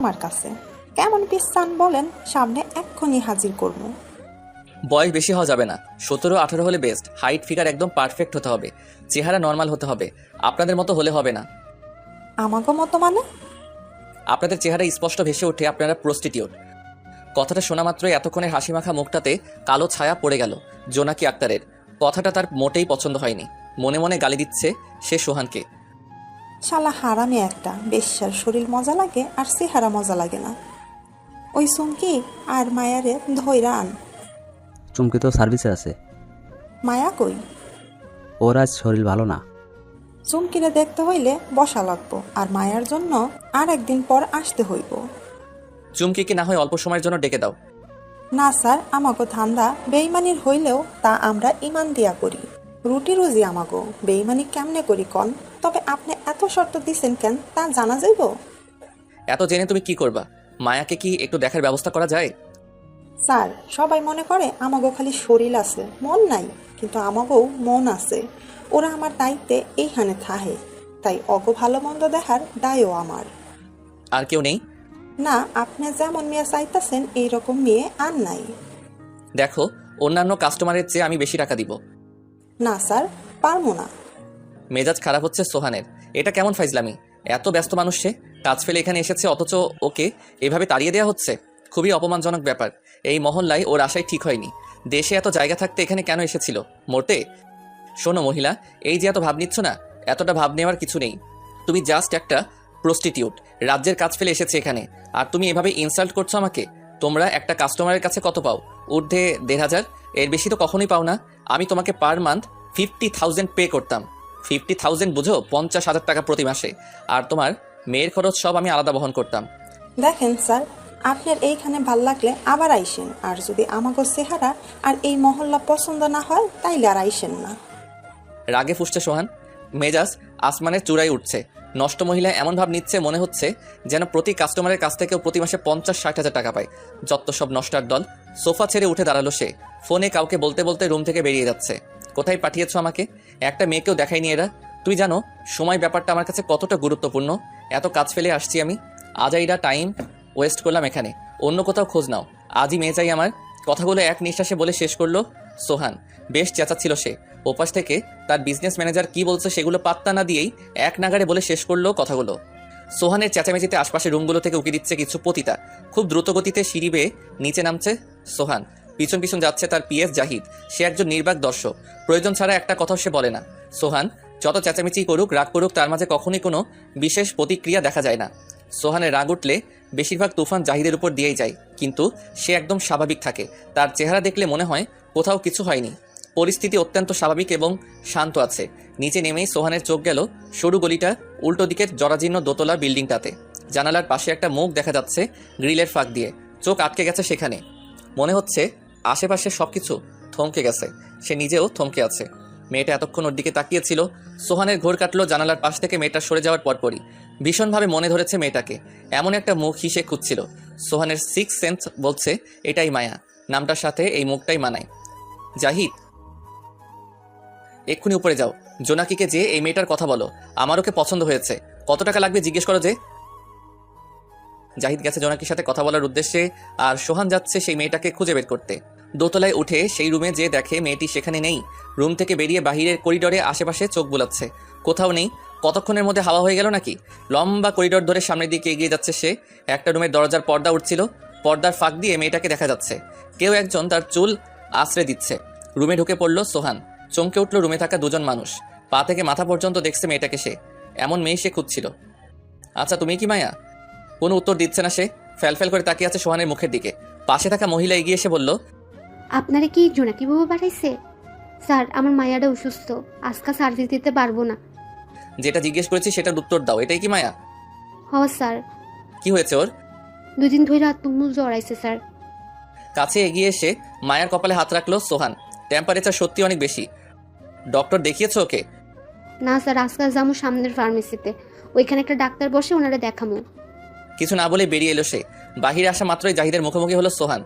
আমার কাছে কেমন পিস বলেন, সামনে এক্ষুনি হাজির করবো। বয়স বেশি হওয়া যাবে না, 17-18 হলে বেস্ট। হাইট ফিগার একদম পারফেক্ট হতে হবে, চেহারা নর্মাল হতে হবে, আপনাদের মতো হলে হবে না। আমাকে মতো মানে? আপনাদের চেহারা স্পষ্ট ভেসে ওঠে আপনারা প্রস্টিটিউট। কথাটা শোনা মাত্রই এতক্ষণের হাসিমাখা মুখটাতে কালো ছায়া পড়ে গেল জোনাকি আক্তারের। কথাটা তার মোটেই পছন্দ হয়নি। মনে মনে গালি দিচ্ছে সে সোহানকে। শালা হারামি একটা, বেশ্যার শরীর মজা লাগে আর চেহারা মজা লাগে না। ওই চুমকি আর মায়ারে ধইরা আন। চুমকি তো সার্ভিসে আছে। মায়া কই? ওর আজ শরীর ভালো না। চুমকিরে দেখতে হইলে বসা লাগবো, আর মায়ার জন্য আর একদিন পর আসতে হইব। চুমকিকে না হয় অল্প সময়ের জন্য ডেকে দাও। না স্যার, আমাকে ধান্দা বেইমানির হইলেও তা আমরা ইমান দিয়া করি। রুটি রুজি আমাগো, বেইমানি কেমনে করি কন? তবে আপনি এত শর্ত দিছেন কেন তা জানা যাইব? এত জেনে তুমি কি করবা? মায়াকে কি একটু দেখার ব্যবস্থা করা যায়? স্যার, সবাই মনে করে আমাগো খালি শরীর আছে, মন নাই, কিন্তু আমাগোও মন আছে। ওরা আমার দায়িত্বে এইখানে থাহে, তাই অগো ভালো মন্দ দেখার দায়ও আমার। আর কেউ নেই? না, আপনি যেমন মেয়ে চাইতেছেন এইরকম মেয়ে আর নাই। দেখো, অন্যান্য কাস্টমারের চেয়ে আমি বেশি টাকা দিব। না স্যার, পারবো না। মেজাজ খারাপ হচ্ছে সোহানের। এটা কেমন ফাইজলামি? এত ব্যস্ত মানুষ সে, কাজ ফেলে এখানে এসেছে, অথচ ওকে এভাবে তাড়িয়ে দেওয়া হচ্ছে। খুবই অপমানজনক ব্যাপার। এই মহল্লায় ওর আশাই ঠিক হয়নি। দেশে এত জায়গা থাকতে এখানে কেন এসেছিল? মোটে। শোনো মহিলা, এই যে এত ভাব নিচ্ছ না, এতটা ভাব নেওয়ার কিছু নেই। তুমি জাস্ট একটা প্রস্টিটিউট, রাজ্যের কাজ ফেলে এসেছে এখানে, আর তুমি এভাবে ইনসাল্ট করছো আমাকে। তোমরা একটা কাস্টমারের কাছে কত পাও? ঊর্ধ্বে 1,500, এর বেশি তো কখনোই পাও না। আমি তোমাকে পার মান্থ 50,000 পে করতাম। 50,000 বুঝো? 50,000 টাকা প্রতি মাসে। আর তোমার মেয়ের খরচ সব আমি আলাদা বহন করতাম। দেখেন স্যার, আপনার এইখানে ভাল লাগলে আবার আইসেন, আর যদি আমাগো চেহারা আর এই মহল্লা পছন্দ না হয় তাইলে আর আইসেন না। রাগে ফুসছে সোহান, মেজাজ আসমানের চূড়ায় উঠছে। নষ্ট মহিলা এমন ভাব নিচ্ছে, মনে হচ্ছে যেন প্রতি কাস্টমারের কাছ থেকেও প্রতি মাসে 50-60 হাজার টাকা পায়। যত সব নষ্টার দল। সোফা ছেড়ে উঠে দাঁড়ালো সে। ফোনে কাউকে বলতে বলতে রুম থেকে বেরিয়ে যাচ্ছে। কোথায় পাঠিয়েছো আমাকে? একটা মেয়েকেও দেখায়নি এরা। তুই জানো সময় ব্যাপারটা আমার কাছে কতটা গুরুত্বপূর্ণ? এত কাজ ফেলে আসছি আমি, আজাইরা টাইম ওয়েস্ট করলাম এখানে। অন্য কোথাও খোঁজ নাও, আজই মেয়ে চাই আমার। কথাগুলো এক নিঃশ্বাসে বলে শেষ করলো সোহান। বেশ চেঁচাচ্ছিল সে। ওপাশ থেকে তার বিজনেস ম্যানেজার কি বলছে সেগুলো পাত্তা না দিয়েই এক নাগাড়ে বলে শেষ করলো কথাগুলো। সোহানের চেঁচামেচিতে আশপাশের রুমগুলো থেকে উকি দিচ্ছে কিছু পতিতা। খুব দ্রুত গতিতে সিঁড়ি বেয়ে নিচে নামছে সোহান। পিছন পিছন যাচ্ছে তার পিএস জাহিদ। সে একজন নির্বাক দর্শক, প্রয়োজন ছাড়া একটা কথাও সে বলে না। সোহান যত চেঁচামেচি করুক, রাগ করুক, তার মাঝে কখনোই কোনো বিশেষ প্রতিক্রিয়া দেখা যায় না। সোহানের রাগ উঠলে বেশিরভাগ তুফান জাহিদের উপর দিয়েই যায়, কিন্তু সে একদম স্বাভাবিক থাকে। তার চেহারা দেখলে মনে হয় কোথাও কিছু হয়নি। পরিস্থিতি অত্যন্ত স্বাভাবিক এবং শান্ত আছে। নিচে নেমেই সোহানের চোখ গেল সরু গলিটা উল্টো দিকের জরাজীর্ণ দোতলা বিল্ডিংটাতে। জানালার পাশে একটা মুখ দেখা যাচ্ছে গ্রিলের ফাঁক দিয়ে। চোখ আটকে গেছে সেখানে। মনে হচ্ছে আশেপাশে সবকিছু থমকে গেছে, সে নিজেও থমকে আছে। মেয়েটা এতক্ষণ ওর দিকে তাকিয়েছিল। সোহানের ঘোর কাটলো জানালার পাশ থেকে মেয়েটা সরে যাওয়ার পরপরই। ভীষণভাবে মনে ধরেছে মেয়েটাকে। এমন একটা মুখই সে খুঁজছিল। সোহানের সিক্স সেন্স বলছে এটাই মায়া, নামটার সাথে এই মুখটাই মানায়। জাহিদ, এক্ষুনি উপরে যাও, জোনাকিকে যে এই মেয়েটার কথা বলো, আমার ওকে পছন্দ হয়েছে। কত টাকা লাগবে জিজ্ঞেস করো যে। জাহিদ গেছে জোনাকির সাথে কথা বলার উদ্দেশ্যে, আর সোহান যাচ্ছে সেই মেয়েটাকে খুঁজে বের করতে। দোতলায় উঠে সেই রুমে যে দেখে মেয়েটি সেখানে নেই। রুম থেকে বেরিয়ে বাহিরের করিডোরে আশেপাশে চোখ বুলাচ্ছে, কোথাও নেই। কতক্ষণের মধ্যে হাওয়া হয়ে গেল নাকি? লম্বা করিডোর ধরে সামনের দিকে এগিয়ে যাচ্ছে সে। একটা রুমের দরজার পর্দা উঠছিল, পর্দার ফাঁক দিয়ে মেয়েটাকে দেখা যাচ্ছে। কেউ একজন তার চুল আশ্রে দিচ্ছে। রুমে ঢুকে পড়ল সোহান। চমকে উঠল রুমে থাকা দুজন মানুষ। পা থেকে মাথা পর্যন্ত দেখছে মেয়েটাকে সে। এমন মেয়ে সে খুঁজছিল। আচ্ছা, তুমি কি মায়া? কোনো উত্তর দিচ্ছে না সে। ফ্যালফ্যাল করে তাকিয়ে আছে সোহানের মুখের দিকে। পাশে থাকা মহিলা এগিয়ে এসে বলল, আপনারা কি জোনাকি বাবু পাঠাইছে? স্যার, আমার মায়াটা অসুস্থ, আজকা সার্ভিস দিতে পারবো না। যেটা জিজ্ঞেস করেছি সেটার উত্তর দাও। এটাই কি মায়া? হ স্যার, কি হয়েছে ওর? 2 দিন ধরে তুমুল জ্বর আইছে স্যার। কাছে এগিয়ে এসে মায়ার কপালে হাত রাখলো সোহান। টেম্পারেচার সত্যি অনেক বেশি। ডক্টর দেখিয়েছো ওকে? না স্যার, আজকাল যাবো সামনের ফার্মেসিতে, ওইখানে একটা ডাক্তার বসে, ওনারা দেখামো। কিছু না বলে বেরিয়ে এলো সে। বাহিরে আসা মাত্রই জাহিদের মুখোমুখি হলো সোহান।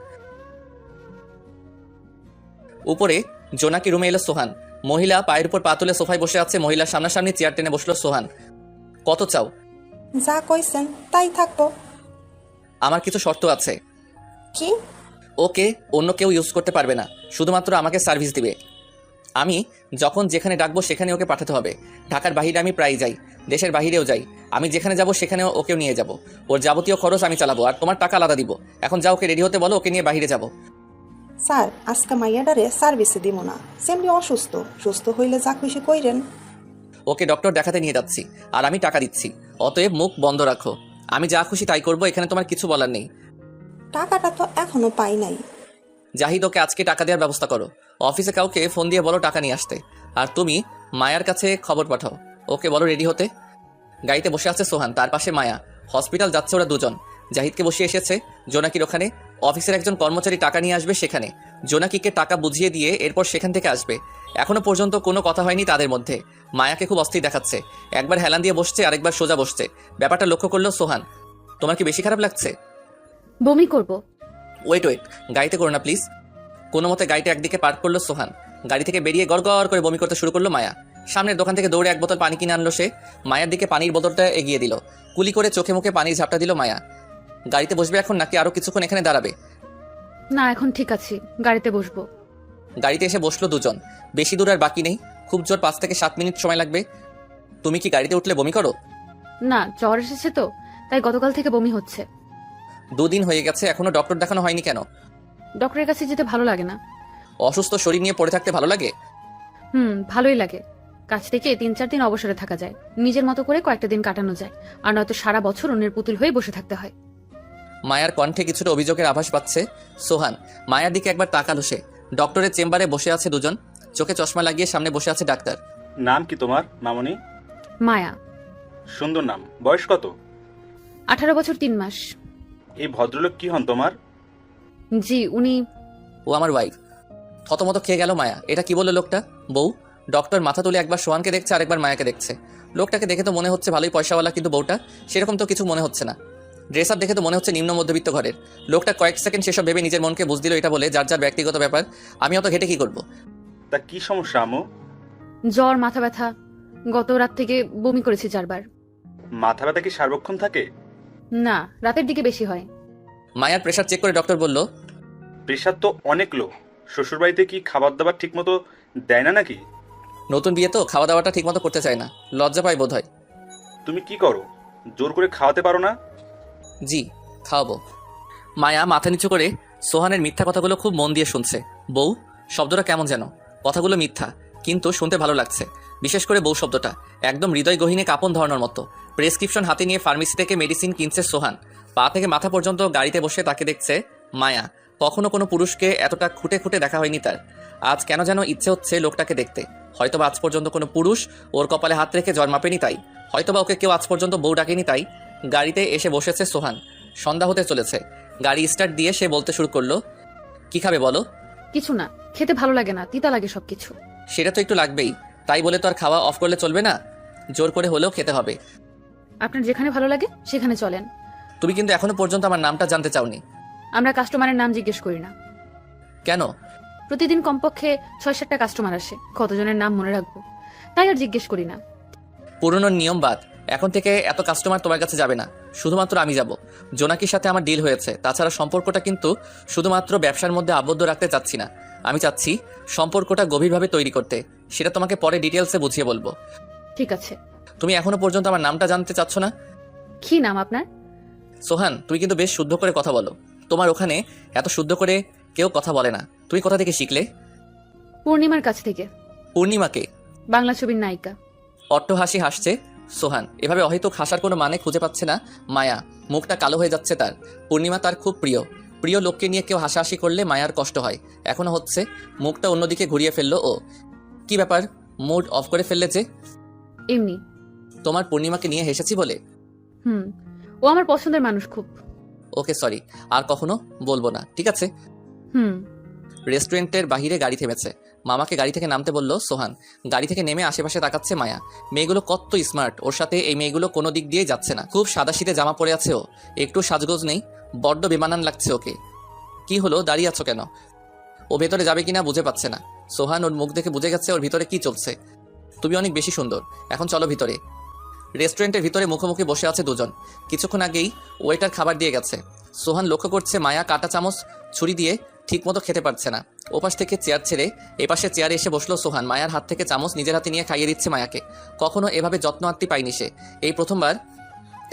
উপরে জোনাকি রুমে এলো সোহান। মহিলা পায়ের উপর পা তুলে সোফায় বসে আছে। মহিলার সামনাসামনি চেয়ার টেনে বসলো সোহান। কত চাও? যা কইছেন তাই থাকবো। আমার কিছু শর্ত আছে। কি? ওকে অন্য কেউ ইউজ করতে পারবে না, শুধুমাত্র আমাকে সার্ভিস দিবে। আমি যখন যেখানে ডাকবো সেখানে ওকে পাঠাতে হবে। ঢাকার বাইরে আমি প্রায় যাই, দেশের বাইরেও যাই। আমি যেখানে যাব সেখানেও ওকেও নিয়ে যাব। ওর যাবতীয় খরচ আমি চালাবো, আর তোমার টাকা আলাদা দিব। এখন যাও, ওকে রেডি হতে বলো, ওকে নিয়ে বাইরে যাব। স্যার, আজকে মাইয়াডারে সার্ভিসে দিব না। সেমনি অসুস্থ, সুস্থ হইলে যা খুশি কইরেন। ওকে ডক্টর দেখাতে নিয়ে যাচ্ছি, আর আমি টাকা দিচ্ছি। অতএব মুখ বন্ধ রাখো। আমি যা খুশি তাই করবো, এখানে তোমার কিছু বলার নেই। টাকাটা তো এখনো পাই নাই। জাহিদ, ওকে আজকে টাকা দেওয়ার ব্যবস্থা করো। অফিসে কাউকে ফোন দিয়ে বলো টাকা নিয়ে আসতে। আর তুমি মায়ার কাছে খবর পাঠাও, ওকে বলো রেডি হতে। গাড়িতে বসে আছে সোহান, তার পাশে মায়া। হসপিটাল যাচ্ছে ওরা দুজন। জাহিদকে বসিয়ে এসেছে জোনাকির ওখানে। অফিসের একজন কর্মচারী টাকা নিয়ে আসবে সেখানে। জোনাকিকে টাকা বুঝিয়ে দিয়ে এরপর সেখান থেকে আসবে। এখনো পর্যন্ত কোনো কথা হয়নি তাদের মধ্যে। মায়াকে খুব অস্থির দেখাচ্ছে, একবার হেলান দিয়ে বসছে, আরেকবার সোজা বসছে। ব্যাপারটা লক্ষ্য করলো সোহান। তোমার কি বেশি খারাপ লাগছে? বমি করব। ওয়েট, গাড়িতে করো না প্লিজ। কোনো মতে গাড়িটা একদিকে পার্ক করলো সোহান। গাড়ি থেকে বেরিয়ে গড়গড় করে বমি করতে শুরু করলো মায়া। সামনের দোকান থেকে দৌড়ে এক বোতল পানি কিনে আনলো সে। মায়ের দিকে পানির বোতলটা এগিয়ে দিল। কুলি করে চোখে মুখে পানির ঝাপটা দিল মায়া। গাড়িতে বসবে এখন, নাকি আরো কিছুক্ষণ এখানে দাঁড়াবে? না, এখন ঠিক আছি, গাড়িতে বসবো। গাড়িতে এসে বসলো দুজন। বেশি দূর আর বাকি নেই, খুব জোর 5 থেকে 7 মিনিট সময় লাগবে। তুমি কি গাড়িতে উঠলে বমি করো? না, জ্বর এসেছে তো, তাই গতকাল থেকে বমি হচ্ছে। 2 দিন হয়ে গেছে, এখনো ডক্টর দেখানো হয়নি কেন? ডক্টরের কাছে যেতে ভালো লাগে না। অসুস্থ শরীর নিয়ে পড়ে থাকতে ভালো লাগে? ভালোই লাগে। কাজ থেকে 3-4 দিন অবসরে থাকা যায়, নিজের মতো করে কয়েকটা দিন কাটানো যায়। আর নয়তো সারা বছর অন্যের পুতুল হয়ে বসে থাকতে হয়। মায়ার কণ্ঠে কিছুটা অভিযোগের আভাস পাচ্ছে সোহান। মায়ার দিকে একবার তাকালো সে। ডক্টরের চেম্বারে বসে আছে দুজন, চোখে চশমা লাগিয়ে সামনে বসে আছে ডাক্তার। নাম কি তোমার মামনি? মায়া। সুন্দর নাম। বয়স কত? 18 বছর 3 মাস। এই ভদ্রলোক কি হন তোমার? জি, উনি ও আমার ওয়াইফ। থতমত খেয়ে গেল মায়া। এটা কি বললো লোকটা? বউ? ডক্টর মাথা তুলে একবার সোহানকে দেখছে, আরেকবার মায়াকে দেখছে। লোকটাকে দেখে তো মনে হচ্ছে ভালোই পয়সাওয়ালা, কিন্তু বউটা সেরকম তো কিছু মনে হচ্ছে না। ড্রেস আপ দেখে তো মনে হচ্ছে নিম্ন মধ্যবিত্ত ঘরের। লোকটা কয়েক সেকেন্ড সেসব ভেবে নিজের মনকে বুঝ দিল এটা বলে, যার যার ব্যক্তিগত ব্যাপার, আমি অত ঘেটে কি করব। তা কি সমস্যা আমু? জ্বর, মাথা ব্যথা। গত রাত থেকে বমি করেছি 4 বার। মাথা ব্যথা কি সার্বক্ষণ থাকে? না, রাতের দিকে বেশি হয়। মায়ার প্রেশার চেক করে ডক্টর বলল, প্রেশার তো অনেক লো। শ্বশুরবাড়িতে কি খাবার দাবার ঠিক মতো দেয় না নাকি? নতুন বিয়ে তো খাওয়া দাওয়াটা ঠিকমতো করতে চায় না, লজ্জা পায় বোধ হয়। তুমি কি করো? জোর করে খাওয়াতে পারো না? জি, খাওয়াবো। মায়া মাথা নিচু করে সোহানের মিথ্যা কথাগুলো খুব মন দিয়ে শুনছে। বউ শব্দটা কেমন যেন, কথাগুলো মিথ্যা কিন্তু শুনতে ভালো লাগছে। বিশেষ করে বউ শব্দটা একদম হৃদয় গহীনে কাঁপন ধরানোর মতো। প্রেসক্রিপশন হাতে নিয়ে ফার্মেসি থেকে মেডিসিন কিনছে সোহান। পা থেকে মাথা পর্যন্ত গাড়িতে বসে তাকে দেখছে মায়া। কখনো কোনো পুরুষকে এতটা খুঁটে খুঁটে দেখা হয়নি তার। আজ কেন যেন ইচ্ছে হচ্ছে লোকটাকে দেখতে। হয়তোবা আজ পর্যন্ত কোনো পুরুষ ওর কপালে হাত রেখে জ্বর মাপেনি তাই, হয়তোবা ওকে কেউ আজ পর্যন্ত বউ ডাকেনি তাই। গাড়িতে এসে বসেছে সোহান। সন্ধ্যা হতে চলেছে। গাড়ি স্টার্ট দিয়ে সে বলতে শুরু করলো, কি খাবে বলো? কিছু না, খেতে ভালো লাগে না, তিতা লাগে সবকিছু। সেটা তো একটু লাগবেই, তাই বলে তো আর খাওয়া অফ করলে চলবে না, জোর করে হলেও খেতে হবে। আপনার যেখানে ভালো লাগে সেখানে চলেন। তুমি কিন্তু এখনো পর্যন্ত আমার নামটা জানতে চাওনি। আমরা কাস্টমারের নাম জিজ্ঞেস করি না। কেন? প্রতিদিন কমপক্ষে 6-7টা কাস্টমার আসে, কতজনের নাম মনে রাখবো, তাই আর জিজ্ঞেস করি না। পুরনো নিয়ম বাদ, এখন থেকে এত কাস্টমার তোমার কাছে যাবে না, শুধুমাত্র আমি যাব। জোনাকির সাথে আমার ডিল হয়েছে, তাছাড়া সম্পর্কটা কিন্তু শুধুমাত্র ব্যবসার মধ্যে আবদ্ধ রাখতে চাচ্ছি না। আমি চাচ্ছি সম্পর্কটা গভীরভাবে তৈরি করতে। সেটা তোমাকে পরে ডিটেলসে বুঝিয়ে বলবো। ঠিক আছে। তুমি এখনো পর্যন্ত আমার নামটা জানতে চাচ্ছ না? কি নাম আপনার? সোহান, তুমি কিন্তু বেশ শুদ্ধ করে কথা বলো। তোমার ওখানে এত শুদ্ধ করে কেউ কথা বলে না। তুমি কোথা থেকে শিখলে? পূর্ণিমার কাছ থেকে। পূর্ণিমাকে? বাংলা ছবির নায়িকা। অট্টহাসি হাসছে সোহান। এভাবে অহেতুক হাসার কোনো মানে খুঁজে পাচ্ছে না মায়া। মুখটা কালো হয়ে যাচ্ছে তার। পূর্ণিমা তার খুব প্রিয়। প্রিয় লোককে নিয়ে কেউ হাসাহাসি করলে মায়ার কষ্ট হয়। এখনো হচ্ছে। মুখটা অন্যদিকে ঘুরিয়ে ফেললো ও। কি ব্যাপার, মুড অফ করে ফেললে যে? এমনি। তোমার পূর্ণিমাকে নিয়ে হেসেছি বলে? ও আমার পছন্দের মানুষ খুব। ওকে সরি, আর কখনো বলবো না, ঠিক আছে? রেস্টুরেন্টের বাহিরে গাড়ি থেমেছে। মামাকে গাড়ি থেকে নামতে বলল সোহান। গাড়ি থেকে নেমে আশেপাশে তাকাচ্ছে মায়া। মেয়েগুলো কত স্মার্ট, ওর সাথে এই মেয়েগুলো কোনো দিক দিয়েই যাচ্ছে না। খুব সাদাশীতে জামা পরে আছে ও, একটু সাজগোজ নেই, বড্ড বেমানান লাগছে ওকে। কি হলো, দাঁড়িয়ে আছো কেন? ও ভেতরে যাবে কিনা বুঝে পাচ্ছে না। সোহান ওর মুখ দেখে বুঝে গেছে ওর ভিতরে কি চলছে। তুমি অনেক বেশি সুন্দর, এখন চলো ভিতরে। রেস্টুরেন্টের ভিতরে মুখোমুখি বসে আছে দুজন। কিছুক্ষণ আগেই ওয়েটার খাবার দিয়ে গেছে। সোহান লক্ষ্য করছে মায়া কাঁটা চামচ ছুরি দিয়ে ঠিকমতো খেতে পারছে না। ওপাশ থেকে চেয়ার ছেড়ে এপাশে চেয়ারে এসে বসলো সোহান। মায়ার হাত থেকে চামচ নিজের হাতে নিয়ে খাইয়ে দিচ্ছে মায়াকে। কখনো এভাবে যত্ন আত্মি পায়নি সে, এই প্রথমবার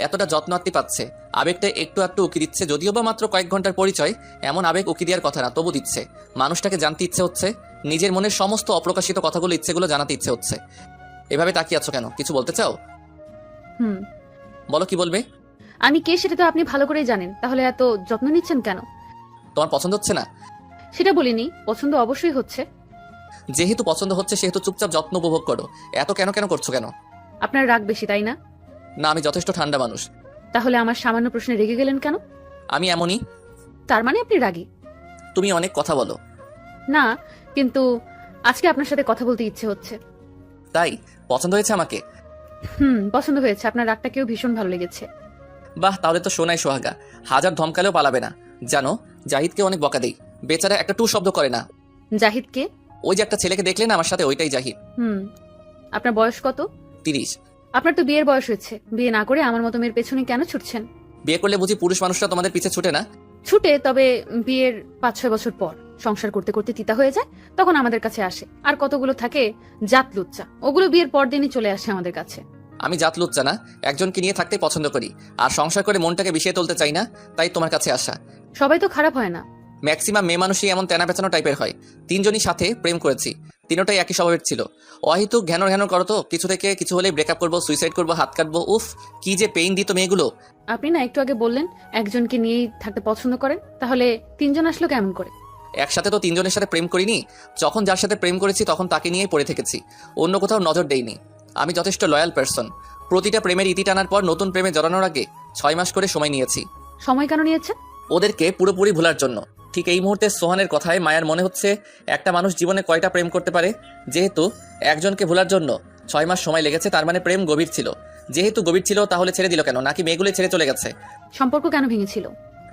এতটা যত্ন আত্মি পাচ্ছে। আবেগটা একটু একটু উকি দিচ্ছে, যদিও বা মাত্র কয়েক ঘন্টার পরিচয়, এমন আবেগ উকি দেওয়ার কথা না, তবু দিচ্ছে। মানুষটাকে জানতে ইচ্ছে হচ্ছে, নিজের মনের সমস্ত অপ্রকাশিত কথাগুলো, ইচ্ছেগুলো জানাতে ইচ্ছে হচ্ছে। এভাবে তাকিয়ে আছো কেন? কিছু বলতে চাও? হুম, বলো, কি বলবে? আমি কে সেটা তো আপনি ভালো করেই জানেন, তাহলে এত যত্ন নিচ্ছেন কেন? তোমার পছন্দ হচ্ছে না? সেটা বলিনি, পছন্দ অবশ্যই হচ্ছে। যেহেতু পছন্দ হচ্ছে সেহেতু চুপচাপ যত্ন উপভোগ করো। এত কেন কেন করছো কেন? আপনার রাগ বেশি, তাই না? না, আমি যথেষ্ট ঠান্ডা মানুষ। তাহলে আমার সামান্য প্রশ্নে রেগে গেলেন কেন? আমি এমনই। তার মানে আপনি রাগী? তুমি অনেক কথা বলো। না, কিন্তু আজকে আপনার সাথে কথা বলতে ইচ্ছে হচ্ছে। তাই পছন্দ হয়েছে আমাকে? পছন্দ হয়েছে। আপনার রাগটাকেও ভীষণ ভালো লেগেছে। বাহ, তাহলে তো শোনাই সোহাগা। হাজার ধমকালেও পালাবে না। জানো, জাহিদকে অনেক বকা দেই, বেচারা একটা টু শব্দ করে না। জাহিদকে? ওই যে একটা ছেলেকে দেখলে না আমার সাথে, ওইটাই জাহিদ। আপনার বয়স কত? 30। আপনার তো বিয়ের বয়স হয়েছে, বিয়ে না করে আমার মতো মেয়ের পেছনে কেন ছুটছেন? বিয়ে করলে বুঝি পুরুষ মানুষরা তোমাদের পিছে ছুটে না? ছুটে, তবে বিয়ের 5-6 বছর পর সংসার করতে করতে তিতা হয়ে যায়, তখন আমাদের কাছে আসে। আর কতগুলো থাকে জাত লুচ্চা, ওগুলো বিয়ের পর দিনই চলে আসে আমাদের কাছে। আমি জাত লুচ্চা না, একজনকে নিয়ে থাকতে পছন্দ করি, আর সংসার করে মনটাকে বিষিয়ে তুলতে চাই না, তাই তোমার কাছে আসা। সবাই তো খারাপ হয় না। ম্যাক্সিমাম মেয়ে মানুষই এমন তেনা পেছানো টাইপের হয়। 3জনই সাথে প্রেম করেছি, তিনোটাই একই স্বভাবের ছিল। অহেতুক ঘ্যানো ঘ্যানো করো তো, কিছু থেকে কিছু হলেই ব্রেকআপ করবো, সুইসাইড করবো, হাত কাটবো। উফ, কি যে পেইন দিত মেয়েগুলো। আপনি না একটু আগে বললেন একজনকে নিয়েই থাকতে পছন্দ করেন, তাহলে 3জন আসলো কেমন করে? একসাথে তো 3জনের সাথে প্রেম করিনি। যখন যার সাথে প্রেম করেছি তখন তাকে নিয়েই পড়ে থেকেছি, অন্য কোথাও নজর দেইনি। আমি যথেষ্ট লয়াল পারসন। প্রতিটা প্রেমের ইতি টানার পর নতুন প্রেমে জড়ানোর আগে 6 মাস করে সময় নিয়েছি। সময় কেন নিয়েছেন? ওদেরকে পুরোপুরি ভোলার জন্য। ঠিক এই মুহূর্তে সোহানের কথায় মায়ার মনে হচ্ছে, একটা মানুষ জীবনে কয়টা প্রেম করতে পারে? যেহেতু একজনকে ভোলার জন্য 6 মাস সময় লেগেছে, তার মানে প্রেম গভীর ছিল। যেহেতু গভীর ছিল, তাহলে ছেড়ে দিল কেন? নাকি মেয়েগুলোই ছেড়ে চলে গেছে? সম্পর্ক কেন ভেঙেছিল?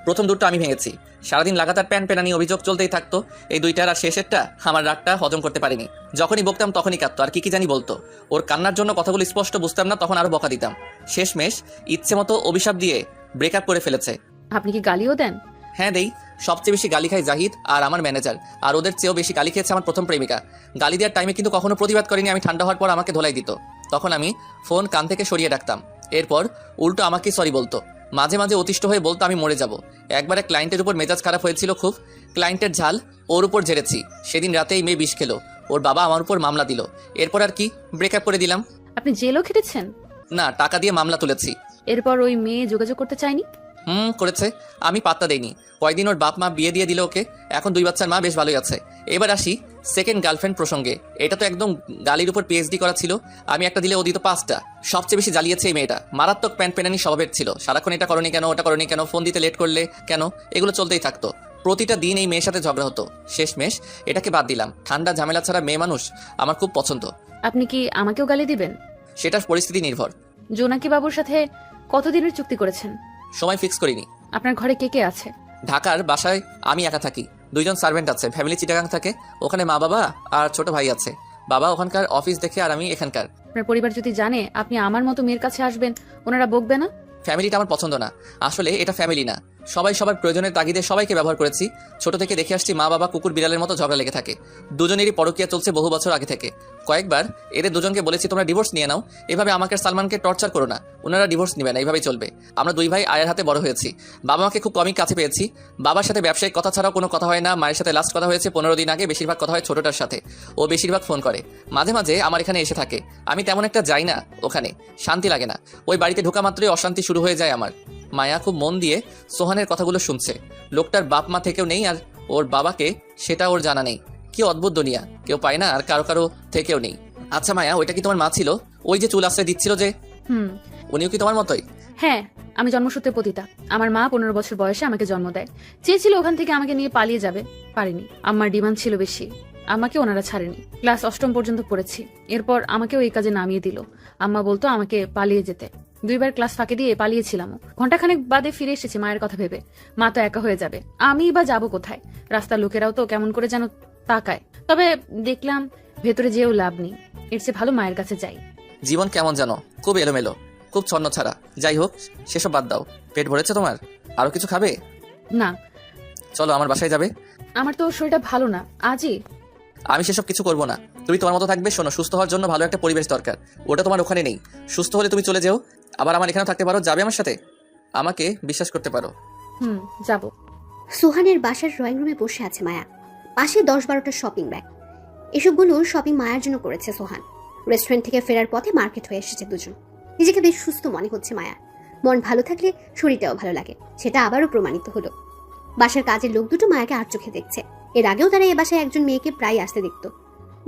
প্রথম দুটো আমি ভেঙেছি। সারাদিন লাগাতার প্যান প্যানানি অভিযোগ চলতেই থাকতো। এই দুইটার আর শেষেরটা আমার রাগটা হজম করতে পারিনি। যখনই বকতাম তখনই কাঁদতো, আর কি জানি বলতো। ওর কান্নার জন্য কথাগুলো স্পষ্ট বুঝতাম না, তখন আরো বকা দিতাম। শেষমেশ ইচ্ছে মতো অভিশাপ দিয়ে ব্রেকআপ করে ফেলেছে। আপনি কি গালিও দেন? হ্যাঁ দেই। সবচেয়ে বেশি গালি খায় জাহিদ আর আমার ম্যানেজার, আর ওদের চেয়েও বেশি গালি খেয়েছে আমার প্রথম প্রেমিকা। গালি দেওয়ার টাইমে কিন্তু কখনো প্রতিবাদ করেনি। আমি ঠান্ডা হওয়ার পর আমাকে ধোলাই দিত, তখন আমি ফোন কান থেকে সরিয়ে রাখতাম। এরপর উল্টো আমাকেই সরি বলতো। মাঝে মাঝে অতিষ্ঠ হয়ে বলতো আমি মরে যাব। একবারে ক্লায়েন্টের উপর মেজাজ খারাপ হয়েছিল খুব। ক্লায়েন্টের ঝাল ওর উপর ঝেড়েছি। সেদিন রাতেই মেয়ে বিষ খেলো, ওর বাবা আমার উপর মামলা দিল। এরপর আর কি, ব্রেকআপ করে দিলাম। আপনি জেলও খেটেছেন? না, টাকা দিয়ে মামলা তুলেছি। এরপর ওই মেয়ে যোগাযোগ করতে চায়নি? করেছে, আমি পাত্তা দেইনি। কয়দিন ওর বাপ মা বিয়ে দিয়ে দিল ওকে, এখন 2 বাচ্চার মা, বেশ ভালোই আছে। এবার আসি সেকেন্ড গার্লফ্রেন্ড প্রসঙ্গে। এটা তো একদম গালির উপর পিএইচডি করা ছিল। আমি একটা দিলে ও দিত 5টা। সবচেয়ে বেশি জ্বালিয়েছে এই মেয়েটা। মারাত্মক প্যান প্যানানি স্বভাবের ছিল। সারাক্ষণ এটা করনি কেন, ওটা করনি কেন, ফোন দিতে লেট করলে কেন, এগুলো চলতেই থাকতো। প্রতিটা দিন এই মেয়ের সাথে ঝগড়া হতো। শেষমেশ এটাকে বাদ দিলাম। ঠান্ডা ঝামেলা ছাড়া মেয়ে মানুষ আমার খুব পছন্দ। আপনি কি আমাকেও গালি দিবেন? সেটার পরিস্থিতি নির্ভর। জোনাকি বাবুর সাথে কতদিনের চুক্তি করেছেন? সময় ফিক্স করিনি। আপনার ঘরে কে কে আছে? ঢাকার বাসায় আমি একা থাকি। 2জন সার্ভেন্ট আছে। ফ্যামিলি চিটাগাং থাকে, ওখানে মা বাবা আর ছোট ভাই আছে। বাবা ওখানকার অফিস দেখে, আর আমি এখানকার। আপনার পরিবার যদি জানে আপনি আমার মতো মেয়ের কাছে আসবেন, ওনারা বকবে না? ফ্যামিলিটা আমার পছন্দ না। আসলে এটা ফ্যামিলি না। সবাই সবার প্রয়োজনের তাগিদে সবাইকে ব্যবহার করেছি। ছোট থেকে দেখে আসছি মা বাবা কুকুর বিড়ালের মতো ঝগড়া লেগে থাকে। দুজনেরই পরকীয়া চলছে বহু বছর আগে থেকে। কয়েকবার এদের দুজনকে বলেছি তোমরা ডিভোর্স নিয়ে নাও, এভাবে আমাকে সালমানকে টর্চার করো না। ওনারা ডিভোর্স নেবে না, এইভাবেই চলবে। আমরা 2 ভাই আয়ের হাতে বড় হয়েছি। বাবা মাকে খুব কমই কাছে পেয়েছি। বাবার সাথে ব্যবসায়িক কথা ছাড়াও কোনো কথা হয় না। মায়ের সাথে লাস্ট কথা হয়েছে 15 দিন আগে। বেশিরভাগ কথা হয় ছোটটার সাথে। ও বেশিরভাগ ফোন করে। মাঝে মাঝে আমার এখানে এসে থাকে। আমি তেমন একটা যাই না ওখানে, শান্তি লাগে না। ওই বাড়িতে ঢোকা মাত্রই অশান্তি শুরু হয়ে যায় আমার। মায়া খুব মন দিয়ে সোহানের কথাগুলো শুনছে। লোকটার বাপ মা থেকেও নেই, আর ওর বাবাকে সেটা ওর জানা নেই। কি অদ্ভুত দুনিয়া, কেউ পায় না আর কারো কারো থেকেও নেই। আচ্ছা মায়া, ওইটা কি তোমার মা ছিল? ওই যে চুল আশ্রয় দিচ্ছিল যে, উনিও কি তোমার মতোই? হ্যাঁ, আমি জন্মসূত্রে পতিতা। আমার মা 15 বছর বয়সে আমাকে জন্ম দেয়। চেয়েছিল ওখান থেকে আমাকে নিয়ে পালিয়ে যাবে, পারিনি। আম্মার ডিমান্ড ছিল বেশি, আমাকে ওনারা ছাড়েনি। ক্লাস 8ম পর্যন্ত পড়েছি। এরপর আমাকেও এই কাজে নামিয়ে দিল। আম্মা বলতো আমাকে পালিয়ে যেতে। 2 বার ক্লাস ফাঁকে দিয়ে পালিয়েছিলাম। ঘন্টাখানেক বাদে ফিরে এসেছি মায়ের কথা ভেবে। মা তো একা হয়ে যাবে, আমি বা যাবো কোথায়? রাস্তার লোকেরাও তো কেমন করে যেন তাকায়। তবে দেখলাম ভেতরে যেও লাভ নেই, এর চেয়ে ভালো মায়ের কাছে যাই। জীবন কেমন জানো, খুব এলোমেলো, খুব ছন্ন ছাড়া। যাই হোক, সেসব বাদ দাও। পেট ভরেছে তোমার? আরো কিছু খাবে? না, চলো আমার বাসায় যাবে। আমার তো শরীরটা ভালো না আজই। আমি সেসব কিছু করবো না, তুমি তোমার মতো থাকবে। শোনো, সুস্থ হওয়ার জন্য ভালো একটা পরিবেশ দরকার, ওটা তোমার ওখানে নেই। সুস্থ হলে তুমি চলে যেও, আবার আমার এখানেও থাকতে পারো। যাবে আমার সাথে? আমাকে বিশ্বাস করতে পারো। যাব। সোহানের বাসার ড্রয়িং রুমে বসে আছে মায়া। পাশে 10-12টা শপিং ব্যাগ। এসবগুলো শপিং মায়ার জন্য করেছে সোহান। রেস্টুরেন্ট থেকে ফেরার পথে মার্কেট হয়ে এসেছে দুজন। নিজেকে বেশ সুস্থ মনে হচ্ছে মায়া। মন ভালো থাকলে শরীরটাও ভালো লাগে, সেটা আবারও প্রমাণিত হলো। বাসার কাজের লোক দুটো মায়াকে আর চোখে দেখছে। এর আগেও তারা এ বাসায় একজন মেয়েকে প্রায় আসতে দেখত।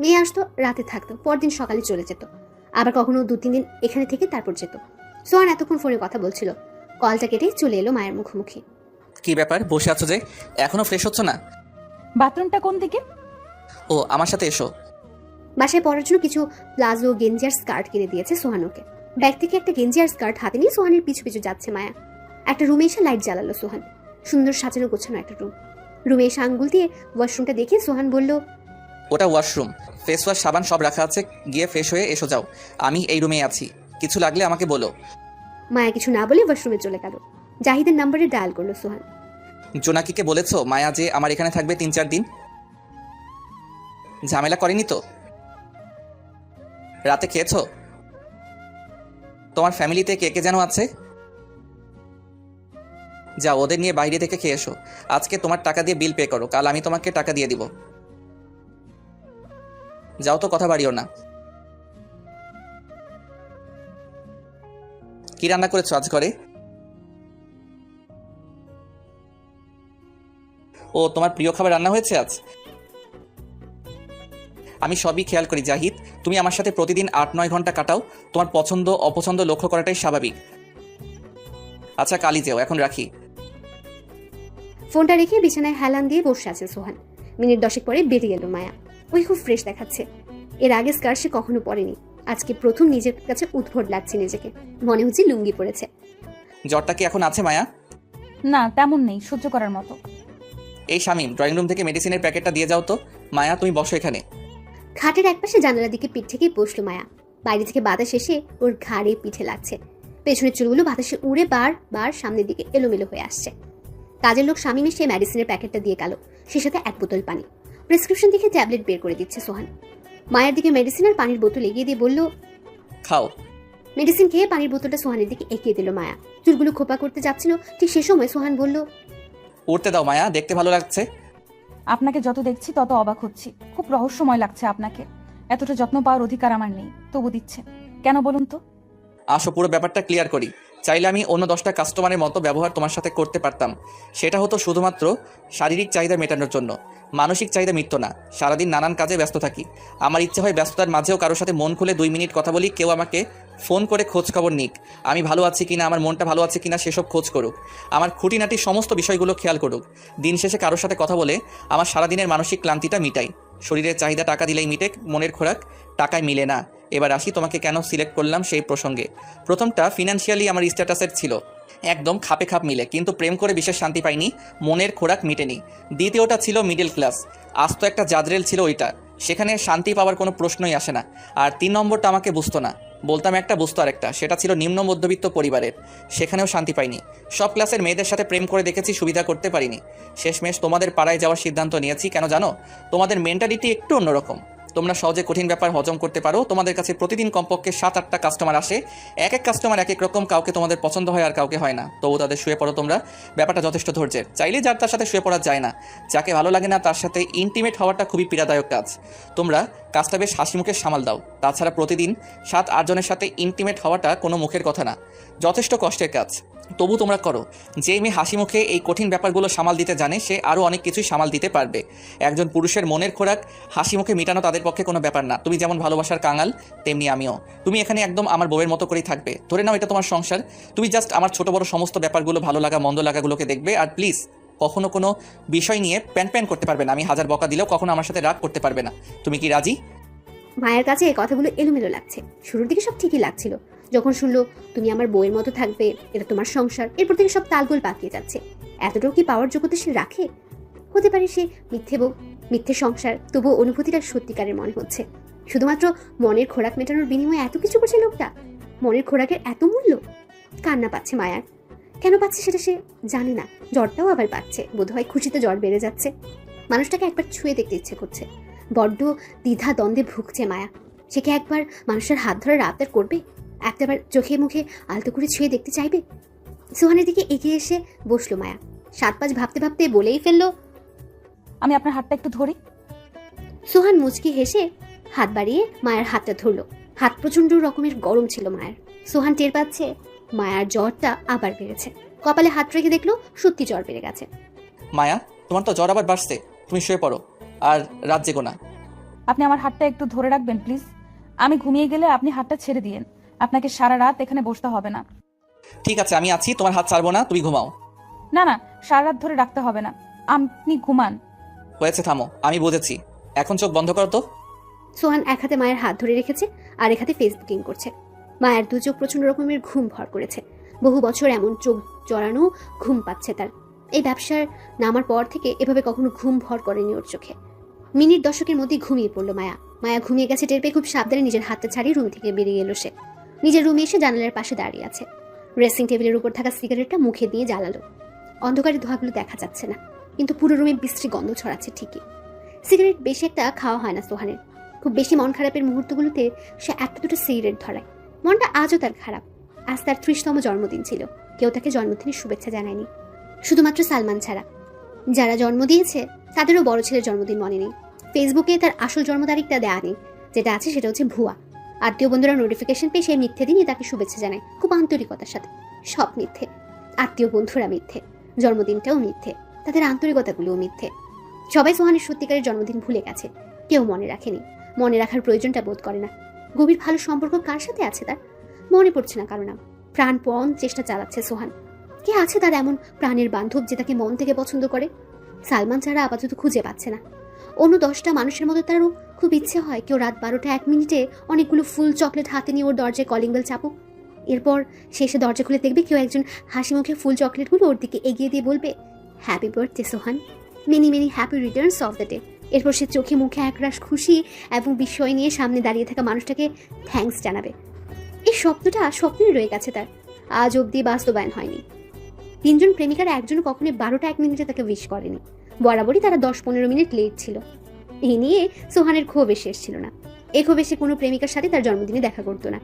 মেয়ে আসতো, রাতে থাকতো, পরদিন সকালে চলে যেত। আবার কখনো 2-3 দিন এখানে থেকে তারপর যেত। সোহান এতক্ষণ ফোনে কথা বলছিল, কলটা কেটে চলে এলো মায়ের মুখোমুখি। কি ব্যাপার, বসে আছো যে? এখনো ফ্রেশ হচ্ছ না? বাথরুমটা কোন দিকে? ও, আমার সাথে এসো। বাসায় পরার জন্য কিছু প্লাজো, গেঞ্জি আর স্কার্ট কিনে দিয়েছে সোহানুকে। ব্যাগ থেকে একটা গেঞ্জি আর স্কার্ট হাতে নিয়ে সোহানের পিছু পিছু যাচ্ছে মায়া। একটা রুমে এসে লাইট জ্বালালো সোহান। সুন্দর সাজানো গোছানো একটা রুম। রুমে এসে আঙ্গুল দিয়ে ওয়াশরুমটা দেখে সোহান বলল, ওটা ওয়াশরুম, ফেস ওয়াশ, সাবান সব রাখা আছে, গিয়ে ফ্রেশ হয়ে এসো যাও। আমি এই রুমে আছি, কিছু লাগলে আমাকে বলো। মায়া কিছু না বলে ওয়াশরুমে চলে গেল। জাহিদের নাম্বারে ডায়াল করলো সোহান। জোনাকিকে বলেছো মায়া যে আমার এখানে থাকবে 3-4 দিন? ঝামেলা করেনি তো? রাতে খেয়েছো? তোমার ফ্যামিলিতে কে কে যেন আছে? যাও, ওদের নিয়ে বাইরে থেকে খেয়ে এসো। আজকে তোমার টাকা দিয়ে বিল পে করো, কাল আমি তোমাকে টাকা দিয়ে দিব। যাও তো, কথা বাড়িও না। কি রান্না করেছো আজ ঘরে? ও, তোমার প্রিয় খাবার রান্না হয়েছে আজ? আমি সবই খেয়াল করি জাহিদ, তুমি আমার সাথে প্রতিদিন 8-9 ঘন্টা কাটাও। তোমার পছন্দ অপছন্দ লক্ষ্য করাটাই স্বাভাবিক। আচ্ছা, কালই যেও, এখন রাখি। ফোনটা রেখে বিছানায় হেলান দিয়ে বসে আছে সোহান। মিনিট 10 পরে বেরিয়ে এলো মায়া। ওই খুব ফ্রেশ দেখাচ্ছে। এর আগে স্কার্ট সে কখনো পরেনি। আজকে প্রথম নিজের কাছে উদ্ভট লাগছে নিজেকে। মনে হচ্ছে লুঙ্গি পরেছে। জ্বরটা কি এখন আছে মায়া? না, তেমন নেই, সহ্য করার মতো। এই শামিম, ড্রয়িং রুম থেকে মেডিসিনের প্যাকেটটা দিয়ে যাও তো। মায়া, তুমি বসো এখানে। খাটের একপাশে জানালার দিকে পিঠ থেকে বসলো মায়া। বাইরে থেকে বাতাস এসে ওর ঘাড়ে পিঠে লাগছে। পেছনের চুলগুলো বাতাসে উড়ে বার সামনের দিকে এলোমেলো হয়ে আসছে। কাজের লোক শামিম এসে মেডিসিনের প্যাকেটটা দিয়ে গেল, সে সাথে 1 বোতল পানি। প্রেসক্রিপশন দেখে ট্যাবলেট বের করে দিচ্ছে সোহান। মায়ের দিকে মেডিসিন আর পানির বোতল এগিয়ে দিয়ে বলল, খাও। মেডিসিন খেয়ে পানির বোতলটা সোহানের দিকে এগিয়ে দিল মায়া। চুলগুলো খোপা করতে যাচ্ছিল, ঠিক সে সময় সোহান বলল, উঠতে দাও মায়া, দেখতে ভালো লাগছে। আপনাকে যত দেখছি তত অবাক হচ্ছি। খুব রহস্যময় লাগছে আপনাকে। এতটা যত্ন পাওয়ার অধিকার আমার নেই, তবু দিচ্ছে কেন বলুন তো? আসো, পুরো ব্যাপারটা ক্লিয়ার করি। চাইলে আমি অন্য 10টা কাস্টমারের মতো ব্যবহার তোমার সাথে করতে পারতাম। সেটা হতো শুধুমাত্র শারীরিক চাহিদা মেটানোর জন্য, মানসিক চাহিদা মিটতো না। সারাদিন নানান কাজে ব্যস্ত থাকি। আমার ইচ্ছে হয় ব্যস্ততার মাঝেও কারোর সাথে মন খুলে 2 মিনিট কথা বলি, কেউ আমাকে ফোন করে খোঁজ খবর নিক, আমি ভালো আছি কিনা, আমার মনটা ভালো আছে কিনা সেসব খোঁজ করুক, আমার খুঁটিনাটি সমস্ত বিষয়গুলো খেয়াল করুক। দিন শেষে কারোর সাথে কথা বলে আমার সারাদিনের মানসিক ক্লান্তিটা মিটাই। শরীরের চাহিদা টাকা দিলেই মিটে, মনের খোরাক টাকায় মিলে না। এবার আসি তোমাকে কেন সিলেক্ট করলাম সেই প্রসঙ্গে। প্রথমটা ফিনান্সিয়ালি আমার স্ট্যাটাসের ছিল, একদম খাপে খাপ মিলে, কিন্তু প্রেম করে বিশেষ শান্তি পাইনি, মনের খোরাক মিটেনি। দ্বিতীয়টা ছিল মিডল ক্লাস, আস্ত একটা জাদরেল ছিল ওইটা, সেখানে শান্তি পাওয়ার কোনো প্রশ্নই আসে না। আর 3 নম্বরটা আমাকে বুঝতো না, বলতাম একটা বুঝতো আরেকটা, সেটা ছিল নিম্ন মধ্যবিত্ত পরিবারের, সেখানেও শান্তি পাইনি। সব ক্লাসের মেয়েদের সাথে প্রেম করে দেখেছি, সুবিধা করতে পারিনি। শেষমেশ তোমাদের পাড়ায় যাওয়ার সিদ্ধান্ত নিয়েছি। কেন জানো? তোমাদের মেন্টালিটি একটু অন্যরকম। তোমরা সহজে কঠিন ব্যাপার হজম করতে পারো। তোমাদের কাছে প্রতিদিন কমপক্ষে 7-8টা কাস্টমার আসে, এক এক কাস্টমার এক এক রকম, কাউকে তোমাদের পছন্দ হয় আর কাউকে হয় না, তবু তাদের শুয়ে পড়ো তোমরা। ব্যাপারটা যথেষ্ট ধৈর্যের, চাইলে যার তার সাথে শুয়ে পড়া যায় না, যাকে ভালো লাগে না তার সাথে ইন্টিমেট হওয়াটা খুবই পীড়াদায়ক কাজ। তোমরা কাজটা বেশ হাসি মুখে সামাল দাও। তাছাড়া প্রতিদিন 7-8 জনের সাথে ইন্টিমেট হওয়াটা কোনো মুখের কথা না, যথেষ্ট কষ্টের কাজ, তবু তোমরা করো। যে মেয়ে হাসি মুখে এই কঠিন ব্যাপারগুলো সামাল দিতে জানে, সে আরও অনেক কিছুই সামাল দিতে পারবে। একজন পুরুষের মনের খোরাক হাসি মুখে মেটানো তাদের পক্ষে কোনো ব্যাপার না। তুমি যেমন ভালোবাসার কাঙাল, তেমনি আমিও। তুমি এখানে একদম আমার বউয়ের মতো করেই থাকবে। ধরে নাও এটা তোমার সংসার। তুমি জাস্ট আমার ছোট বড় সমস্ত ব্যাপারগুলো, ভালো লাগা মন্দ লাগাগুলোকে দেখবে। আর প্লিজ কখনো কোনো বিষয় নিয়ে প্যান করতে পারবে না। আমি হাজার বকা দিলেও কখনো আমার সাথে রাগ করতে পারবে না। তুমি কি রাজি? মায়ের কাছে এই কথাগুলো এলোমেলো লাগছে। শুরুর দিকে সব ঠিকই লাগছিল, যখন শুনলো তুমি আমার বউয়ের মতো থাকবে, এটা তোমার সংসার, এরপর থেকে সব তালগোল পাকিয়ে যাচ্ছে। এতটুকু কি পাওয়ার যোগ্যতা সে রাখে? হতে পারে সে মিথ্যে বউ, মিথ্যে সংসার, তবুও অনুভূতিটা সত্যিকারের মনে হচ্ছে। শুধুমাত্র মনের খোরাক মেটানোর বিনিময়ে এত কিছু করছে লোকটা। মনের খোরাকের এত মূল্য? কান্না পাচ্ছে মায়ার। কেন পাচ্ছে সেটা সে জানে না। জ্বরটাও আবার পাচ্ছে, বোধহয় খুশিতে জ্বর বেড়ে যাচ্ছে। মানুষটাকে একবার ছুঁয়ে দেখতে ইচ্ছে করছে। বড্ড দ্বিধা দ্বন্দ্বে ভুগছে মায়া। সে কি একবার মানুষের হাত ধরে আবদার করবে? একটাবার চোখে মুখে আলতো করে ছুঁয়ে দেখতে চাইবে? সোহানের দিকে এগিয়ে এসে বসলো মায়া। 7-5 ভাবতে ভাবতে বলেই ফেললো, আমি আপনার হাতটা একটু ধরি। সোহান মুচকি হেসে হাত বাড়িয়ে মায়ের হাতটা ধরলো। হাত প্রচন্ড রকমের গরম ছিল মায়ের। সোহান টের পাচ্ছে মায়ার জ্বরটা আবার বেড়েছে। কপালে হাত রেখে দেখলো সত্যি জ্বর বেড়ে গেছে। মায়া, তোমার তো জ্বর আবার বাড়ছে, তুমি শুয়ে পড়ো আর রাত জেগো না। আপনি আমার হাতটা একটু ধরে রাখবেন প্লিজ। আমি ঘুমিয়ে গেলে আপনি হাতটা ছেড়ে দিয়েন। আপনাকে সারা রাত এখানে বসতে হবে না। ঠিক আছে, আমি আছি, তোমার হাত ছাড়বো না, তুমি ঘুমাও। না না, সারা রাত ধরে রাখতে হবে না, আপনি ঘুমান। হয়েছে, থামো, আমি বুঝেছি, এখন চোখ বন্ধ করো তো। সোহান এক হাতে মায়ের হাত ধরে রেখেছে আর এক হাতে ফেসবুকিং করছে। মায়ের দু চোখ প্রচন্ড রকমের ঘুম ভর করেছে। বহু বছর এমন চোখ জড়ানো ঘুম পাচ্ছে তার। এই ব্যবসার নামার পর থেকে এভাবে কখনো ঘুম ভর করেনি ওর চোখে। মিনিট 10-এর মধ্যেই ঘুমিয়ে পড়লো মায়া। মায়া ঘুমিয়ে গেছে টের পেয়ে খুব সাবধানে নিজের হাতটা ছাড়িয়ে রুম থেকে বেরিয়ে এলো সে। নিজের রুমে এসে জানালার পাশে দাঁড়িয়ে আছে। ড্রেসিং টেবিলের উপর থাকা সিগারেটটা মুখে দিয়ে জ্বালালো। অন্ধকারে ধোঁয়াগুলো দেখা যাচ্ছে না, কিন্তু পুরো রুমে বিশ্রী গন্ধ ছড়াচ্ছে ঠিকই। সিগারেট বেশি একটা খাওয়া হয় না সোহানের। খুব বেশি মন খারাপের মুহূর্তগুলোতে সে একটা দুটো সিগারেট ধরায়। মনটা আজও তার খারাপ। আজ তার 30তম জন্মদিন ছিল। কেউ তাকে জন্মদিনের শুভেচ্ছা জানায়নি, শুধুমাত্র সালমান ছাড়া। যারা জন্ম দিয়েছে তাদেরও বড় ছেলের জন্মদিন মনে নেই। ফেসবুকে তার আসল জন্ম তারিখটা দেয়া নেই, যেটা আছে সেটা হচ্ছে ভুয়া। আত্মীয় বন্ধুরা নোটিফিকেশন পেয়ে সেই মিথ্যে দিনই তাকে শুভেচ্ছা জানায়, খুব আন্তরিকতার সাথে। সব মিথ্যে, আত্মীয় বন্ধুরা মিথ্যে, জন্মদিনটাও মিথ্যে, তাদের আন্তরিকতাগুলোও মিথ্যে। সবাই সোহানের সত্যিকারের জন্মদিন ভুলে গেছে, কেউ মনে রাখেনি, মনে রাখার প্রয়োজনটা বোধ করে না। গভীর ভালো সম্পর্ক কার সাথে আছে তার মনে পড়ছে না কারো নাম। প্রাণপণ চেষ্টা চালাচ্ছে সোহান। কে আছে তার এমন প্রাণের বান্ধব যে তাকে মন থেকে পছন্দ করে? সালমান ছাড়া আপাতত খুঁজে পাচ্ছে না। অন্য 10টা মানুষের মতো তারও খুব ইচ্ছে হয় কেউ রাত 12টা 1 মিনিটে অনেকগুলো ফুল চকলেট হাতে নিয়ে ওর দরজায় কলিং বেল চাপুক। এরপর সে এসে দরজা খুলে দেখবে কেউ একজন হাসি মুখে ফুল চকলেটগুলো ওর দিকে এগিয়ে দিয়ে বলবে, happy birthday Sohan, many many happy Returns of the day. এরপর সে চোখে মুখে একরাশ খুশি এবং বিস্ময় নিয়ে সামনে দাঁড়িয়ে থাকা মানুষটাকে থ্যাঙ্কস জানাবে। এই স্বপ্নটা স্বপ্নই রয়ে গেছে তার, আজ অবধি বাস্তবায়ন হয়নি। 3 জন প্রেমিকার একজনও কখনোই 12টা 1 মিনিটে তাকে উইশ করেনি। বরাবরই তারা 10-15 মিনিট লেট ছিল। এই নিয়ে সোহানের ক্ষোভে শেষ ছিল না। এই ক্ষোভে সে কোনো প্রেমিকার সাথে তার জন্মদিনে দেখা করতো না।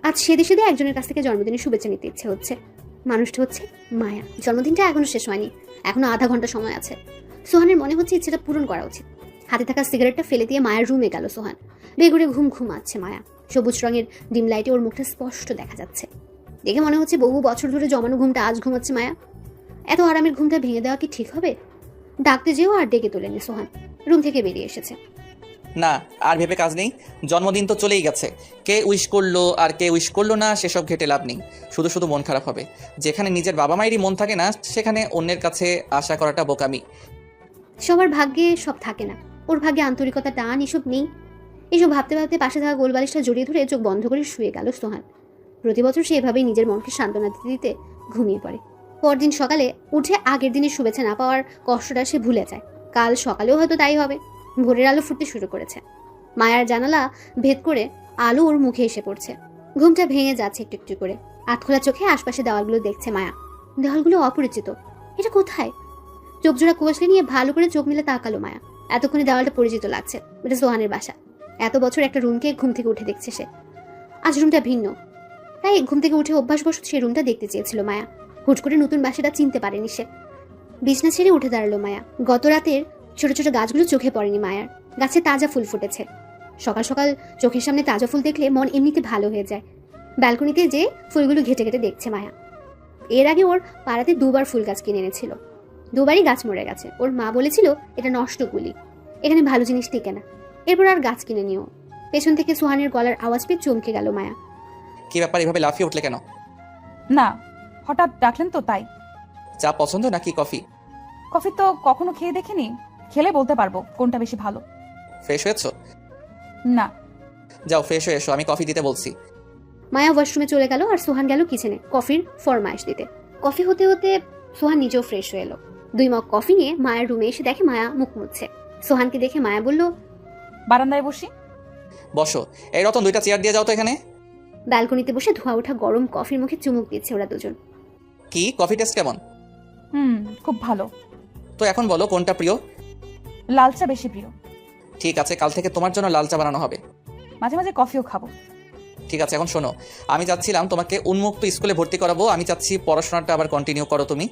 আজ সেদে সেদে একজনের কাছ থেকে জন্মদিনের শুভেচ্ছা নিতে ইচ্ছে হচ্ছে। মানুষটা হচ্ছে মায়া। জন্মদিনটা এখনো শেষ হয়নি, এখনো আধা ঘন্টা সময় আছে। সোহানের মনে হচ্ছে ইচ্ছেটা পূরণ করা উচিত। হাতে থাকা সিগারেটটা ফেলে দিয়ে মায়ের রুমে গেল সোহান। বেগুড়ে ঘুমাচ্ছে মায়া। সবুজ রঙের ডিম লাইটে ওর মুখটা স্পষ্ট দেখা যাচ্ছে। দেখে মনে হচ্ছে বহু বছর ধরে জমানো ঘুমটা আজ ঘুমাচ্ছে মায়া। এত আরামের ঘুমটা ভেঙে দেওয়া কি ঠিক হবে? ডাকতে যেও আর ডেকে তোলেনি সোহান। রুম থেকে বেরিয়ে এসেছে। না, আর ভেবে কাজ নেই, জন্মদিন তো চলেই গেছে। কে উইশ করলো আর কে উইশ করলো না সেসব ঘেটে লাভ নেই, শুধু শুধু মন খারাপ হবে। যেখানে নিজের বাবা মায়েরই মন থাকে না সেখানে অন্যের কাছে আশা করাটা বোকামি। সবার ভাগ্যে সব থাকে না, ওর ভাগ্যে আন্তরিকতা টান এসব নেই। এসব ভাবতে ভাবতে পাশে থাকা গোলবালিশটা জড়িয়ে ধরে চোখ বন্ধ করে শুয়ে গেল সোহান। প্রতি বছর সে এভাবেই নিজের মনকে সান্ত্বনা দিতে দিতে ঘুমিয়ে পড়ে। পরদিন সকালে উঠে আগের দিনের শুভেচ্ছা না পাওয়ার কষ্টটা সে ভুলে যায়। কাল সকালেও হয়তো তাই হবে। ভোরের আলো ফুটতে শুরু করেছে। মায়ার জানালা ভেদ করে আলো ওর মুখে এসে পড়ছে। ঘুমটা ভেঙে যাচ্ছে একটু একটু করে। আধখোলা চোখে আশপাশে দেওয়ালগুলো দেখছে মায়া। দেওয়ালগুলো অপরিচিত। এটা কোথায়? চোখ জোড়া কষলে নিয়ে ভালো করে চোখ মিলে তাকালো মায়া। এতক্ষণে দেওয়ালটা পরিচিত লাগছে। এটা সোহানের বাসা। এত বছর একটা রুমকে ঘুম থেকে উঠে দেখছে সে। আজ রুমটা ভিন্ন, তাই ঘুম থেকে উঠে অভ্যাসবশত সে রুমটা দেখতে চেয়েছিল মায়া। হুট করে নতুন বাসাটা চিনতে পারেনি সে। বিছনা ছেড়ে উঠে দাঁড়ালো মায়া। গত রাতের ছোট ছোট গাছগুলো চোখে পড়েনি মায়ার। গাছে তাজা ফুল ফুটেছে। সকাল সকাল চোখের সামনে তাজা ফুল দেখলে মন এমনিতে ভালো হয়ে যায়। ব্যালকনিতে যে ফুলগুলো ঘেটে ঘেটে দেখছে মায়া। এর আগে ওর পাড়াতে 2বার ফুল গাছ কিনে এনেছিল। 2বারই গাছ মরে গেছে। ওর মা বলেছিল এটা নষ্ট গুলি, এখানে ভালো জিনিস টিকে না। এরপর আর গাছ কিনে নিও। পেছন থেকে সোহানের গলার আওয়াজ পেয়ে চমকে গেল মায়া। কি ব্যাপার, এভাবে লাফিয়ে উঠলে কেন? না, হঠাৎ ডাকলেন তো তাই। চা পছন্দ নাকি কফি? কফি তো কখনো খেয়ে দেখিনি, খেলে বলতে পারবো কোনটা বেশি ভালো। ফ্রেশ হয়েছো? না। যাও ফ্রেশ হয়ে এসো, আমি কফি দিতে বলছি। মায়া ওয়াশরুমে চলে গেল আর সোহান গেল কিচেনে কফির ফরমাইশ দিতে। কফি হতে হতে সোহান নিজেও ফ্রেশ হয়ে এলো। 2 মগ কফি নিয়ে মায়ের রুমে এসে দেখে মায়া মুখ মুছছে। সোহানকে দেখে মায়া বলল, বারান্দায় বসি। বসো। এই রতন, 2টা চেয়ার দিয়ে যাও তো এখানে। ব্যালকনিতে বসে ধোয়া ওঠা গরম কফির মুখে চুমুক দিচ্ছে ওরা দুজন। কি কফি টেস্ট কেমন? খুব ভালো। তো এখন বলো কোনটা প্রিয়? লাল চা বেশি প্রিয়। ঠিক আছে, কাল থেকে তোমার জন্য লাল চা বানানো হবে। মাঝে মাঝে কফিও খাবো। ঠিক আছে, এখন শোনো, আমি চাচ্ছিলাম তোমাকে উন্মুক্ত স্কুলে ভর্তি করাবো। আমি চাচ্ছি পড়াশোনাটা আবার কন্টিনিউ করো তুমি।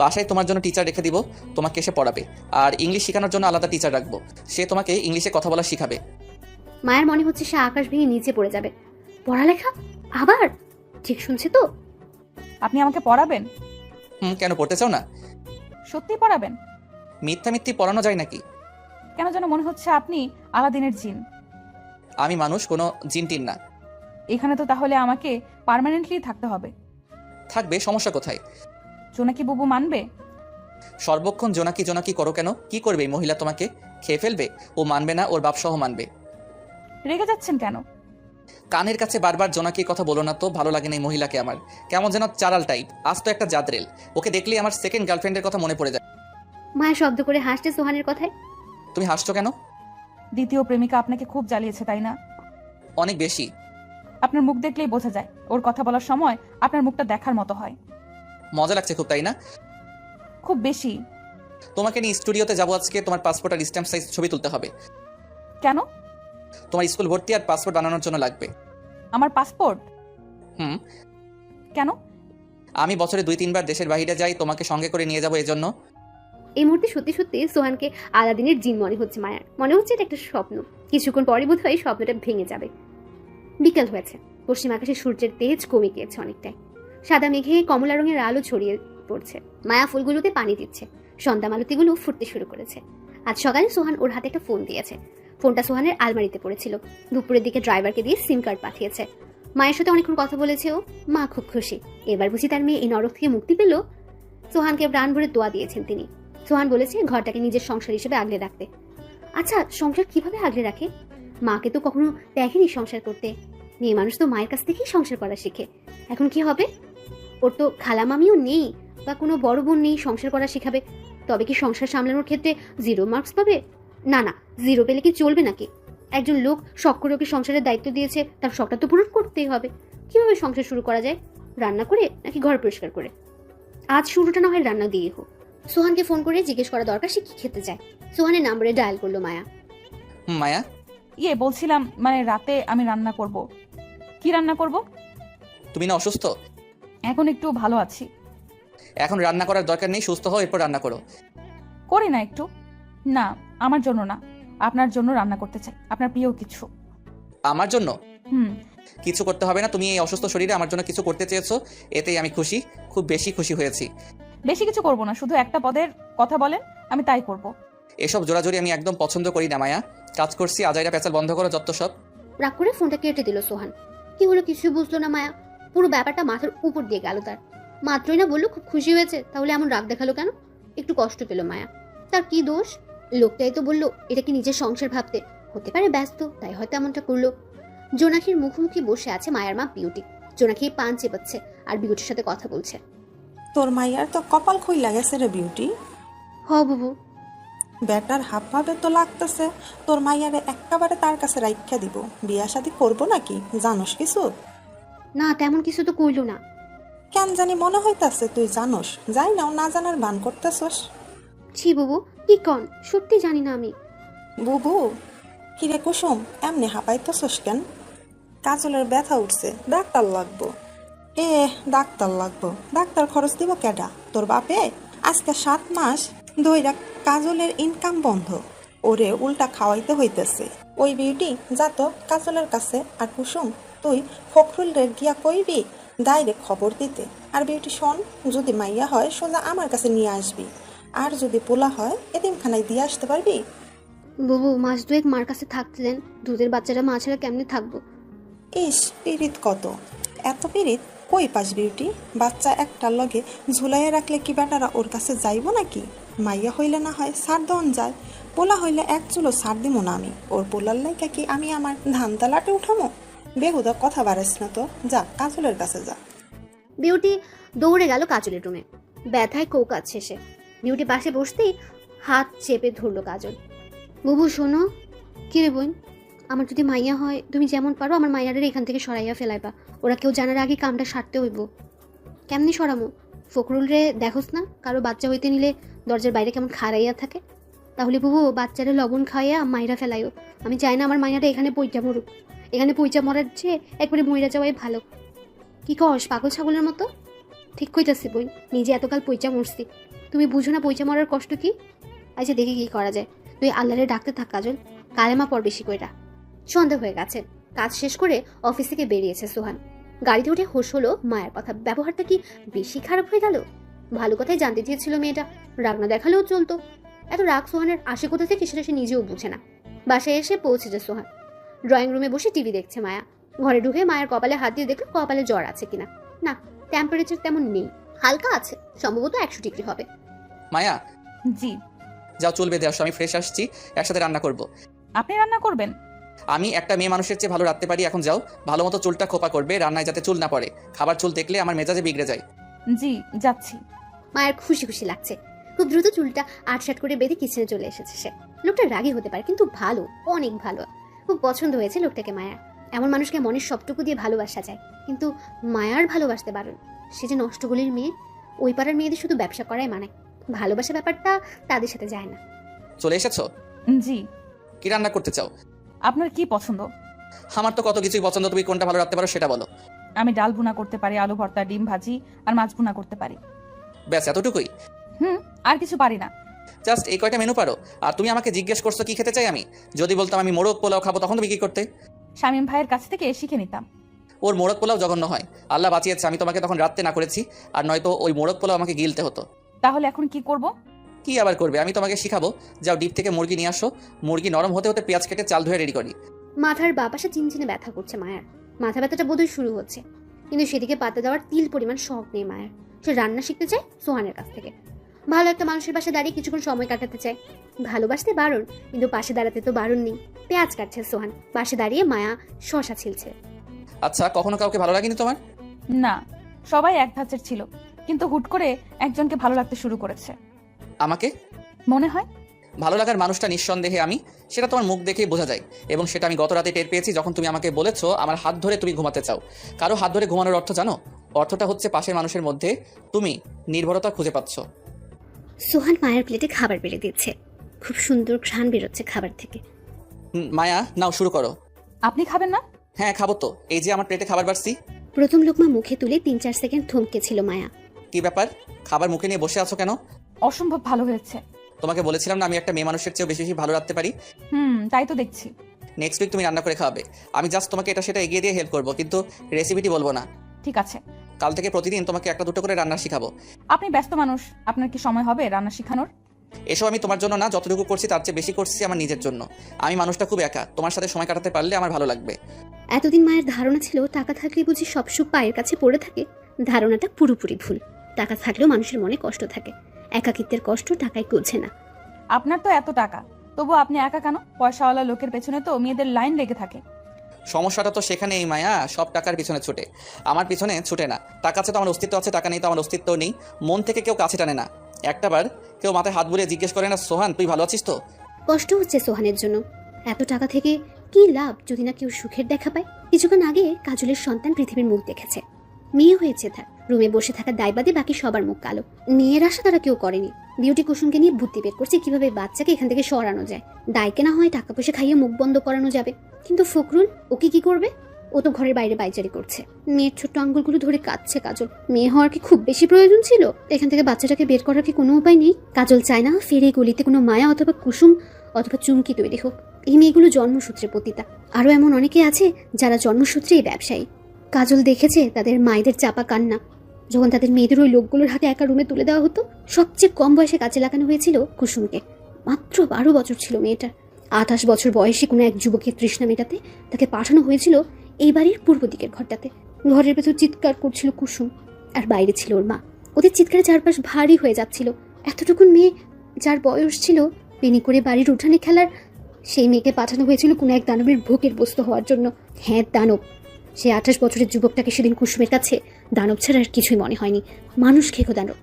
বাসায় তোমার জন্য টিচার রেখে দিব, তোমাকে এসে পড়াবে। আর ইংলিশ শেখানোর জন্য আলাদা টিচার রাখবো, সে তোমাকে ইংলিশে কথা বলা শিখাবে। মায়ের মনে হচ্ছে সে আকাশ ভেঙে নিচে পড়ে যাবে। পড়ালেখা আবার? ঠিক শুনছে তো? আপনি আমাকে পড়াবেন? কেন পড়তে চাও না? সত্যি পড়াবেন? মিথ্যা পড়ানো যায় নাকি? কেন যেন মনে হচ্ছে আপনি আলাদিনের জিন। আমি মানুষ, কোনো জিনটিন না। এখানে তো তাহলে আমাকে পার্মানেন্টলি থাকতে হবে। থাকবে, সমস্যা কোথায়? জোনাকি বুবু মানবে? সর্বক্ষণ জোনাকি জোনাকি করো কেন? কি করবে এই মহিলা? তোমাকে খেয়ে ফেলবে? ও মানবে না, ওর বাপ সহ মানবে। রেগে যাচ্ছেন কেন? কানের কাছে বারবার জোনাকির কথা বলো না তো, ভালো লাগে না এই মহিলাকে আমার। কেমন যেন চারাল টাইপ, আজ তো একটা জাদরেল। ওকে দেখলেই আমার সেকেন্ড গার্লফ্রেন্ডের কথা মনে পড়ে যায়। মায়া শব্দ করে হাসছে সোহানের কথায়। তুমি হাসছো কেন? দ্বিতীয় প্রেমিকা আপনাকে খুব জ্বালিয়েছে, তাই না? অনেক বেশি। আপনার মুখ দেখলেই বোঝা যায়। ওর কথা বলার সময় আপনার মুখটা দেখার মতো হয়। মজা লাগছে খুব, তাই না? খুব বেশি। তোমাকে নিয়ে স্টুডিওতে যাবো আজকে, তোমার পাসপোর্ট আর স্ট্যাম্প সাইজ ছবি তুলতে হবে। কেন? তোমার স্কুল ভর্তি আর পাসপোর্ট বানানোর জন্য লাগবে। আমার পাসপোর্ট? হুম। কেন? আমি বছরে 2-3 বার দেশের বাইরে যাই, তোমাকে সঙ্গে করে নিয়ে যাবো এজন্য। এই মুহূর্তে সত্যি সত্যি সোহানকে আলাদিনের জিন মনে হচ্ছে মায়ার। মনে হচ্ছে এটা একটা স্বপ্ন। কিছুক্ষণ পরে বোধ হয় স্বপ্নটা ভেঙে যাবে। বিকেল হয়েছে। পশ্চিম আকাশে সূর্যের তেজ কমে গিয়েছে অনেকটাই। সাদা মেঘে কমলা রঙের আলো ছড়িয়ে পড়ছে। মায়া ফুলগুলোতে পানি দিচ্ছে। সন্ধ্যা মালতিগুলো ফুটতে শুরু করেছে। আজ সকালে সোহান ওর হাতে একটা ফোন দিয়েছে। ফোনটা সোহানের আলমারিতে পড়েছিল। দুপুরের দিকে ড্রাইভারকে দিয়ে সিম কার্ড পাঠিয়েছে। মায়ের সাথে অনেকক্ষণ কথা বলেছে ও। মা খুব খুশি। এবার বুঝি তার মেয়ে এই নরক থেকে মুক্তি পেল। সোহানকে প্রাণ ভরে দোয়া দিয়েছেন তিনি। সোহান বলেছে ঘরটাকে নিজের সংসার হিসেবে আগলে রাখতে। আচ্ছা, সংসার কিভাবে আগলে রাখে? মাকে তো কখনো দেখেনি সংসার করতে। মেয়ে মানুষ তো মায়ের কাছ থেকেই সংসার করা শিখে। এখন কি হবে? ওর তো খালা মামিও নেই বা কোনো বড় বোন নেই সংসার করা শেখাবে। তবে কি সংসার সামলানোর ক্ষেত্রে 0 মার্কস পাবে? না না, 0 পেলে কি চলবে নাকি? একজন লোক শখ করে ওকে সংসারের দায়িত্ব দিয়েছে, তার শখটা তো পূরণ করতেই হবে। কিভাবে সংসার শুরু করা যায়? রান্না করে নাকি ঘর পরিষ্কার করে? আজ শুরুটা না হয় রান্না দিয়ে হোক। সোহানকে ফোন করে জিজ্ঞেস করা দরকার সে কি খেতে চায়। সোহানের নাম্বারে ডায়াল করলো মায়া। মায়া, বলছিলাম মানে রাতে আমি রান্না করব। কি রান্না করব? তুমি না অসুস্থ? এখন একটু ভালো আছি। এখন রান্না করার দরকার নেই, সুস্থ হও এরপর রান্না করো। করি না একটু? না, আমার জন্য না, আপনার জন্য রান্না করতে চাই। আপনার প্রিয় কিছু। আমার জন্য? হুম। কিছু করতে হবে না, তুমি এই অসুস্থ শরীরে আমার জন্য কিছু করতে চেয়েছো, এতেই আমি খুশি, খুব বেশি খুশি হয়েছি। বেশি কিছু করব না, শুধু একটা পদের কথা বলেন, আমি তাই করব। এসব জোরাজোরি আমি একদম পছন্দ করি না মায়া। কাজ করছি, আজাইরা পেঁচাল বন্ধ করো যত সব। রাগ করে ফোনটা কেটে দিল সোহান। কি হলো কিছুই বুঝলো না মায়া। পুরো ব্যাপারটা মাথার উপর দিয়ে গেল তার। মাত্রই না বললো খুব খুশি হয়েছে, তাহলে এমন রাগ দেখালো কেন? একটু কষ্ট পেল মায়া। তার কি দোষ? লোকটাই তো বললো এটা কি নিজের সংসার ভাবতে। হতে পারে ব্যস্ত, তাই হয়তো এমনটা করলো। জোনাকির মুখোমুখি বসে আছে মায়ের মা বিউটি। জোনাকি পান চেপাচ্ছে আর বিউটির সাথে কথা বলছে। তোর মাইয়ার তো কপাল খুইলা গেছে রে বিউটি। হ বাবু। বেটার হাব ভাবে তো লাগতেছে তোর মাইয়ারে একেবারে তার কাছে রাইখা দিব। বিয়া শাদি করবো নাকি জানোস কিছু? না, তেমন কিছু তো কইলো না। কেন জানি মনে হইতাছে তুই জানোস, যাই নাও না জানার ভান করতেছস। ছি বাবু, কি কন? সত্যি জানি না আমি। বুবু, কিরে কুসুম, এমনি হাঁপাইতেছস কেন? কাজলের ব্যথা উঠছে, ডাক্তার লাগবো। ডাক্তার লাগবো? ডাক্তার খরচ দিব কেডা? তোর বাপে? আজকে 7 মাস ধইরা কাজলের ইনকাম বন্ধ, ওরে উল্টা খাওয়াইতে হইতেছে। ওই বিউটি যা তো কাজলের কাছে। আর কুসুম, তুই ফখরুল রে গিয়া কইবি ডাইরেক্ট খবর দিতে। আর বিউটি শোন, যদি মাইয়া হয় সোজা আমার কাছে নিয়ে আসবি, আর যদি পোলা হয় এতিমখানায় দিয়ে আসতে পারবি। বাবু, মাস 2 মার কাছে থাকতে দেন। দুধের বাচ্চারা মা ছাড়া কেমনে থাকবো? ইস, পিরিত কত! এত পিরিত কই পাস বিউটি? বাচ্চা একটার লগে ঝুলাইয়া রাখলে কি বেটারা ওর কাছে যাইব নাকি? মাইয়া হইলে না হয় সার দন যায়, পোলা হইলে এক চুলো সার দিব না আমি। ওর পোলার লাইকা কি আমি আমার ধান তালাটে উঠামো? বেহুদা কথা বাড়াস না তো, যা কাজলের কাছে যা। বিউটি দৌড়ে গেল কাজলের রুমে। ব্যথায় কৌকাচ্ছে সে। বিউটি পাশে বসতেই হাত চেপে ধরলো কাজল। বুবু শোনো। কিরে বোন? আমার যদি মাইয়া হয়, তুমি যেমন পারো আমার মাইয়াদের এখান থেকে সরাইয়া ফেলাইবা। ওরা কেউ জানার আগে কামটা সারতে হইব। কেমনি সরামো? ফখরুল রে দেখোস না, কারো বাচ্চা হইতে নিলে দরজার বাইরে কেমন খাড়াইয়া থাকে। তাহলে বুবু বাচ্চারা লবণ খাইয়া মাইরা ফেলাইও। আমি চাই না আমার মাইয়াটা এখানে পইচা মরুক। এখানে পইচা মরার চেয়ে একবারে মইরা যাওয়াই ভালো। কি কস পাগল ছাগলের মতো? ঠিক কইতাছি বই, নিজে এতকাল পইচা মরছি, তুমি বুঝো না পইচা মরার কষ্ট কি? আচ্ছা দেখি কি করা যায়। তুই আল্লাহরে ডাকতে থাক কাজল, কালেমা পর বেশি কইরা। সন্ধ্যা হয়ে গেছে, কাজ শেষ করে অফিস থেকে বেরিয়েছে সোহান। গাড়িতে উঠে হোশ হলো মায়ের কথা, ব্যবহারটা কি বেশি খারাপ হয়ে গেল? ভালো কথাই জানতে চেয়েছিল মেয়েটা, রাগ না দেখালেও চলতো। এত রাগ সোহানের আসে কোথা থেকে সেটা সে নিজেও বুঝে না। বাসায় এসে পৌঁছেছে সোহান। ড্রয়িং রুমে বসে টিভি দেখছে মায়া। ঘরে ঢুকে মায়ের কপালে হাত দিয়ে দেখলো কপালে জ্বর আছে কিনা। না, টেম্পারেচার তেমন নেই, হালকা আছে, সম্ভবত 100 ডিগ্রি হবে। মায়া, জি। যাও চুল বেঁধে আসো, আমি ফ্রেশ আসছি, একসাথে রান্না করব। আপনি রান্না করবেন? আমি একটা মেয়ে মানুষের চেয়ে ভালো রাখতে পারি। এখন যাও, ভালো মতো চুলটা খোপা করবে, রান্নায় যাতে চুল না পড়ে। খাবার চুল দেখলে আমার মেজাজে বিগড়ে যায়। জি যাচ্ছি। মায়ের খুশি খুশি লাগছে। খুব দ্রুত চুলটা আটসাট করে বেঁধে কিচেনে চলে এসেছে সে। লোকটা রাগী হতে পারে কিন্তু ভালো, অনেক ভালো। খুব পছন্দ হয়েছে লোকটাকে মায়ার। এমন মানুষকে মনের সবটুকু দিয়ে ভালোবাসা যায়, কিন্তু মায়ার ভালোবাসতে পারেন। সে যে নষ্টগুলির মেয়ে, ওই পাড়ার মেয়েদের শুধু ব্যবসা করাই মানে, ভালোবাসা ব্যাপারটা তাদের সাথে যায় না। চলে এসেছো? জি। কি রান্না করতে চাও? আপনার কি পছন্দ? আমার তো কত কিছুই পছন্দ, তুমি কোনটা ভালো রাখতে পারো সেটা বলো। আমি ডাল ভুনা করতে পারি, আলু ভর্তা, ডিম ভাজি আর মাছ ভুনা করতে পারি। ব্যাস এতটুকুই? আর কিছু পারি না। জাস্ট এই কয়টা মেনু পারো? আর তুমি আমাকে জিজ্ঞেস করছো কি খেতে চাই আমি? যদি বলতাম আমি মোরগ পোলাও খাবো, তখন তুমি কি করতে? শামীম ভাইয়ের কাছ থেকে শিখে নিতাম। ওর মোরগ পোলাও জঘন্য হয়, আল্লাহ বাঁচিয়েছে আমি তোমাকে তখন রাত্রে না করেছি, আর নয়তো ওই মোরগ পোলাও আমাকে গিলতে হতো। তাহলে এখন কি করব? কি আবার করবে, আমি তোমাকে শিখাবো। যাও ডিপ থেকে মুরগি নিয়ে আসো, মুরগি নরম হতে হতে পেঁয়াজ কেটে চাল ধুয়ে রেডি করি। মাথার বাপাসে চিনচিনে ব্যথা করছে মায়ের। মাথা ব্যথাটা বোধহয় শুরু হচ্ছে, কিন্তু সেদিকে পাতে দেওয়ার তিল পরিমাণ শখ নেই মায়ের। সে রান্না শিখতে চায় সোহানের কাছ থেকে। ভালো একটা মানুষের পাশে দাঁড়িয়ে কিছুক্ষণ সময় কাটাতে চায়। ভালোবাসতে বারণ, কিন্তু পাশে দাঁড়াতে তো বারণ নেই। পেঁয়াজ কাটছে সোহান, পাশে দাঁড়িয়ে মায়া শশা ছিলছে। আচ্ছা, কখনো কাউকে ভালো লাগেনি তোমার? না, সবাই এক ধাঁচের ছিল, কিন্তু হুট করে একজনকে ভালো লাগতে শুরু করেছে। আমাকে মনে হয় ভালো লাগার মানুষটা নিঃসন্দেহে আমি, সেটা তোমার মুখ দেখেই বোঝা যায়। এবং সেটা আমি গত রাতে টের পেয়েছি যখন তুমি আমাকে বলেছো আমার হাত ধরে তুমি ঘুমাতে চাও। কারো হাত ধরে ঘুমানোর অর্থ জানো? অর্থটা হচ্ছে পাশের মানুষের মধ্যে তুমি নির্ভরতা খুঁজে পাচ্ছ। সোহান মায়ের প্লেটে খাবার বেড়ে দিচ্ছে, খুব সুন্দর ঘ্রাণ বেরোচ্ছে খাবার থেকে। মায়া, নাও শুরু করো। আপনি খাবেন না? হ্যাঁ খাবো তো, এই যে আমার প্লেটে খাবার বাড়ছি। প্রথম লোকমা মুখে তুলে 3-4 সেকেন্ড থমকে ছিল মায়া। কি ব্যাপার, খাবার মুখে নিয়ে বসে আছো কেন? অসম্ভব ভালো হয়েছে। তোমাকে বলেছিলাম না আমি একটা মেয়ে মানুষের চেয়েও বেশি বেশি ভালো রাখতে পারি। তাই তো দেখছি। নেক্সট উইক তুমি রান্না করে খাওয়াবে, আমি জাস্ট তোমাকে এটা সেটা এগিয়ে দিয়ে হেল্প করবো, কিন্তু রেসিপিটি বলবো না। ঠিক আছে। কাল থেকে প্রতিদিন তোমাকে একটা দুটো করে রান্না শিখাবো। আপনি ব্যস্ত মানুষ, আপনার কি সময় হবে রান্না শেখানোর? এসব আমি তোমার জন্য না, যতটুকু করছি তার চেয়ে বেশি করছি আমার নিজের জন্য। আমি মানুষটা খুব একা, তোমার সাথে সময় কাটাতে পারলে আমার ভালো লাগবে। এতদিন মায়ের ধারণা ছিল টাকা থাকলে বুঝি সব সুখ পায়ের কাছে পড়ে থাকে। ধারণাটা পুরোপুরি ভুল। টাকা থাকলেও মানুষের মনে কষ্ট থাকে, একাকিত্বের কষ্ট টাকায় কুলছে না। আপনার তো এত টাকা, তবু আপনি একা কেন? পয়সাওয়ালা লোকের পেছনে তো মেয়েদের লাইন লেগে থাকে। সমস্যাটা তো সেখানে এই মায়া, সব টাকার পিছনে ছুটে, আমার পিছনে ছুটে না। টাকা আছে তো আমার অস্তিত্ব আছে, টাকা নেই তো আমার অস্তিত্ব নেই। মন থেকে কেউ কাছে টানে না, একটাবার কেউ মাথায় হাত বুলিয়ে জিজ্ঞেস করে না সোহান তুই ভালো আছিস তো? কষ্ট হচ্ছে সোহানের জন্য। এত টাকা থেকে কি লাভ যদি না কেউ সুখের দেখা পায়? কিছুক্ষণ আগে কাজলের সন্তান পৃথিবীর মুখ দেখেছে, মেয়ে হয়েছে তার। রুমে বসে থাকা দায়বাদে বাকি সবার মুখ কালো। মেয়ের আশা তারা কেউ করেনি। বিউটি কুসুমকে নিয়ে বুদ্ধি বের করছে কিভাবে বাচ্চাকে এখান থেকে সরানো যায়। দায়কে না হয় টাকা পয়সা খাইয়ে মুখ বন্ধ করানো যাবে, কিন্তু ফখরুল ওকে কি করবে? ও তো ঘরের বাইরে পাইচারি করছে। মেয়ের ছোট্ট আঙ্গুলগুলো ধরে কাঁদছে কাজল। মেয়ে হওয়ার কি খুব বেশি প্রয়োজন ছিল? এখান থেকে বাচ্চাটাকে বের করার কি কোনো উপায় নেই? কাজল চায় না ফের এই গলিতে কোনো মায়া অথবা কুসুম অথবা চুমকি তৈরি হোক। এই মেয়েগুলো জন্মসূত্রে পতিতা। আরো এমন অনেকে আছে যারা জন্মসূত্রেই ব্যবসায়ী। কাজল দেখেছে তাদের মায়েদের চাপা কান্না যখন তাদের মেয়েদের ওই লোকগুলোর হাতে একা রুমে তুলে দেওয়া হতো। সবচেয়ে কম বয়সে কাজে লাগানো হয়েছিল কুসুমকে। মাত্র 12 বছর ছিল মেয়েটার। 28 বছর বয়সী কোনো এক যুবকের তৃষ্ণা মেটাতে তাকে পাঠানো হয়েছিল এই বাড়ির পূর্ব দিকের ঘরটাতে। ঘরের ভেতর চিৎকার করছিল কুসুম, আর বাইরে ছিল ওর মা। ওদের চিৎকারে চারপাশ ভারী হয়ে যাচ্ছিল। এতটুকুন মেয়ে যার বয়স ছিল পেনি করে বাড়ির উঠানে খেলার, সেই মেয়েকে পাঠানো হয়েছিল কোনো এক দানবের ভোগের বস্তু হওয়ার জন্য। হ্যাঁ, দানব। সে 28 বছরের যুবকটাকে সেদিন কুসুমের কাছে দানব ছাড়া আর কিছুই মনে হয়নি। মানুষ খেকো দানব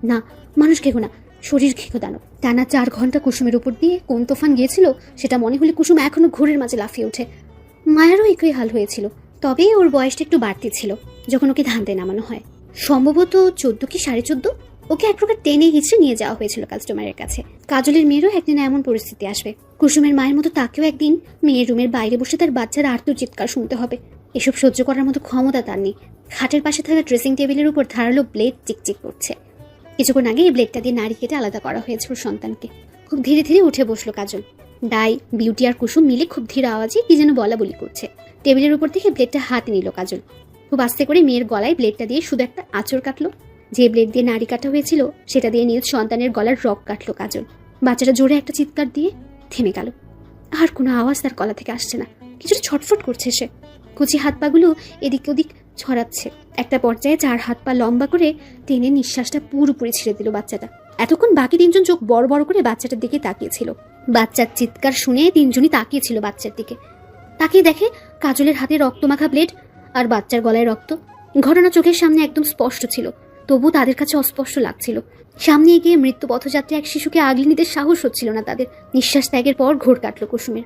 না, মানুষ খেকো না, শরীর খেকো দানব। টানা 4 ঘন্টা কুসুমের উপর দিয়ে কোন তোফান গিয়েছিল সেটা মনে হলে কুসুম এখনো ঘোরের মাঝে লাফিয়ে ওঠে। মায়েরও একই হাল হয়েছিল, তবে ওর বয়সটা একটু বাড়তি ছিল যখন ওকে ধান্দে নামানো হয়। সম্ভবত 14 কি 14.5। ওকে এক প্রকার টেনে হিঁচড়ে নিয়ে যাওয়া হয়েছিল কাস্টমারের কাছে। কাজলের মেয়েরও একদিন এমন পরিস্থিতি আসবে। কুসুমের মায়ের মতো তাকেও একদিন মেয়ের রুমের বাইরে বসে তার বাচ্চার আর্ত চিৎকার শুনতে হবে। এসব সহ্য করার মতো ক্ষমতা তার নেই। খাটের পাশে থাকা ড্রেসিং টেবিলের উপর ধারালো ব্লেড চিকচিক করছে। কিছুক্ষণ আগে এই ব্লেডটা দিয়ে নাড়ি কেটে আলাদা করা হয়েছে ওর সন্তানকে। খুব ধীরে ধীরে উঠে বসলো কাজল। ডাই, বিউটি আর কুসুম মিলে খুব ধীর আওয়াজে কি যেন বলা বলি করছে। টেবিলের উপর থেকে ব্লেডটা হাতে নিল কাজল। খুব আস্তে করে মেয়ের গলায় ব্লেডটা দিয়ে শুধু একটা আঁচড় কাটলো। যে ব্লেড দিয়ে নাড়ি কাটা হয়েছিল সেটা দিয়ে নিয়ে সন্তানের গলার রগ কাটলো কাজল। বাচ্চাটা জোরে একটা চিৎকার দিয়ে থেমে গেল। আর কোনো আওয়াজ তার গলা থেকে আসছে না। কিছুটা ছটফট করছে সে। কুচি হাত পাগুলো এদিক ওদিক ছড়াচ্ছে। একটা পর্যায়ে 4 হাত পা লম্বা করে টেনে নিঃশ্বাসটা পুরোপুরি ছেড়ে দিল বাচ্চাটা। এতক্ষণ বাকি 3জন চোখ বড় বড় করে বাচ্চাটার দিকে তাকিয়েছিল। বাচ্চার চিৎকার শুনে 3জনই তাকিয়েছিল বাচ্চার দিকে। তাকিয়ে দেখে কাজলের হাতে রক্তমাখা ব্লেড আর বাচ্চার গলায় রক্ত। ঘটনা চোখের সামনে একদম স্পষ্ট ছিল, তবু তাদের কাছে অস্পষ্ট লাগছিল। সামনে এগিয়ে মৃত্যু পথযাত্রী এক শিশুকে আগলে নিতে সাহস হচ্ছিল না তাদের। নিঃশ্বাস ত্যাগের পর ঘোর কাটল কুসুমের।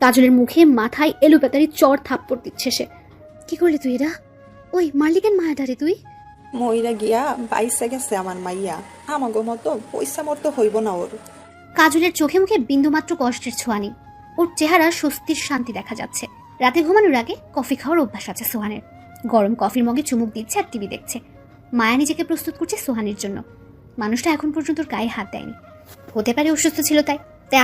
কাজলের মুখে মাথায় এলোপাতারি চড় থাপ্পড় দিচ্ছে সে। কি করলি তুই এরা? ওই মারলি কেন মায়াটারে তুই? মইরা গিয়া বাইসে গেছে আমার মাইয়া, আমাগো মতো পয়সা মরতে হইব না ওর। কাজলের চোখে মুখে বিন্দুমাত্র কষ্টের ছোঁয়া নেই। ওর চেহারা স্বস্তির শান্তি দেখা যাচ্ছে। রাতে ঘুমানোর আগে কফি খাওয়ার অভ্যাস আছে সোহানের। গরম কফির মগে চুমুক দিচ্ছে আর টিভি দেখছে। মায়া নিজেকে প্রস্তুত করছে সোহানের জন্য। মানুষটা এখন পর্যন্ত ওর গায়ে হাত দেয়নি। হতে পারে অসুস্থ ছিল তাই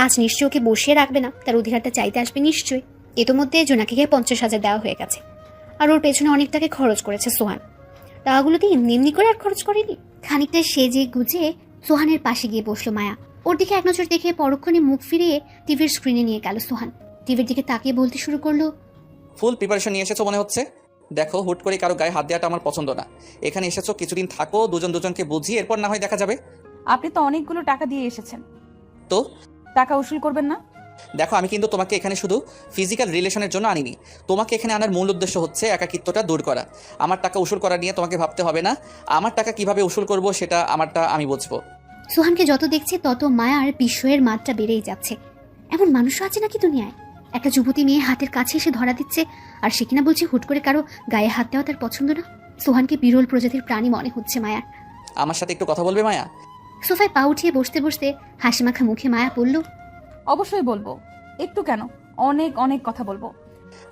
আজ নিশ্চয়ই ওকে বসিয়ে রাখবে না, তার অধিকারটা চাইতে আসবে নিশ্চয়ই। ইতোমধ্যে জোনাকিকে 50,000 দেওয়া হয়ে গেছে। আর ওর পেছনে অনেক টাকা খরচ করেছে সোহান। টাকাগুলো দিয়ে এমনি করে আর খরচ করেনি। খানিকটা সেজে গুজে সোহানের পাশে গিয়ে বসলো মায়া। ওর দিকে এক নজর দেখে পরক্ষণে মুখ ফিরিয়ে টিভির স্ক্রিনে নিয়ে গেল সোহান। টিভির দিকে তাকিয়ে বলতে শুরু করলো, ফুল প্রিপারেশন নিয়ে এসেছো মনে হচ্ছে। দেখো, হুট করে কারো গায়ে হাত দেওয়াটা আমার পছন্দ না। এখানে এসেছো, কিছুদিন থাকো, দুজনকে বুঝিয়ে এরপর না হয় দেখা যাবে। আপনি তো অনেকগুলো টাকা দিয়ে এসেছেন, তো টাকা উসুল করবেন না? দেখো, আমি কিন্তু তোমাকে এখানে শুধু ফিজিক্যাল রিলেশনের জন্য আনিনি। তোমাকে এখানে আনার মূল উদ্দেশ্য হচ্ছে একাকিত্বটা দূর করা। আমার টাকা উসুল করা নিয়ে তোমাকে ভাবতে হবে না। আমার টাকা কিভাবে উসুল করব সেটা আমারটা আমি বুঝবো। সোহানকে যত দেখছে তত মায়ার বিস্ময়ের মাত্রা বেড়েই যাচ্ছে। এমন মানুষও আছে নাকি দুনিয়ায়? একটা যুবতী মেয়ে হাতের কাছে এসে ধরা দিচ্ছে, আর সে কিনা বলছে হুট করে কারো গায়ে হাত দেওয়া তার পছন্দ না। সোহানকে বিরল প্রজাতির প্রাণী মনে হচ্ছে মায়ার। আমার সাথে একটু কথা বলবে মায়া? সোফায় পা উঠিয়ে বসতে বসতে হাসিমাখা মুখে মায়া বলল, অবশ্যই বলবো। একটু কেন, অনেক অনেক কথা বলবো।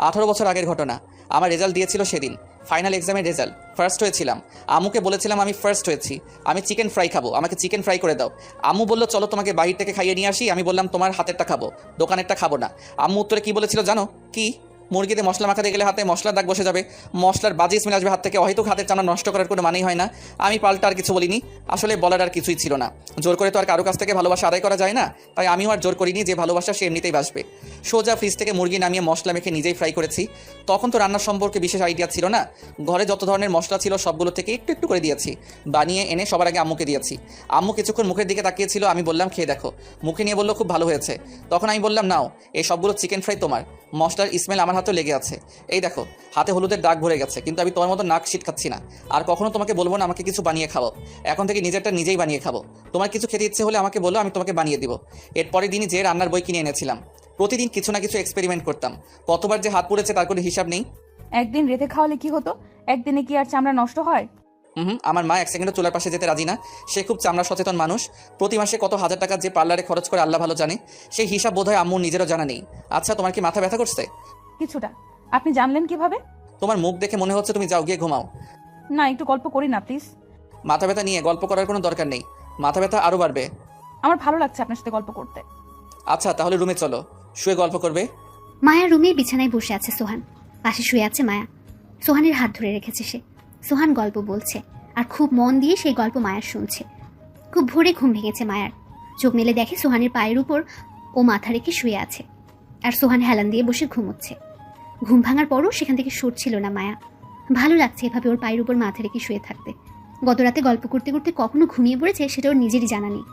18 বছর আগের ঘটনা। আমার রেজাল্ট দিয়েছিল সেদিন, ফাইনাল এক্সামের রেজাল্ট। ফার্স্ট হয়েছিলাম। আম্মুকে বলেছিলাম আমি ফার্স্ট হয়েছি, আমি চিকেন ফ্রাই খাবো, আমাকে চিকেন ফ্রাই করে দাও। আম্মু বললো চলো তোমাকে বাহির থেকে খাইয়ে নিয়ে আসি। আমি বললাম তোমার হাতেরটা খাবো, দোকানেরটা খাবো না। আম্মু উত্তরে কি বলেছিল জানো? কি? মুরগিতে মশলা মাখাতে গেলে হাতে মশলার দাগ বসে যাবে, মশলার বাজি স্মেল আসবে হাত থেকে, হয়তো হাতের চামড়া নষ্ট করার কোনো মানেই হয় না। আমি পাল্টা আর কিছু বলিনি। আসলে বলার আর কিছুই ছিল না। জোর করে তো আর কারো কাছ থেকে ভালোবাসা আদায় করা যায় না, তাই আমিও আর জোর করিনি। যে ভালোবাসা সে এমনিতেই বাসবে। সোজা ফ্রিজ থেকে মুরগি নামিয়ে মশলা মেখে নিজেই ফ্রাই করেছি। তখন তো রান্নার সম্পর্কে বিশেষ আইডিয়া ছিল না। ঘরে যত ধরনের মশলা ছিল সবগুলো থেকে একটু একটু করে দিয়েছি, বানিয়ে এনে সবার আগে আম্মুকে দিয়েছি। আম্মু কিছুক্ষণ মুখের দিকে তাকিয়েছিল। আমি বললাম খেয়ে দেখো। মুখে নিয়ে বললো খুব ভালো হয়েছে। তখন আমি বললাম নাও, এই সবগুলো চিকেন ফ্রাই তোমার। মশলার স্মেল আমার হাতেও লেগে আছে। এই দেখো, হাতে হলুদের দাগ ভরে গেছে, কিন্তু আমি তোমার মতো নাক শীত খাচ্ছি না। আর কখনো তোমাকে বলবো না আমাকে কিছু বানিয়ে খাবো। এখন থেকে নিজেরটা নিজেই বানিয়ে খাবো। তোমার কিছু খেতে ইচ্ছে হলে আমাকে বলো, আমি তোমাকে বানিয়ে দিব। এরপরের দিনই যে রান্নার বই কিনে এনেছিলাম। প্রতিদিন কিছু না কিছু এক্সপেরিমেন্ট করতাম। কতবার যে হাত পুড়েছে তার কোনো হিসাব নেই। একদিন রেতে খাওয়ালে কি হতো? একদিনে কি আর চামড়া নষ্ট হয়? আমার মা 1 সেকেন্ডও চুলার পাশে যেতে রাজি না। সে খুব চামড়া সচেতন মানুষ। প্রতি মাসে কত হাজার টাকা যে পার্লারে খরচ করে আল্লাহ ভালো জানে। সেই হিসাব বোধহয় আম্মুর নিজেরও জানা নেই। আচ্ছা, তোমার কি মাথা ব্যথা করছে? কিছুটা। আপনি জানলেন কিভাবে? তোমার মুখ দেখে মনে হচ্ছে তুমি যাও গিয়ে ঘুমাও। না, একটু গল্প করি না প্লিজ। মাথা ব্যথা নিয়ে গল্প করার কোনো দরকার নেই। মাথা ব্যথা আরও বাড়বে। আমার ভালো লাগছে আপনার সাথে গল্প করতে। আচ্ছা, তাহলে রুমে চলো, শুয়ে গল্প করবে। মায়ার রুমে বিছানায় বসে আছে সোহান। পাশে শুয়ে আছে মায়া। সোহানের হাত ধরে রেখেছে সে। সোহান গল্প বলছে, আর খুব মন দিয়ে সেই গল্প মায়া শুনছে। খুব ভোরে ঘুম ভেঙেছে মায়ার। চোখ মেলে দেখে সোহানের পায়ের উপর ও মাথা রেখে শুয়ে আছে, আর সোহান হেলান দিয়ে বসে ঘুমোচ্ছে। ঘুম ভাঙার পরও সেখান থেকে সরছিল না মায়া। ভালো লাগছে এভাবে ওর পায়ের উপর মাথা রেখে শুয়ে থাকতে। গত রাতে গল্প করতে করতে কখনো ঘুমিয়ে পড়েছে সেটা ওর নিজেরই জানা নেই।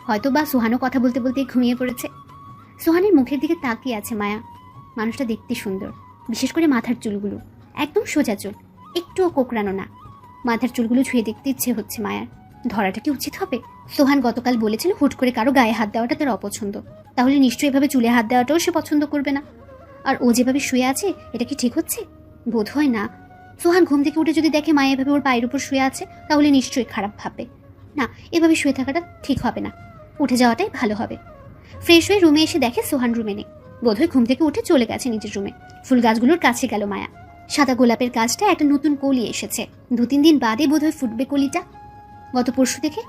হয়তো বা সোহানও কথা বলতে বলতে ঘুমিয়ে পড়েছে। সোহানের মুখের দিকে তাকিয়ে আছে মায়া। মানুষটা দেখতে সুন্দর, বিশেষ করে মাথার চুলগুলো একদম সোজা চুল, একটুও কোকড়ানো না। মাথার চুলগুলো ছুঁয়ে দেখতে ইচ্ছে হচ্ছে মায়ার। ধরাটা কি উচিত হবে? সোহান গতকাল বলেছিল হুট করে কারো গায়ে হাত দেওয়াটা তার অপছন্দ। তাহলে নিশ্চয়ই এভাবে চুলে হাত দেওয়াটাও সে পছন্দ করবে না। আর ও যেভাবে শুয়ে আছে এটা কি ঠিক হচ্ছে? বোধ হয় না। সোহান ঘুম থেকে উঠে যদি দেখে মায়া এভাবে ওর পায়ের উপর শুয়ে আছে তাহলে নিশ্চয়ই খারাপ ভাববে। না, এভাবে শুয়ে থাকাটা ঠিক হবে না, উঠে যাওয়াটাই ভালো হবে। ফ্রেশ হয়ে রুমে এসে দেখে সোহান রুমে নেই। বোধহয় ঘুম থেকে উঠে চলে গেছে নিজের রুমে। ফুল গাছগুলোর কাছে গেল মায়া। সাদা গোলাপের গাছটা একটা নতুন কলি এসেছে। 2-3 দিন বাদে বোধহয় ফুটবে কলিটা। গত পরশু থেকে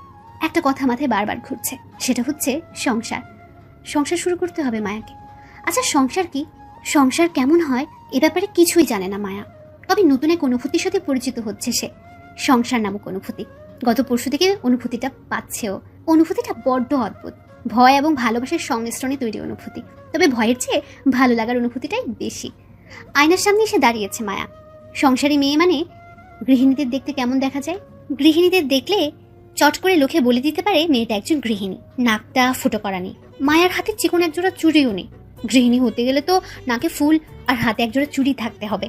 একটা কথা মাথায় বারবার ঘুরছে, সেটা হচ্ছে সংসার। সংসার শুরু করতে হবে মায়াকে। আচ্ছা, সংসার কি, সংসার কেমন হয় এ ব্যাপারে কিছুই জানে না মায়া। তবে নতুন এক অনুভূতির সাথে পরিচিত হচ্ছে সে, সংসার নামক অনুভূতি। গত পরশু থেকে অনুভূতিটা পাচ্ছেও। অনুভূতিটা বড্ড অদ্ভুত, ভয় এবং ভালোবাসার সংমিশ্রণে তৈরি অনুভূতি। তবে ভয়ের চেয়ে ভালো লাগার অনুভূতিটাই বেশি। আয়নার সামনে এসে দাঁড়িয়েছে মায়া। সংসারী মেয়ে মানে গৃহিণীদের দেখতে কেমন দেখা যায়? গৃহিণীদের দেখলে চট করে লোকে বলে দিতে পারে মেয়েটা একজন গৃহিণী। নাকটা ফুটো করা নেই, মায়ার হাতে চিকন একজোড়া চুড়িও নেই। গৃহিণী হতে গেলে তো নাকে ফুল আর হাতে একজোড়া চুড়ি থাকতে হবে।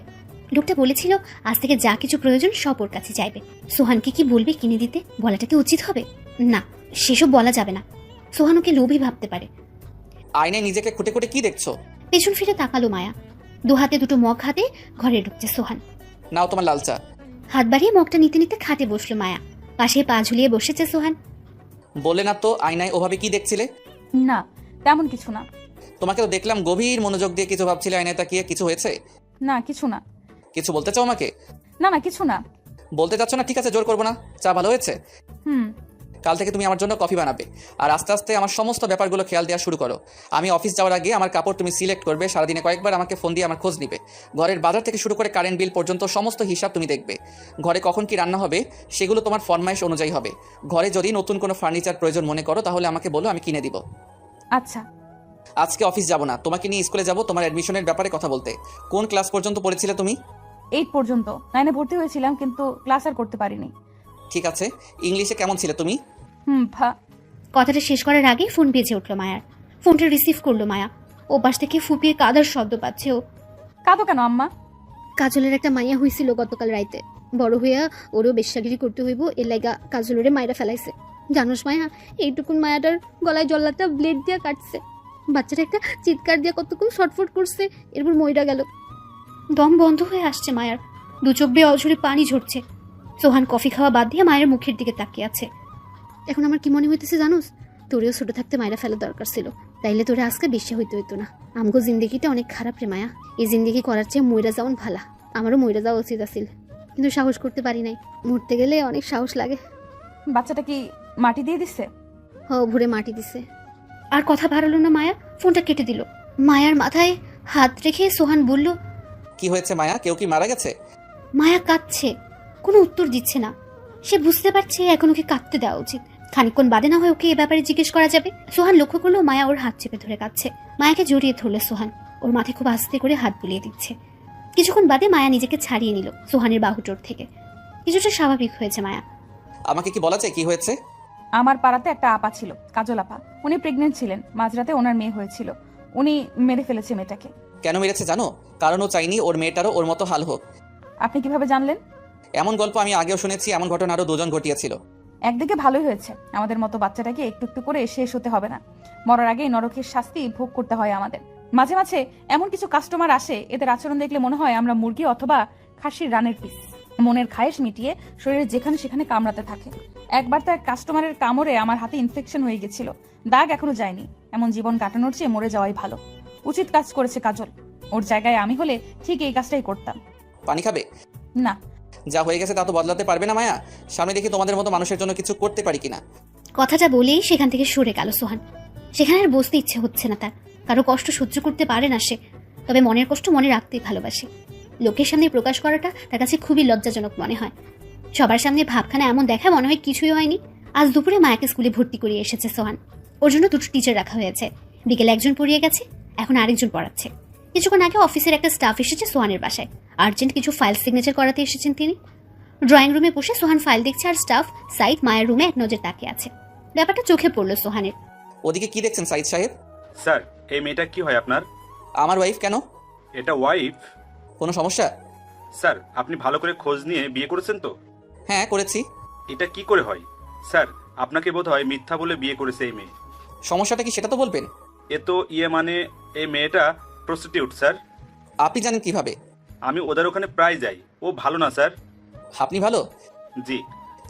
লোকটা বলেছিল আজ থেকে যা কিছু প্রয়োজন সব ওর কাছে চাইবে। সোহানকে কি বলবে কিনে দিতে? বলাটা কি উচিত হবে? না, সেসব বলা যাবে না। সোহান ওকে লোভী ভাবতে পারে। আয়নায় নিজেকে খুঁটে খুঁটে কি দেখছো? পেছন ফিরে তাকালো মায়া। 2 হাতে 2টো মগ হাতে ঘরে ঢুকছে সোহান। নাও তোমার লাল চা। হাত বাড়িয়ে মগটা নিতে নিতে খাটে বসলো মায়া। পাশে পা ঝুলিয়ে বসেছে সোহান। বলে না তো আয়নায় ওভাবে কি দেখছিলে? না, তেমন কিছু না। তোমাকে তো দেখলাম গভীর মনোযোগ দিয়ে কিছু ভাবছিলে আয়নায় তাকিয়ে। কিছু হয়েছে? না, কিছু না। কিছু বলতে চাও আমাকে? না না, কিছু না। বলতে চাচ্ছ না? ঠিক আছে, জোর করবো না। চা ভালো হয়েছে? হুম। কাল থেকে তুমি আমার জন্য কফি বানাবে, আর আস্তে আস্তে আমার সমস্ত ব্যাপারগুলো খেয়াল দেওয়া শুরু করো। আমি অফিস যাওয়ার আগে আমার কাপড় তুমি সিলেক্ট করবে, সারাদিনে কয়েকবার আমাকে ফোন দিয়ে আমার খোঁজ নিবে। ঘরের বাজার থেকে শুরু করে কারেন্ট বিল পর্যন্ত সমস্ত হিসাব তুমি দেখবে। ঘরে কখন কি রান্না হবে সেগুলো তোমার ফরমাইশ অনুযায়ী হবে। ঘরে যদি নতুন কোনো ফার্নিচার প্রয়োজন মনে করো তাহলে আমাকে বলো, আমি কিনে দিব। আচ্ছা। আজকে অফিস যাব না, তোমাকে নিয়ে স্কুলে যাব তোমার অ্যাডমিশনের ব্যাপারে কথা বলতে। কোন ক্লাস পর্যন্ত পড়েছিলে তুমি? 8 পর্যন্ত 9-এ ভর্তি হয়েছিলাম, কিন্তু ক্লাস আর করতে পারিনি। ঠিক আছে, ইংলিশে কেমন ছিলে তুমি? কথাটা শেষ করার আগেই ফোন বেজে উঠলো মায়ার। ফোনটা রিসিভ করলো মায়া। ও পাশ থেকে ফুপিয়ে কাদার শব্দ পাচ্ছে ও। কাঁদো কেন আম্মা? কাজলের একটা মাইয়া হয়েছিল গতকাল রাইতে। বড় হইয়া ওরও বেশ্যাগিরি করতে হইব, এর লাইগা কাজলেরে মায়েরা ফেলাইছে। জানোস মায়া, এইটুকুন মায়াটার গলায় জল্লাটা ব্লেড দিয়া কাটছে। বাচ্চাটা একটা চিৎকার দিয়া কতক্ষণ শটফট করছে, এরপর মইরা গেল। দম বন্ধ হয়ে আসছে মায়ার, 2 চোখ বেয়ে অঝরে পানি ঝরছে। সোহান কফি খাওয়া বাদ দিয়ে মায়ের মুখের দিকে তাকিয়ে আছে। এখন আমার কি মনে হইতেছে জানোস? তোরেও ছোট থাকতে মায়েরা ফেলা দরকার ছিল, তাইলে তোরে আজকে বেশি হইতে হইতো না। আমগো জিন্দেগিটা অনেক খারাপ রে মায়া। এই জিন্দেগি করার চেয়ে মইরা যাওয়ান ভালা। আমারও মইরা যাওয়া উচিত আছিল, কিন্তু সাহস করতে পারি নাই। মরতে গেলে অনেক সাহস লাগে। বাচ্চাটা কি মাটি দিয়ে দিচ্ছে? ভরে মাটি দিছে। আর কথা বাড়ালো না মায়া, ফোনটা কেটে দিল। মায়ার মাথায় হাত রেখে সোহান বলল, কি হয়েছে মায়া? কেউ কি মারা গেছে? মায়া কাঁদছে, কোনো উত্তর দিচ্ছে না। সে বুঝতে পারছে এখন ওকে কাঁদতে দেওয়া উচিত। খানিকক্ষণ বাদে না হয় ওকে এ ব্যাপারে জিজ্ঞেস করা যাবে। সোহান লক্ষ্য করলো মায়া ওর হাত চেপে ধরে কাঁদছে। মায়াকে জড়িয়ে ধরলো সোহান, ওর মাথায় খুব আস্তে করে হাত বুলিয়ে দিচ্ছে। কিছুক্ষণ বাদে মায়া নিজেকে ছাড়িয়ে নিল সোহানের বাহুটোর থেকে। কিছুটা স্বাভাবিক হয়েছে মায়া। আমাকে কি বলা যায় কি হয়েছে? আমার পাড়াতে একটা আপা ছিল, কাজল আপা। উনি প্রেগনেন্ট ছিলেন, মাঝরাতে ওনার মেয়ে হয়েছিল। উনি মেরে ফেলেছে মেয়েটাকে। কেন মেরেছে জানো? কারণ ও চাইনি ওর মেয়েটারও ওর মতো হাল হোক। আপনি কিভাবে জানলেন? এমন গল্প আমি আগেও শুনেছি, এমন ঘটনা আরও 2 জন ঘটিয়েছিল। একদিকে ভালোই হয়েছে, আমাদের মতো বাচ্চাটাকে একটু একটু করে শেষ হতে হবে না। মরার আগেই নরকের শাস্তি ভোগ করতে হয় আমাদের। মাঝে মাঝে এমন কিছু কাস্টমার আসে, এদের আচরণ দেখলে মনে হয় আমরা মুরগি অথবা খাসির রানের পিস। মনের খায়েশ মিটিয়ে শরীরে যেখানে সেখানে কামড়াতে থাকে। একবার তো এক কাস্টমারের কামড়ে আমার হাতে ইনফেকশন হয়ে গেছিল, দাগ এখনো যায়নি। এমন জীবন কাটানোর চেয়ে মরে যাওয়াই ভালো। উচিত কাজ করেছে কাজল, ওর জায়গায় আমি হলে ঠিক এই কাজটাই করতাম। পানি খাবে? না। যা হয়ে গেছে তা তো বদলাতে পারবে না মায়া। সামনে দেখি তোমাদের মতো মানুষের জন্য কিছু করতে পারি কিনা। কথাটা বলেই সেখান থেকে সরে গেল সোহান। সেখানে আর বসতে ইচ্ছে হচ্ছে না তার। কারো কষ্ট সহ্য করতে পারে না সে, তবে মনের কষ্ট মনে রাখতেই ভালোবাসে। লোকের সামনে প্রকাশ করাটা তার কাছে খুবই লজ্জাজনক মনে হয়। সবার সামনে ভাবখানা এমন দেখা মনে হয় কিছুই হয়নি। আজ দুপুরে মায়াকে স্কুলে ভর্তি করিয়ে এসেছে সোহান। ওর জন্য 2টো টিচার রাখা হয়েছে। বিকেলে একজন পড়িয়ে গেছে, এখন আরেকজন পড়াচ্ছে। কিছুক্ষণ আগে অফিসের একটা স্টাফ এসেছে সোহানের বাসায়। আর্জেন্ট কিছু ফাইল সিগনেচার করাতে এসেছেন তিনি। ড্রয়িং রুমে বসে সোহান ফাইল দেখছে, আর স্টাফ সাইদ মায়ের রুমে এক নজর তাকিয়ে আছে। ব্যাপারটা চোখে পড়লো সোহানের। ওদিকে কি দেখছেন সাইদ সাহেব? স্যার, এই মেয়েটা কি হয় আপনার? আমার ওয়াইফ। কেন? এটা ওয়াইফ? কোনো সমস্যা? স্যার, আপনি ভালো করে খোঁজ নিয়ে বিয়ে করেছেন তো? হ্যাঁ করেছি। এটা কি করে হয়? স্যার, আপনাকে বোধহয় মিথ্যা বলে বিয়ে করেছে এই মেয়ে। সমস্যাটা কি সেটা তো বলবেন। এ তো মানে এই মেয়েটা প্রস্টিটিউট স্যার। আপনি জানেন কিভাবে? আমি ওদের ওখানে প্রায় যাই। ও ভালো না স্যার। আপনি ভালো? জি।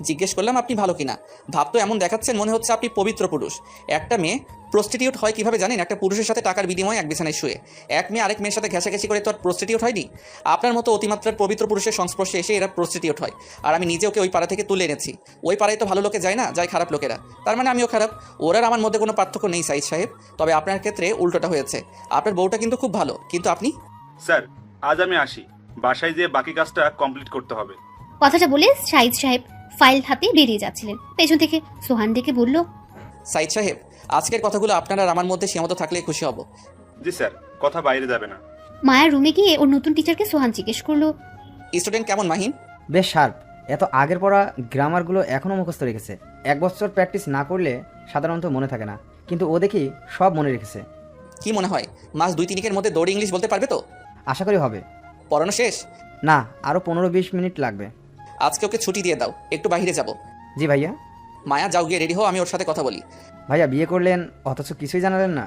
জিজ্ঞেস করলাম আপনি ভালো কিনা। ভাব তো এমন দেখাচ্ছেন মনে হচ্ছে আপনি পবিত্র পুরুষ। একটা মেয়ে প্রস্টিটিউট হয় কিভাবে জানেন? একটা পুরুষের সাথে টাকার বিনিময়ে এক বিছানায় শুয়ে। এক মেয়ে আরেক মেয়ের সাথে ঘেঁষাঘেঁষি করে তো আর প্রস্টিটিউট হয়নি। আপনার মতো অতিমাত্রার পবিত্র পুরুষের সংস্পর্শে এসে এরা প্রস্টিটিউট হয়। আর আমি নিজে ওকে ওই পাড়া থেকে তুলে এনেছি। ওই পাড়ায় তো ভালো লোকে যায় না, যায় খারাপ লোকেরা। তার মানে আমিও খারাপ। ওর আর আমার মধ্যে কোনো পার্থক্য নেই সাইদ সাহেব। তবে আপনার ক্ষেত্রে উল্টোটা হয়েছে। আপনার বউটা কিন্তু খুব ভালো, কিন্তু আপনি। স্যার আজ আমি আসি, বাসায় যেয়ে বাকি কাজটা কমপ্লিট করতে হবে। কথাটা বলে শাহিদ সাহেব ফাইল হাতে বেরিয়ে যাচ্ছিলেন। পেছন থেকে সোহান ডেকে বলল, সাইদ সাহেব, আজকের কথাগুলো আপনার আর আমার মধ্যে সীমাবদ্ধ থাকলে খুশি হব। জি স্যার, কথা বাইরে যাবে না। মায়ার রুমে গিয়ে ওর নতুন টিচারকে সোহান জিজ্ঞেস করলো, স্টুডেন্ট কেমন মাহিন? বেশ শার্প। এত আগের পড়া গ্রামারগুলো এখনও মুখস্থ রেখেছে। 1 বছর প্র্যাকটিস না করলে সাধারণত মনে থাকে না, কিন্তু ও দেখি সব মনে রেখেছে। কি মনে হয় মাস 2-3 মধ্যে দৌড়ে ইংলিশ বলতে পারবে তো? আশা করি হবে। পড়ানো শেষ? না, আরও 15-20 মিনিট লাগবে। আজকে ওকে ছুটি দিয়ে দাও, একটু বাইরে যাব। জি ভাইয়া। মায়া যাও গিয়ে রেডি হও, আমি ওর সাথে কথা বলি। ভাইয়া বিয়ে করলেন অথচ কিছুই জানালেন না?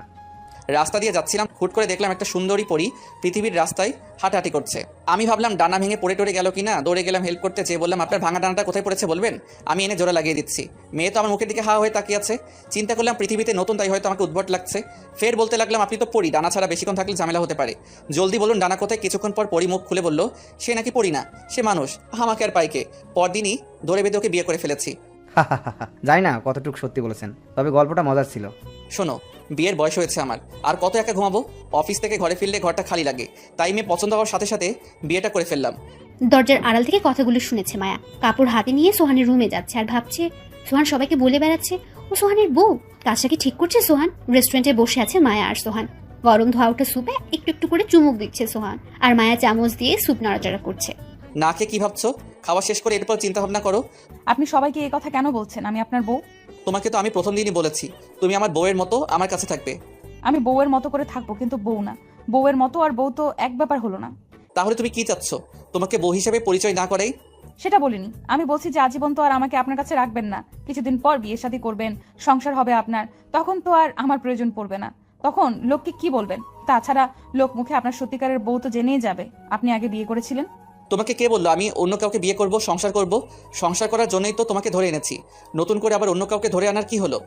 রাস্তা দিয়ে যাচ্ছিলাম, হুট করে দেখলাম একটা সুন্দরী পরী পৃথিবীর রাস্তায় হাঁটাহাঁটি করছে। আমি ভাবলাম ডানা ভেঙে পড়ে টরে গেল কিনা, দৌড়ে গেলাম হেল্প করতে, চেয়ে বললাম আপনার ভাঙা ডানাটা কোথায় পড়েছে বলবেন, আমি এনে জোড়া লাগিয়ে দিচ্ছি। মেয়ে তো আমার মুখের দিকে হা হয়ে তাকিয়ে আছে। চিন্তা করলাম পৃথিবীতে নতুন, তাই হয়তো আমাকে উদ্ভট লাগছে। ফের বলতে লাগলাম আপনি তো পড়ি, ডানা ছাড়া বেশিক্ষণ থাকলে ঝামেলা হতে পারে, জলদি বলুন ডানা কোথায়। কিছুক্ষণ পর পরী মুখ খুলে বলল সে নাকি পড়ি না, সে মানুষ, আমাকে আর পাইকে। পরদিনই দৌড়ে বেঁধে ওকে বিয়ে করে ফেলেছি। জানি না কতটুকু সত্যি বলেছেন, তবে গল্পটা মজার ছিল। শোনো, বিয়ের বয়স হয়েছে আমার, আর কত একা ঘুমাবো? অফিস থেকে ঘরে ফিরলে ঘরটা খালি লাগে, তাই মেয়ে পছন্দ হওয়ার সাথে সাথে বিয়েটা করে ফেললাম। দরজার আড়াল থেকে কথাগুলো শুনেছে মায়া। কাপড় হাতে নিয়ে সোহানের রুমে যাচ্ছে আর ভাবছে সোহান সবাইকে বলে বেড়াচ্ছে ও সোহানের বউ। কাজটা কি ঠিক করছে সোহান? রেস্টুরেন্টে বসে আছে মায়া আর সোহান। গরম ধোয়া ওঠা স্যুপে একটু একটু করে চুমুক দিচ্ছে সোহান, আর মায়া চামচ দিয়ে স্যুপ নাড়াচাড়া করছে। না খেয়ে কি ভাবছো? খাওয়া শেষ করে এরপর চিন্তা ভাবনা করো। আপনি সবাইকে এই কথা কেন বলছেন? আমি আপনার বউ। তোমাকে তো আমি প্রথম দিনই বলেছি তুমি আমার বউয়ের মতো আমার কাছে থাকবে। আমি বউয়ের মতো করে থাকবো, কিন্তু বউ না। বউয়ের মতো আর বউ তো এক ব্যাপার হলো না। তাহলে তুমি কি চাচ্ছ? তোমাকে বউ হিসেবে পরিচয় না করাই? সেটা বলিনি। আমি বলছি যে আজীবন তো আর আমাকে আপনার কাছে রাখবেন না। কিছুদিন পর বিয়ে শাদী করবেন, সংসার হবে আপনার, তখন তো আর আমার প্রয়োজন পড়বে না। তখন লোককে কি বলবেন? তাছাড়া লোক মুখে আপনার সত্যিকারের বউ তো জেনেই যাবে আপনি আগে বিয়ে করেছিলেন। তোমাকে কে বললো আমি অন্য কাউকে বিয়ে করব, সংসার করব? সংসার করার জন্যই তো তোমাকে ধরে এনেছি। নতুন করে আবার অন্য কাউকে ধরে আনার কি হলো?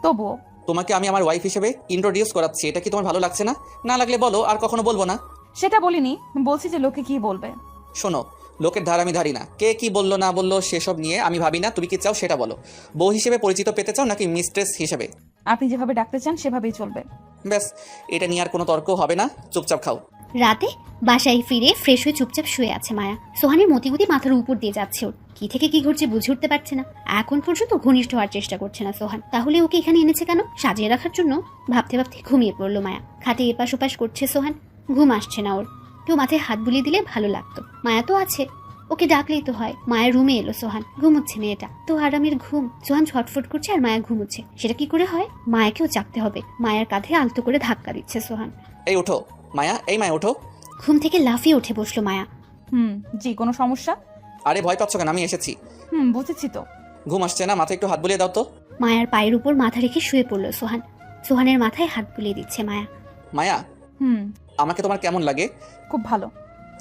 তবুও তোমাকে আমি আমার ওয়াইফ হিসেবে ইন্ট্রোডিউস করাচ্ছি, এটা কি তোমার ভালো লাগছে না? না লাগলে বলো, আর কখনো বলবো না। সেটা বলিনি, বলছি যে লোকে কি বলবে। শোনো, লোকের ধার আমি ধারি না। কে কি বললো না বললো সেসব নিয়ে আমি ভাবি না। তুমি কি চাও সেটা বলো। বউ হিসেবে পরিচিত পেতে চাও নাকি মিস্ট্রেস হিসেবে? আপনি যেভাবে ডাকতে চান সেভাবেই চলবে। ব্যাস, এটা নিয়ে আর কোনো তর্ক হবে না, চুপচাপ খাও। রাতে বাসায় ফিরে ফ্রেশ হয়ে চুপচাপ শুয়ে আছে মায়া। সোহানের মতিগতি মাথার উপর দিয়ে যাচ্ছে ওর। কি থেকে কি ঘটছে বুঝে উঠতে পারছে না। এখন পর্যন্ত ঘনিষ্ঠ হওয়ার চেষ্টা করছে না সোহান। তাহলে ওকে এখানে এনেছে কেন? সাজিয়ে রাখার জন্য? ভাবতে ভাবতে ঘুমিয়ে পড়লো মায়া। খাটে এপাশ ওপাশ করছে সোহান, ঘুম আসছে না ওর। কেউ মাথায় হাত বুলিয়ে দিলে ভালো লাগতো। মায়া তো আছে, ওকে ডাকলেই তো হয়। মায়ের রুমে এলো সোহান। ঘুমোচ্ছে মেয়েটা, তো আরামের ঘুম। সোহান ছটফট করছে আর মায়া ঘুমোচ্ছে। সেটা কি করে হয়? মায়াকেও জাগতে হবে। মায়ের কাঁধে আলতো করে ধাক্কা দিচ্ছে সোহান। এই ওঠো মায়া, এই মায়া ওঠো। ঘুম থেকে লাফিয়ে উঠে বসলো মায়া। জি, কোনো সমস্যা? আরে ভয় পাচ্ছ কেন? আমি এসেছি। বুঝেছি তো। ঘুম আসছে না? মাথায় একটু হাত বুলিয়ে দাও তো। মায়ার পায়ের উপর মাথা রেখে শুয়ে পড়লো সোহান। সোহানের মাথায় হাত বুলিয়ে দিচ্ছে মায়া। মায়া, আমাকে তোমার কেমন লাগে? খুব ভালো।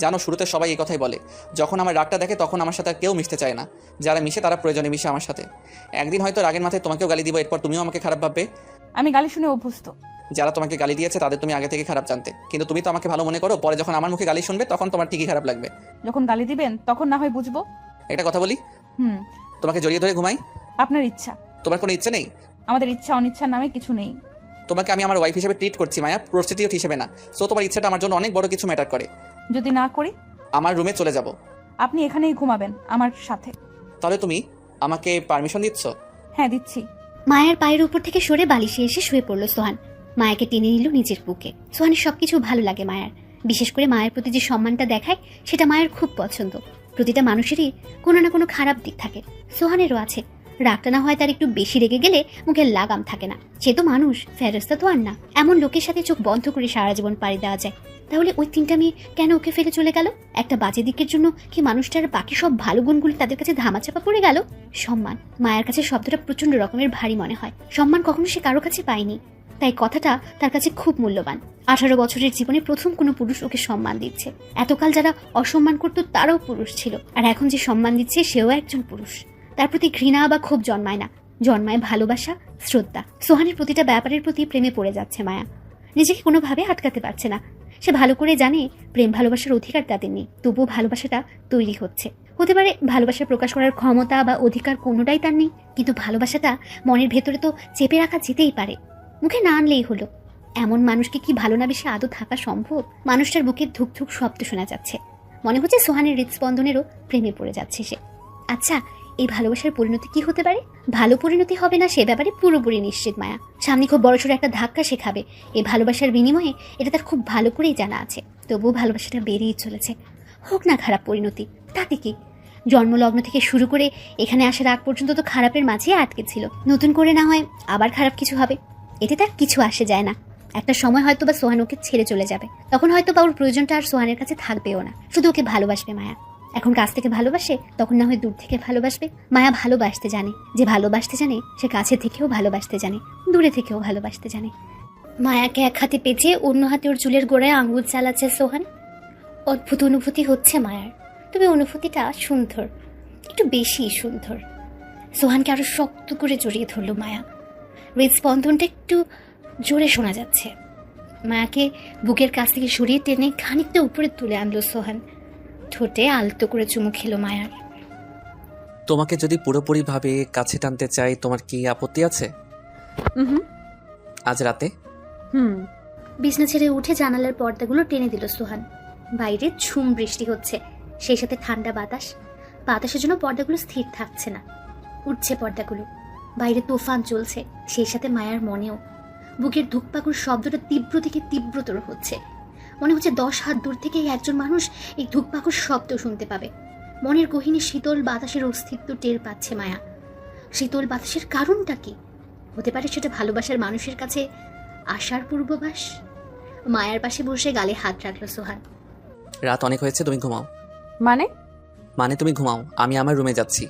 জানো, শুরুতে সবাই এই কথাই বলে। যখন আমার রাগটা দেখে তখন আমার সাথে আর কেউ মিশতে চায় না। যারা মিশে তারা প্রয়োজনে মিশে আমার সাথে। একদিন হয়তো রাগের মাথায় তোমাকেও গালি দিব, এরপর তুমিও আমাকে খারাপ ভাববে। আমি গালি শুনে অভ্যস্ত। যারা তোমাকে গালি দিয়েছে তাদের তুমি আগে থেকে খারাপ জানতে, কিন্তু তুমি তো আমাকে ভালো মনে করো। পরে যখন আমার মুখে গালি শুনবে তখন তোমার ঠিকই খারাপ লাগবে। যখন গালি দিবেন তখন না হয় বুঝবো। একটা কথা বলি, তোমাকে জড়িয়ে ধরে ঘুমাই? আপনার ইচ্ছা। তোমার কোনো ইচ্ছে নেই? আমাদের ইচ্ছা অনিচ্ছার নামে কিছু নেই। তোমাকে আমি আমার ওয়াইফ হিসেবে ট্রিট করছি মায়া, প্রস্টিটিউট হিসেবে না। সো তোমার ইচ্ছাটা আমার জন্য অনেক বড় কিছু ম্যাটার করে। যদি না করি? আমার রুমে চলে যাব। আপনি এখানেই ঘুমাবেন আমার সাথে। তাহলে তুমি আমাকে পারমিশন দিচ্ছ? হ্যাঁ, দিচ্ছি। মায়ের পায়ের উপর থেকে সরে বালিশে এসে শুয়ে পড়লো সোহান। মায়াকে টেনে নিল নিজের বুকে। সোহানের সবকিছু ভালো লাগে মায়ের। বিশেষ করে মায়ের প্রতি যে সম্মানটা দেখায় সেটা মায়ের খুব পছন্দ। প্রতিটা মানুষেরই কোনো না কোনো খারাপ দিক থাকে, সোহানেরও আছে। রাগটা না হয় তার একটু বেশি রেগে গেলে মুখের লাগাম থাকে না। সে তো মানুষ, ফেরেশতা তো আর না। এমন লোকের সাথে চোখ বন্ধ করে সারা জীবন পাড়ি দেওয়া যায়। তাহলে ওই 3টা মেয়ে কেন ওকে ফেলে চলে গেল? একটা বাজে দিকের জন্য কি মানুষটার বাকি সব ভালো গুণগুলো তাদের কাছে ধামাচাপা পড়ে গেল? সম্মান। মায়ের কাছে শব্দটা প্রচন্ড রকমের ভারী মনে হয়। সম্মান কখনো সে কারো কাছে পায়নি। তাই কথাটা তার কাছে খুব মূল্যবান। 18 বছরের জীবনে প্রথম কোনো পুরুষ ওকে সম্মান দিচ্ছে। এতকাল যারা অসম্মান করতো তারাও পুরুষ ছিল, আর এখন যে সম্মান দিচ্ছে সেও একজন পুরুষ। তার প্রতি ঘৃণা বা ক্ষোভ জন্মায় না, জন্মায় ভালোবাসা, শ্রদ্ধা। সোহানের প্রতিটা ব্যাপারের প্রতি প্রেমে পড়ে যাচ্ছে মায়া। নিজেকে কোনোভাবে আটকাতে পারছে না। সে ভালো করে জানে প্রেম ভালোবাসার অধিকার তাদের নেই, তবুও ভালোবাসাটা তৈরি হচ্ছে। হতে পারে ভালোবাসা প্রকাশ করার ক্ষমতা বা অধিকার কোনোটাই তার নেই, কিন্তু ভালোবাসাটা মনের ভেতরে তো চেপে রাখা যেতেই পারে, মুখে না আনলেই হলো। এমন মানুষকে কি ভালো না বেশি আদৌ থাকা সম্ভব? মানুষটার বুকে ধুক ধুক শব্দ শোনা যাচ্ছে। মনে হচ্ছে সোহানের হৃদস্পন্দনেরও প্রেমে পড়ে যাচ্ছে সে। আচ্ছা, এই ভালোবাসার পরিণতি কি হতে পারে? ভালো পরিণতি হবে না সে ব্যাপারে পুরোপুরি নিশ্চিত মায়া। সামনে খুব বড়সড় একটা ধাক্কা সে খাবে। এই ভালোবাসার বিনিময়ে এটা তার খুব ভালো করেই জানা আছে। তবুও ভালোবাসাটা বেড়েই চলেছে। হোক না খারাপ পরিণতি, তাতে কি? জন্মলগ্ন থেকে শুরু করে এখানে আসার আগ পর্যন্ত তো খারাপের মাঝে আটকে ছিল। নতুন করে না হয় আবার খারাপ কিছু হবে, এতে তার কিছু আসে যায় না। একটা সময় হয়তো বা সোহান ওকে ছেড়ে চলে যাবে, তখন হয়তো বা ওর প্রয়োজনটা আর সোহানের কাছে থাকবেও না, শুধু ওকে ভালোবাসবে মায়া। এখন কাছ থেকে ভালোবাসে, তখন না হয় দূর থেকে ভালোবাসবে। মায়া ভালোবাসতে জানে, যে ভালোবাসতে জানে সে কাছে থেকেও ভালোবাসতে জানে, দূরে থেকেও ভালোবাসতে জানে। মায়াকে এক হাতে পেঁচিয়ে অন্য হাতে ওর চুলের গোড়ায় আঙুল চালাচ্ছে সোহান। অদ্ভুত অনুভূতি হচ্ছে মায়ার, তবে অনুভূতিটা সুন্দর, একটু বেশি সুন্দর। সোহানকে আরো শক্ত করে জড়িয়ে ধরল মায়া। হৃদস্পন্দনটা একটু জোরে শোনা যাচ্ছে। মায়াকে বুকের কাছ থেকে সরিয়ে টেনে খানিকটা উপরে তুলে আনলো সোহান। ঠোঁটে আলতো করে চুমু খেলো মায়ার। তোমাকে যদি পুরোপুরিভাবে কাছে টানতে চাই, তোমার কি আপত্তি আছে? হুম আজ রাতে? হুম। বিছনা ছেড়ে উঠে জানালার পর্দাগুলো টেনে দিল সোহান। বাইরে ঝুম বৃষ্টি হচ্ছে, সেই সাথে ঠান্ডা বাতাস। বাতাসের জন্য পর্দাগুলো স্থির থাকছে না, উঠছে পর্দাগুলো। বাইরে তুফান চলছে, সেই সাথে মায়ার মনেও। বুকের ধুকপাকুর শব্দটা তীব্র থেকে তীব্রতর হচ্ছে। মনে হচ্ছে 10 হাত দূর থেকে একজন মানুষ এই ধুকপাকুর শব্দ শুনতে পাবে। মনের গহীনে শীতল বাতাসের অস্তিত্ব টের পাচ্ছে মায়া। শীতল বাতাসের কারণটা কি হতে পারে? সেটা ভালোবাসার মানুষের কাছে আসার পূর্ববাস। মায়ার পাশে বসে গালে হাত রাখলো সোহান। রাত অনেক হয়েছে, তুমি ঘুমাও। মানে তুমি ঘুমাও, আমি আমার রুমে যাচ্ছি।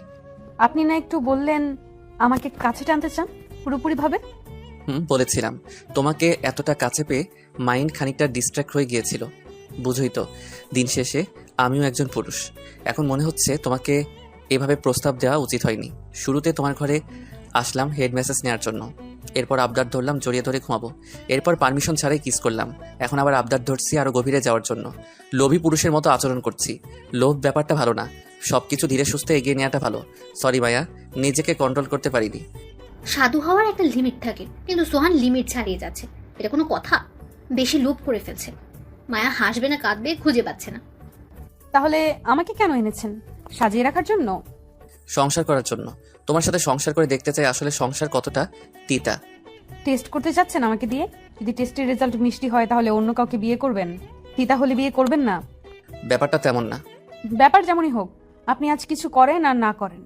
আপনি না একটু বললেন আমাকে কাছে টানতে চান পুরোপুরিভাবে? বলেছিলাম। তোমাকে এতটা কাছে পেয়ে মাইন্ড খানিকটা ডিস্ট্র্যাক্ট হয়ে গিয়েছিল। বুঝোই তো, দিন শেষে আমিও একজন পুরুষ। এখন মনে হচ্ছে তোমাকে এভাবে প্রস্তাব দেওয়া উচিত হয়নি। শুরুতে তোমার ঘরে আসলাম হেড মেসেজ নেওয়ার জন্য, এরপর আবদার ধরলাম জড়িয়ে ধরে ঘুমাবো, এরপর পারমিশন ছাড়াই কিস করলাম, এখন আবার আবদার ধরছি আরও গভীরে যাওয়ার জন্য। লোভী পুরুষের মতো আচরণ করছি। লোভ ব্যাপারটা ভালো না, সবকিছু ধীরে সুস্থে এগিয়ে নেওয়াটা ভালো। সরি মায়া, নিজেকে কন্ট্রোল করতে পারিনি। সাধু হওয়ার একটা লিমিট থাকে, কিন্তু সোহান লিমিট ছাড়িয়ে যাচ্ছে। এটা কোনো কথা? বেশি লোভ করে ফেলছে। মায়া হাসবে না কাঁদবে খুঁজে পাচ্ছে না। তাহলে আমাকে কেন এনেছেন? সাজিয়ে রাখার জন্য? সংসার করার জন্য। তোমার সাথে সংসার করে দেখতে চাই আসলে সংসার কতটা তিতা। টেস্ট করতে চাচ্ছেন আমাকে দিয়ে? যদি টেস্টের রেজাল্ট মিষ্টি হয় তাহলে অন্য কাউকে বিয়ে করবেন, তিতা হলে বিয়ে করবেন না। ব্যাপারটা তেমন না। ব্যাপার যেমনই হোক, আপনি আজ কিছু করেন আর না করেন,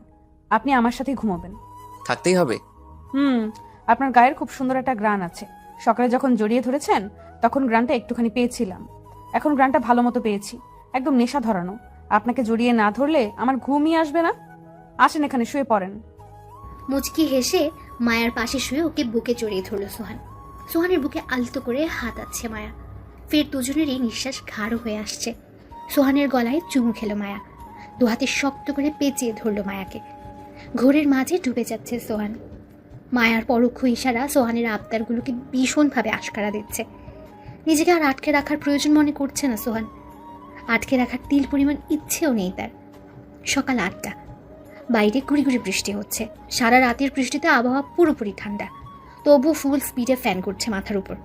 আপনি আমার সাথে ঘুমাবেন। থাকতেই হবে? আপনার গায়ের খুব সুন্দর একটা গ্রান আছে। সকালে যখন জড়িয়ে ধরেছেন তখন গ্রানটা একটুখানি পেয়েছিলাম, এখন গ্রানটা ভালো মতো পেয়েছি, একদম নেশা ধরানো। আপনাকে জড়িয়ে না ধরলে আমার ঘুমই আসবে না। আসেন এখানে শুয়ে পড়েন। মুচকি হেসে মায়ার পাশে শুয়ে ওকে বুকে জড়িয়ে ধরল সোহান। সোহানের বুকে আলতো করে হাত আছে মায়া। ফের দুজনেরই নিঃশ্বাস ঘাড় হয়ে আসছে। সোহানের গলায় চুমু খেলো মায়া, দু হাতে শক্ত করে পেঁচিয়ে ধরলো মায়াকে। ঘোরের মাঝে ডুবে যাচ্ছে সোহান। মায়ার পরোক্ষ ইশারা সোহানের আবদারগুলোকে ভীষণভাবে আশকারা দিচ্ছে। নিজেকে আর আটকে রাখার প্রয়োজন মনে করছে না সোহান। আটকে রাখার তিল পরিমাণ ইচ্ছেও নেই তার। সকাল 8টা, বাইরে গুড়ি গুড়ি বৃষ্টি হচ্ছে। সারা রাতের বৃষ্টিতে আবহাওয়া পুরোপুরি ঠান্ডা, তবু ফুল স্পিডে ফ্যান করছে মাথার উপর।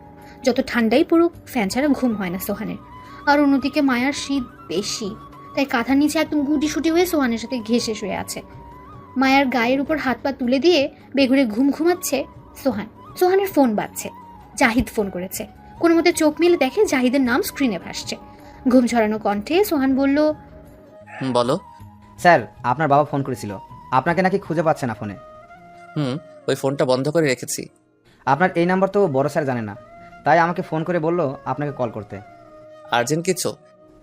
যত ঠান্ডাই পড়ুক, ফ্যান ছাড়া ঘুম হয় না সোহানের। আর অন্যদিকে মায়ার শীত বেশি, তাই কাঁথার নিচে একদম গুটিসুটি হয়ে সোহানের সাথে ঘেঁষে শুয়ে আছে। মায়ার গায়ের উপর হাত পা তুলে দিয়ে বেঘুরে ঘুমাচ্ছে সোহান। সোহানের ফোন বাজছে। জাহিদ ফোন করেছে। কোনো মতে চোখ মেলে দেখে জাহিদের নাম স্ক্রিনে ভাসছে। ঘুম ঝরানো কণ্ঠে সোহান বলল, বলো। স্যার, আপনার বাবা ফোন করেছিল, আপনাকে নাকি খুঁজে পাচ্ছে না ফোনে। ওই ফোনটা বন্ধ করে রেখেছি। আপনার এই নাম্বার তো বড় স্যার জানে না, তাই আমাকে ফোন করে বলল আপনাকে কল করতে। আর্জেন্ট কিছু?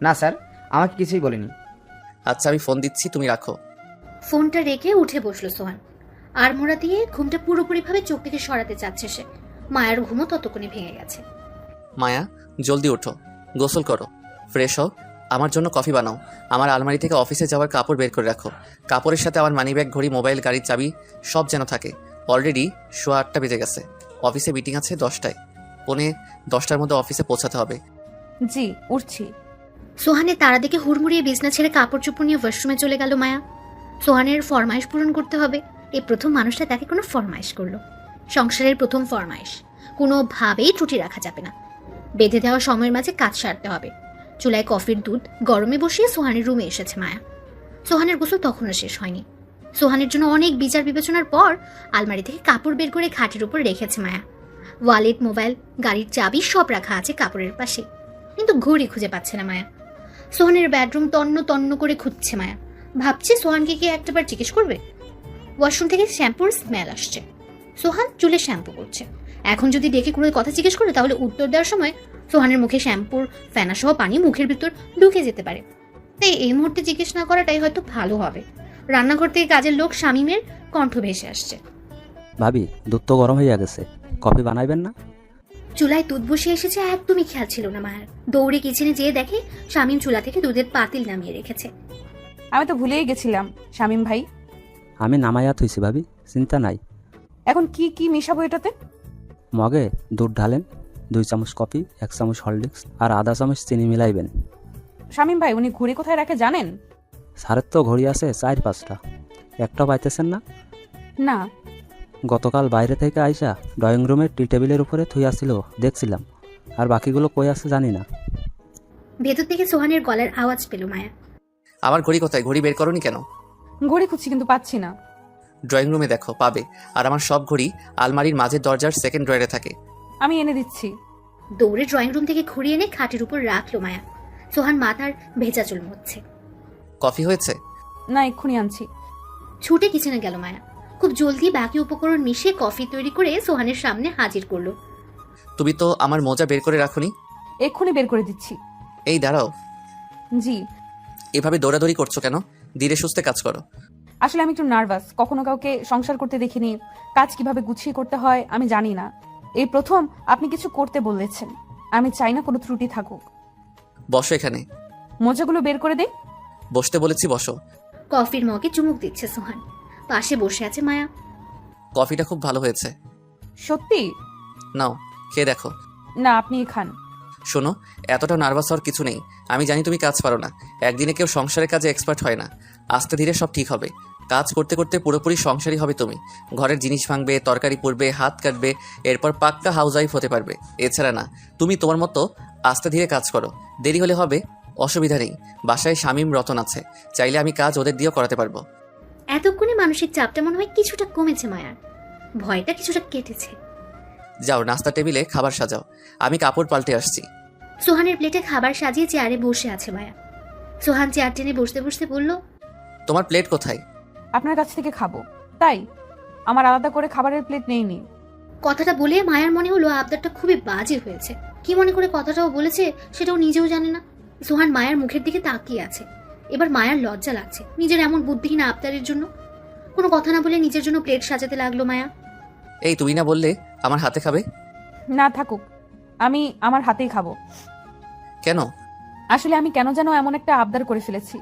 না স্যার, আমাকে কিছুই বলেনি। আচ্ছা, আমি ফোন দিচ্ছি, তুমি রাখো। ফোনটা রেখে উঠে বসলো সোহান। আর মোড়া দিয়ে ঘুমটা পুরোপুরিভাবে চোখ থেকে সরাতে চাচ্ছে সে। মায়ার ঘুমও ততক্ষণে ভেঙে গেছে। মায়া, জলদি ওঠো, গোসল করো, ফ্রেশ হও, আমার জন্য কফি বানাও। আমার আলমারি থেকে অফিসে যাওয়ার কাপড় বের করে রাখো। কাপড়ের সাথে আমার মানিব্যাগ, ঘড়ি, মোবাইল, গাড়ির চাবি সব যেন থাকে। অলরেডি 8:15 বেজে গেছে। অফিসে মিটিং আছে 10টায়। 9:45টার মধ্যে অফিসে পৌঁছাতে হবে। জি, উঠছি। সোহানের তারা দেখে হুড়মুড়িয়ে বিছনা ছেড়ে কাপড় চোপড় নিয়ে ওয়াশরুমে চলে গেল মায়া। সোহানের ফরমাইশ পূরণ করতে হবে। এই প্রথম মানুষটা তাকে কোনো ফরমাইশ করলো। সংসারের প্রথম ফরমাইশ, কোনোভাবেই ত্রুটি রাখা যাবে না। বেঁধে দেওয়া সময়ের মাঝে কাজ সারতে হবে। চুলায় কফির দুধ গরমে বসিয়ে সোহানের রুমে এসেছে মায়া। সোহানের গোসল তখনও শেষ হয়নি। সোহানের জন্য অনেক বিচার বিবেচনার পর আলমারি থেকে কাপড় বের করে খাটের উপর রেখেছে মায়া। ওয়ালেট, মোবাইল, গাড়ির চাবি সব রাখা আছে কাপড়ের পাশে, কিন্তু ঘড়ি খুঁজে পাচ্ছে না মায়া। সোহানের বেডরুম তন্ন তন্ন করে খুঁজছে মায়া। ভাবছে সোহানকে কি একটাবার জিজ্ঞেস করবে। ওয়াশরুম থেকে শ্যাম্পুর স্মেল আসছে। সোহান চুলে শ্যাম্পু করছে। এখন যদি ডেকে কোনো কথা জিজ্ঞেস করে তাহলে উত্তর দেওয়ার সময় সোহানের মুখে শ্যাম্পুর ফেনা সহ পানি মুখের ভিতর ঢুকে যেতে পারে। তাই এই মুহূর্তে জিজ্ঞেস না করাটাই হয়তো ভালো হবে। রান্নাঘর থেকে কাজের লোক শামীমের কণ্ঠ ভেসে আসছে। ভাবি, দুধ তো গরম হয়ে গেছে, কফি বানাইবেন না? চুলায় দুধ বসে এসেছে, একদমই খেয়াল ছিল না মায়ের। দৌড়ে কিচেনে যেয়ে দেখে শামীম চুলা থেকে দুধের পাতিল নামিয়ে রেখেছে। আমি তো ভুলেই গেছিলাম শামীম ভাই। আমি নামাইয়া থইছি ভাবি, চিন্তা নাই। এখন কি কি মিশাবো এটাতে? মগে দুধ ঢালেন, 2 চামচ কফি, 1 চামচ হরলিক্স আর আধা চামচ চিনি মিলাইবেন। শামীম ভাই, উনি ঘুড়ি কোথায় রাখে জানেন? স্যারের তো ঘড়ি আছে 4-5টা, একটাও পাইতেছেন না? না। গতকাল বাইরে থেকে আইসা ড্রয়িং রুমের টি টেবিলের উপরে থুই আসছিল, দেখছিলাম। আর বাকিগুলো কই আছে জানি না। ভেতর থেকে সোহানের গলার আওয়াজ পেল মায়া। আমার ঘড়ি কোথায়? ঘড়ি বের করোনি কেন? ঘড়ি খুঁজছি কিন্তু পাচ্ছি না। ড্রয়িং রুমে দেখো, পাবে। আর আমার সব ঘড়ি আলমারির মাঝের দরজার সেকেন্ড ড্রয়ারে থাকে। আমি এনে দিচ্ছি। দৌড়ে ড্রয়িং রুম থেকে ঘুড়ি এনে খাটের উপর রাখলো মায়া। সোহান মাথার ভেজা চুল মুছছে। কফি হয়েছে? না, এক্ষুনি আনছি। ছুটে কিচেনে গেল মায়া। খুব জলদি বাকি উপকরণ মিশিয়ে কফি তৈরি করে সোহানের সামনে হাজির করলো। তুমি তো আমার মোজা বের করে রাখোনি। এক্ষুনি বের করে দিচ্ছি। এই দাঁড়াও, জি। এভাবে দৌড়াদৌড়ি করছো কেন? ধীরে সুস্থে কাজ করো। আসলে আমি একটু নার্ভাস, কখনো কাউকে সংসার করতে দেখিনি। কাজ কিভাবে গুছিয়ে করতে হয় আমি জানি না। এই প্রথম আপনি কিছু করতে বলেছেন। আমি চাই না কোনো ত্রুটি থাকুক। বসো এখানে। মোজাগুলো বের করে দে। বসতে বলেছি, বসো। কফির মগে চুমুক দিচ্ছে সোহান। পাশে বসে আছে মায়া। কফিটা খুব ভালো হয়েছে। সত্যি? নাও, খেয়ে দেখো। না, আপনি খান। শোনো, এতটা নার্ভাস হওয়ার কিছু নেই। আমি জানি তুমি কাজ পারো না। একদিনে কেউ সংসারের কাজে এক্সপার্ট হয় না। আস্তে ধীরে সব ঠিক হবে। কাজ করতে করতে পুরোপুরি সংসারই হবে তুমি। ঘরের জিনিস ভাঙবে, তরকারি পুড়বে, হাত কাটবে, এরপর পাক্কা হাউস ওয়াইফ হতে পারবে। এছাড়া না, তুমি তোমার মতো আস্তে ধীরে কাজ করো। দেরি হলে হবে, অসুবিধা নেই। বাসায় শামীম, রতন আছে, চাইলে আমি কাজ ওদের দিয়েও করাতে পারবো। এতক্ষণে মানসিক চাপটা মনে হয় কিছুটা কমেছে মায়ার। ভয়টা কিছুটা কেটেছে। যাও, নাস্তা টেবিলে খাবার সাজাও। আমি কাপড় পাল্টে আসছি। সোহানের প্লেটে খাবার সাজিয়ে চেয়ারে বসে আছে মায়া। সোহান চেয়ার টেনে বসতে বসতে বলল, তোমার প্লেট কোথায়? আপনার কাছ থেকে খাবো, তাই আমার আলাদা করে খাবারের প্লেট নেইনি। কথাটা বলে মায়ার মনে হলো আবদারটা খুবই বাজে হয়েছে। কি মনে করে কথাটাও বলেছে সেটাও নিজেও জানে না। সোহান মায়ার মুখের দিকে তাকিয়ে আছে। এবার মায়ার লজ্জা লাগছে নিজের এমন বুদ্ধিহীন আবদারের জন্য। কোনো কথা না বলে নিজের জন্য প্লেট সাজাতে লাগলো মায়া। এই, তুমি না বললে আমার হাতে খাবে? না, থাকুক, আমি আমার হাতেই খাবো। কেন? আসলে আমি কেন যেন এমন একটা আবদার করে ফেলেছি।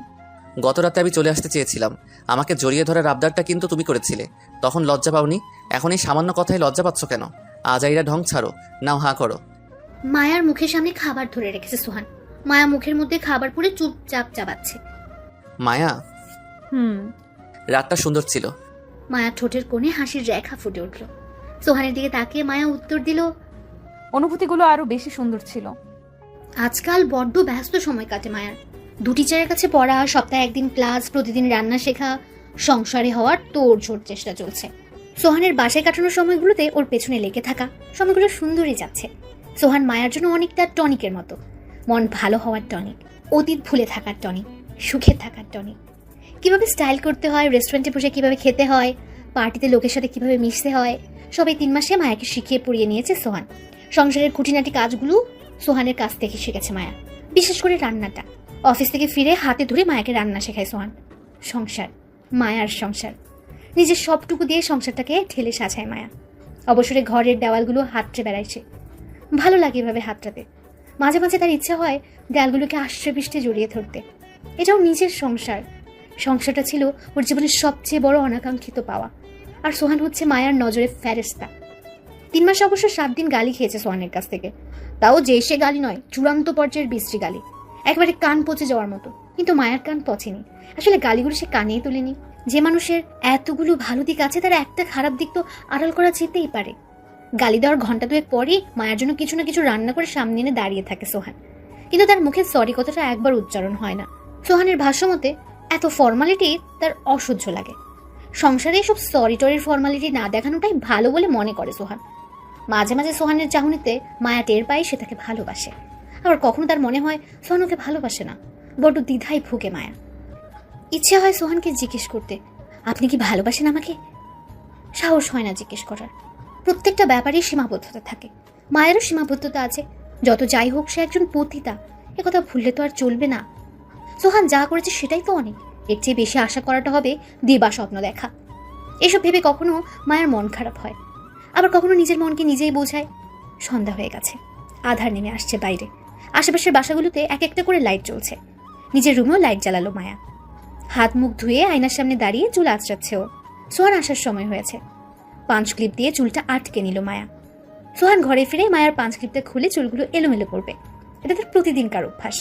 গত রাতে আমি চলে আসতে চেয়েছিলাম। আমাকে জড়িয়ে ধরার আবদারটা কিন্তু তুমি করেছিলে। তখন লজ্জা পাওনি? এখন এই সামান্য কথায় লজ্জা পাচ্ছ কেন? আজাইরা ঢং ছাড়ো, নাও হা করো। মায়ার মুখের সামনে খাবার ধরে রেখেছে সোহান। মায়া মুখের মধ্যে খাবার পুরে চুপচাপ চাবাচ্ছে। মায়া, রাতটা সুন্দর ছিল। মায়া ঠোঁটের কোণে হাসির রেখা ফুটে উঠল। সোহানের দিকে তাকিয়ে মায়া উত্তর দিল, অনুভূতিগুলো আরো বেশি সুন্দর ছিল। আজকাল বড্ড ব্যস্ত সময় কাটে মায়ার। 2 টিচারের কাছে পড়া, সপ্তাহে 1 দিন ক্লাস, প্রতিদিন রান্না শেখা, সংসারে হওয়ার তোড়জোড় চেষ্টা চলছে। সোহানের বাসায় কাটানোর সময়গুলোতে ওর পেছনে লেগে থাকা সময়গুলো সুন্দরই যাচ্ছে। সোহান মায়ার জন্য অনেকটা টনিকের মতো। মন ভালো হওয়ার টনিক, অতীত ভুলে থাকার টনিক, সুখে থাকার টনিক। কিভাবে স্টাইল করতে হয়, রেস্টুরেন্টে বসে কিভাবে খেতে হয়, পার্টিতে লোকের সাথে কিভাবে মিশতে হয়, সবাই 3 মাসে মায়াকে শিখিয়ে পড়িয়ে নিয়েছে সোহান। সংসারের খুঁটিনাটি কাজগুলো সোহানের কাছ থেকে শিখেছে মায়া, বিশেষ করে রান্নাটা। অফিস থেকে ফিরে হাতে ধরে মায়াকে রান্না শেখায় সোহান। সংসার, মায়ার সংসার। নিজের সবটুকু দিয়ে সংসারটাকে ঠেলে সাজায় মায়া। অবসরে ঘরের দেওয়ালগুলো হাতড়ে বেড়াইছে। ভালো লাগে এভাবে হাতড়াতে। মাঝে মাঝে তার ইচ্ছা হয় দেয়ালগুলোকে আষ্টে পৃষ্ঠে জড়িয়ে ধরতে। এটাও নিজের সংসার। সংসারটা ছিল ওর জীবনের সবচেয়ে বড় অনাকাঙ্ক্ষিত পাওয়া। আর সোহান হচ্ছে মায়ার নজরে ফেরেস্তা। 3 মাস অবশ্য 7 দিন গালি খেয়েছে সোহানের কাছ থেকে। তাও যে সে গালি নয়, চূড়ান্ত পর্যায়ের বিশ্রী গালি, একেবারে কান পচে যাওয়ার মতো। কিন্তু মায়ার কান পচেনি। আসলে গালিগুলো সে কানেই তোলেনি। যে মানুষের এতগুলো ভালো দিক আছে, তার একটা খারাপ দিক তো আড়াল করা যেতেই পারে। গালি দেওয়ার ঘন্টা 2 পরই মায়ের জন্য কিছু না কিছু রান্না করে সামনে এনে দাঁড়িয়ে থাকে সোহান। কিন্তু তার মুখে সরি কথাটা একবার উচ্চারণ হয় না। সোহানের ভাষ্য মতে এত ফর্মালিটি তার অসহ্য লাগে। সংসারে এসব সরি টরির ফর্মালিটি না দেখানোটাই ভালো বলে মনে করে সোহান। মাঝে মাঝে সোহানের চাহনিতে মায়া টের পায় সে তাকে ভালোবাসে। আবার কখনো তার মনে হয় সোহান ওকে ভালোবাসে না। বড্ড দ্বিধায় ভুগে মায়া। ইচ্ছে হয় সোহানকে জিজ্ঞেস করতে, আপনি কি ভালোবাসেন আমাকে? সাহস হয় না জিজ্ঞেস করার। প্রত্যেকটা ব্যাপারেই সীমাবদ্ধতা থাকে। মায়েরও সীমাবদ্ধতা আছে। যত যাই হোক সে একজন পতিতা, একথা ভুললে তো আর চলবে না। সোহান যা করেছে সেটাই তো অনেক। এর চেয়ে বেশি আশা করাটা হবে দিবা স্বপ্ন দেখা। এসব ভেবে কখনো মায়ের মন খারাপ হয়, আবার কখনো নিজের মনকে নিজেই বোঝায়। সন্ধ্যা হয়ে গেছে, আধার নেমে আসছে বাইরে। আশেপাশের বাসাগুলোতে এক একটা করে লাইট জ্বলছে। নিজের রুমেও লাইট জ্বালালো মায়া। হাত মুখ ধুয়ে আয়নার সামনে দাঁড়িয়ে চুল আঁচড়াচ্ছে ও। সোহান আসার সময় হয়েছে। 5 ক্লিপ দিয়ে চুলটা আটকে নিল মায়া। সোহান ঘরে ফিরে মায়ার 5 ক্লিপটা খুলে চুলগুলো এলোমেলো করবে। এটা তার প্রতিদিনকার অভ্যাস।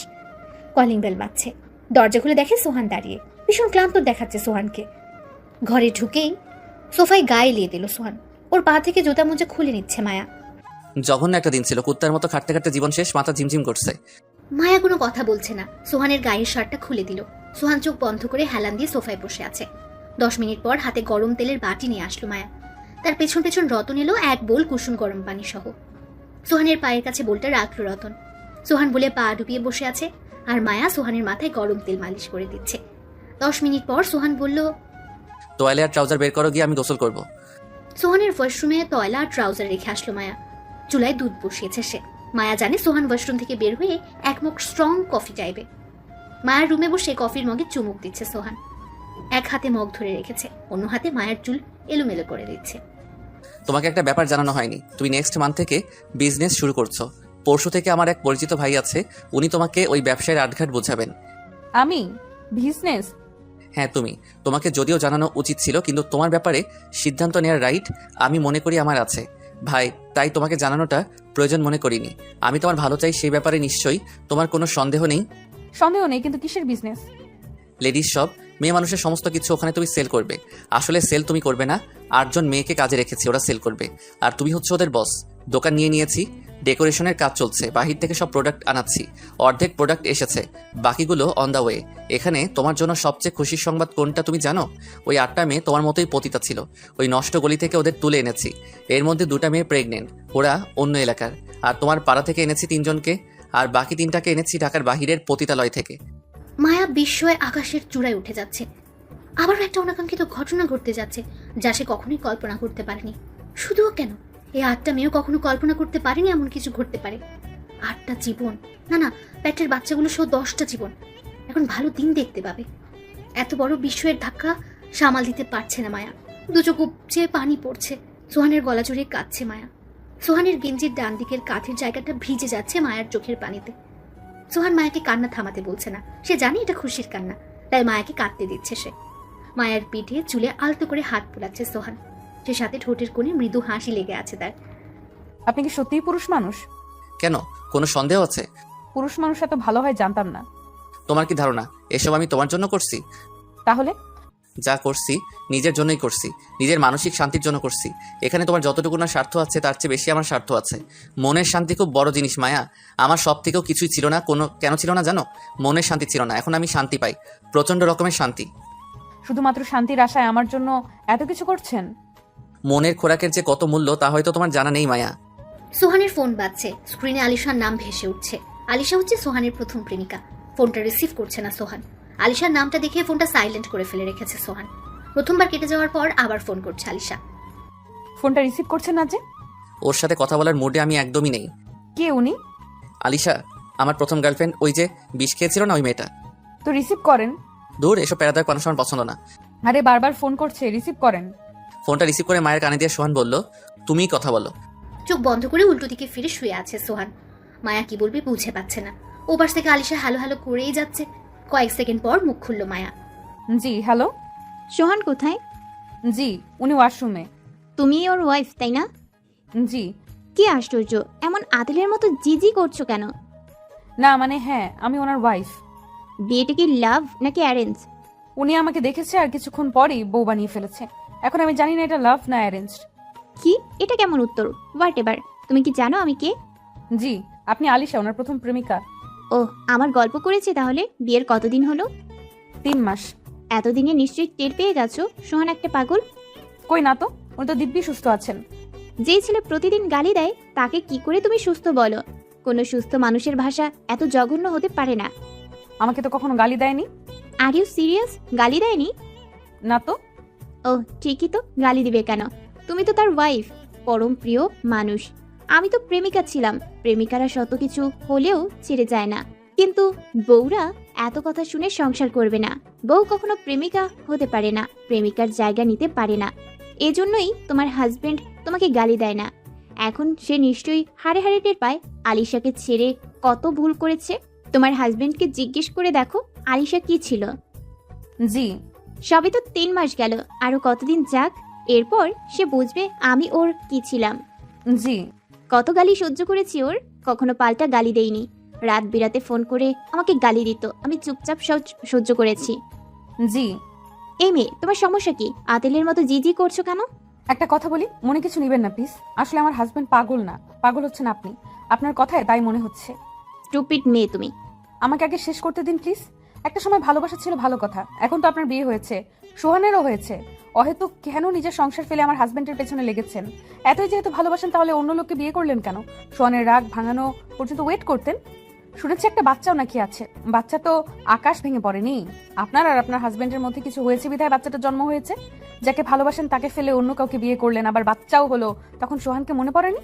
কলিং বেল বাজছে। দরজা খুলে দেখে সোহান দাঁড়িয়ে। ভীষণ ক্লান্ত দেখাচ্ছে সোহানকে। ঘরে ঢুকেই সোফায় গায়ে লিয়ে দিল সোহান। ওর পা থেকে জুতা মোজা খুলে নিচ্ছে মায়া। জঘন্য একটা দিন ছিল, কুত্তার মতো খাটতে খাটতে জীবন শেষ, মাথা ঝিমঝিম করছে। মায়া কোনো কথা বলছে না। সোহানের গায়ের শার্টটা খুলে দিল। সোহান চোখ বন্ধ করে হেলান দিয়ে সোফায় বসে আছে। 10 মিনিট পর হাতে গরম তেলের বাটি নিয়ে আসলো মায়া। তার পেছন পেছন রতন এলো 1 বোল কুসুম গরম পানি সহ। সোহানের পায়ের কাছে বোলটা রাখলো রতন। সোহান বলে পা ডুবিয়ে বসে আছে, আর মায়া সোহানের মাথায় গরম তেল মালিশ করে দিচ্ছে। 10 মিনিট পর সোহান বলল, তোয়ালে আর ট্রাউজার বের করো, গিয়ে আমি গোসল করব। সোহানের ওয়াশরুমে তয়লা আর ট্রাউজার রেখে আসলো মায়া। চুলায় দুধ বসিয়েছে সে। মায়া জানে সোহান ওয়াশরুম থেকে বের হয়ে 1 মগ স্ট্রং কফি চাইবে। মায়ের রুমে বসে কফির মগে চুমুক দিচ্ছে সোহান। এক হাতে মগ ধরে রেখেছে, অন্য হাতে মায়ের চুল এলোমেলো করে দিচ্ছে। তোমাকে একটা ব্যাপার জানানো হয়নি, তুমি নেক্সট মান্থ থেকে বিজনেস শুরু করছো। পরশু থেকে আমার এক পরিচিত ভাই আছে, উনি তোমাকে ওই ব্যবসায়ের আটঘাট বোঝাবেন। আমি বিজনেস? হ্যাঁ তুমি। তোমাকে যদিও জানানো উচিত ছিল, কিন্তু তোমার ব্যাপারে সিদ্ধান্ত নেওয়ার রাইট আমি মনে করি আমার আছে ভাই, তাই তোমাকে জানানোটা প্রয়োজন মনে করিনি। আমি তোমার ভালো চাই, সেই ব্যাপারে নিশ্চয়ই তোমার কোনো সন্দেহ নেই। সন্দেহ নেই, কিন্তু কিসের বিজনেস? লেডিস শপ, মেয়ে মানুষের সমস্ত কিছু ওখানে তুমি সেল করবে। আসলে সেল তুমি করবে না, 8 জন মেয়েকে কাজে রেখেছি, ওরা সেল করবে, আর তুমি হচ্ছে ওদের বস। দোকান নিয়ে নিয়েছি, ডেকোরেশনের কাজ চলছে, বাহির থেকে সব প্রোডাক্ট আনাচ্ছি। অর্ধেক প্রোডাক্ট এসেছে, বাকিগুলো অন দ্য ওয়ে। এখানে তোমার জন্য সবচেয়ে খুশির সংবাদ কোনটা তুমি জানো? ওই 8টা মেয়ে তোমার মতোই পতিতা ছিল। ওই নষ্ট গলি থেকে ওদের তুলে এনেছি। এর মধ্যে 2টা মেয়ে প্রেগনেন্ট, ওরা অন্য এলাকার। আর তোমার পাড়া থেকে এনেছি 3 জনকে, আর বাকি 3টাকে এনেছি ঢাকার বাহিরের পতিতালয় থেকে। মায়া বিস্ময়ে আকাশের চূড়ায় উঠে যাচ্ছে। আবারও একটা অনাকাঙ্ক্ষিত ঘটনা ঘটতে যাচ্ছে, যা সে কখনোই কল্পনা করতে পারেনি। শুধুও কেন, এই 8টা মেয়েও কখনো কল্পনা করতে পারেনি এমন কিছু ঘটতে পারে। 8টা জীবন, না না, পেটের বাচ্চাগুলো সহ 10টা জীবন এখন ভালো দিন দেখতে পাবে। এত বড় বিস্ময়ের ধাক্কা সামাল দিতে পারছে না মায়া। দুচোখ উপচে পানি পড়ছে। সোহানের গলা জড়িয়ে কাঁদছে মায়া। সোহানের গেঞ্জির ডান দিকের কাঁধের জায়গাটা ভিজে যাচ্ছে মায়ার চোখের পানিতে। সোহান মায়াকে কান্না থামাতে বলছে না, সে জানে এটা খুশির কান্না, তাই মায়াকে কাঁদতে দিচ্ছে সে। মায়ের পিঠে চুলে আলতো করে হাত পোলাচ্ছে সোহান, সে সাথে ঠোঁটের কোণে মৃদু হাসি লেগে আছে তার। আপনি কি সত্যিই পুরুষ মানুষ? কেন, কোনো সন্দেহ আছে? পুরুষ মানুষ এত ভালো হয় জানতাম না। তোমার কি ধারণা এসব আমি তোমার জন্য করছি? তাহলে? যা করছি নিজের জন্যই করছি, নিজের মানসিক শান্তির জন্য করছি। এখানে তোমার যতটুকু না স্বার্থ আছে, তার চেয়ে বেশি আমার স্বার্থ আছে। মনের শান্তি খুব বড় জিনিস মায়া। আমার সব থেকেও কিছুই ছিল না। কেন ছিল না জানো? মনের শান্তি ছিল না। এখন আমি শান্তি পাই, প্রচন্ড রকমের শান্তি। শুধুমাত্র শান্তির আশায় আমার জন্য এত কিছু করছেন? মনের খোরাকের যে কত মূল্য তা হয়তো তোমার জানা নেই মায়া। সোহানের ফোন বাজছে। স্ক্রিনে আলিশার নাম ভেসে উঠছে। আলিশা হচ্ছে সোহানের প্রথম প্রেমিকা। ফোনটা রিসিভ করছে না সোহান। আলিশার নামটা দেখে ফোনটা সাইলেন্ট করে ফেলে রেখেছে সোহান। প্রথমবার কেটে যাওয়ার পর আবার ফোন করছে আলিশা। ফোনটা রিসিভ করছেন না যে? ওর সাথে কথা বলার মুডে আমি একদমই নেই। কে উনি? আলিশা, আমার প্রথম গার্লফ্রেন্ড, ওই যে বিষ খেয়েছিল না ওই মেয়েটা। তো রিসিভ করেন। দূর, এসব প্যারাদার মানুষ আমার পছন্দ না। আরে বারবার ফোন করছে, রিসিভ করেন। ফোনটা রিসিভ করে মায়ের কানে দিয়ে সোহান বলল, তুমিই কথা বলো। চোখ বন্ধ করে উল্টো দিকে ফিরে শুয়ে আছে সোহান। মায়া কি বলবে বুঝে পাচ্ছে না। ওপাশ থেকে আলিশা হ্যালো হ্যালো করেই যাচ্ছে। কয়েক সেকেন্ড পর মুখ খুলল মায়া। জি হ্যালো। সোহান কোথায়? জি উনি ওয়াশরুমে। তুমি ওর ওয়াইফ তাই না? জি। কি আশ্চর্য, এমন আদিলের মতো জিজি করছো কেন? না মানে হ্যাঁ, আমি ওনার ওয়াইফ। বিয়েটা কি লাভ নাকি অ্যারেঞ্জ? উনি আমাকে দেখেছে আর কিছুক্ষণ পরেই বউ বানিয়ে ফেলেছে। এখন আমি জানি না এটা লাভ না অ্যারেঞ্জ। কি, এটা কেমন উত্তর? What ever. তুমি কি জানো আমি কে? জি, আপনি আলিশা, ওনার প্রথম প্রেমিকা। ও, আমার গল্প করেছে তাহলে। বিয়ের কতদিন হলো? 3 মাস। এতদিনে নিশ্চয়ই টের পেয়ে গেছো সোহান একটা পাগল। কই না তো, উনি তো দিব্যি সুস্থ আছেন। যেই ছেলে প্রতিদিন গালি দেয় তাকে কি করে তুমি সুস্থ বলো? কোনো সুস্থ মানুষের ভাষা এত জঘন্য হতে পারে না। আমাকে তো কখনো গালি দেয়নি। Are you serious? গালি দেয়নি? না তো। ও ঠিকই তো, গালি দিবে কেন? তুমি তো তার ওয়াইফ, পরম প্রিয় মানুষ। আমি তো প্রেমিকা ছিলাম। প্রেমিকারা শত কিছু হলেও ছেড়ে যায় না, কিন্তু বউরা এত কথা শুনে সংসার করবে না। বউ কখনো প্রেমিকা হতে পারে না, প্রেমিকার জায়গা নিতে পারে না। এজন্যই তোমার হাজবেন্ড তোমাকে গালি দেয় না। এখন সে নিশ্চয়ই হাড়ে হাড়ে টের পায় আলিশাকে ছেড়ে কত ভুল করেছে। তোমার হাজবেন্ডকে জিজ্ঞেস করে দেখো আলিশা কি ছিল। জি। সবে তো 3 মাস গেল, আরো কতদিন যাক, এরপর সে বুঝবে আমি ওর কি ছিলাম। জি। কত গালি সহ্য করেছি ওর, কখনো পাল্টা গালি দেইনি। রাত বিরাতে ফোন করে আমাকে গালি দিত, আমি চুপচাপ সহ্য করেছি। জি। এই মেয়ে, তোমার সমস্যা কি? আতেলের মতো জিজি করছো কেন? একটা কথা বলি, মনে কিছু নেবেন না প্লিজ। আসলে আমার হাজবেন্ড পাগল না, পাগল হচ্ছেন আপনি। আপনার কথায় তাই মনে হচ্ছে। স্টুপিড মেয়ে তুমি। আমাকে আগে শেষ করতে দিন প্লিজ। একটা সময় ভালোবাসা ছিল ভালো কথা, এখন তো আপনার বিয়ে হয়েছে, সোহানেরও হয়েছে। অহেতু কেন নিজের সংসার ফেলে আমার হাজবেন্ডের পেছনে লেগেছেন? এতই যেহেতু ভালোবাসেন তাহলে অন্য লোককে বিয়ে করলেন কেন? সোহানের রাগ ভাঙানো পর্যন্ত ওয়েট করতেন। শুনেছি একটা বাচ্চাও নাকি আছে। বাচ্চা তো আকাশ ভেঙে পড়েনি। আপনার আর আপনার হাজবেন্ডের মধ্যে কিছু হয়েছে বিধায় বাচ্চাটা জন্ম হয়েছে। যাকে ভালোবাসেন তাকে ফেলে অন্য কাউকে বিয়ে করলেন, আবার বাচ্চাও হলো, তখন সোহানকে মনে পড়েনি?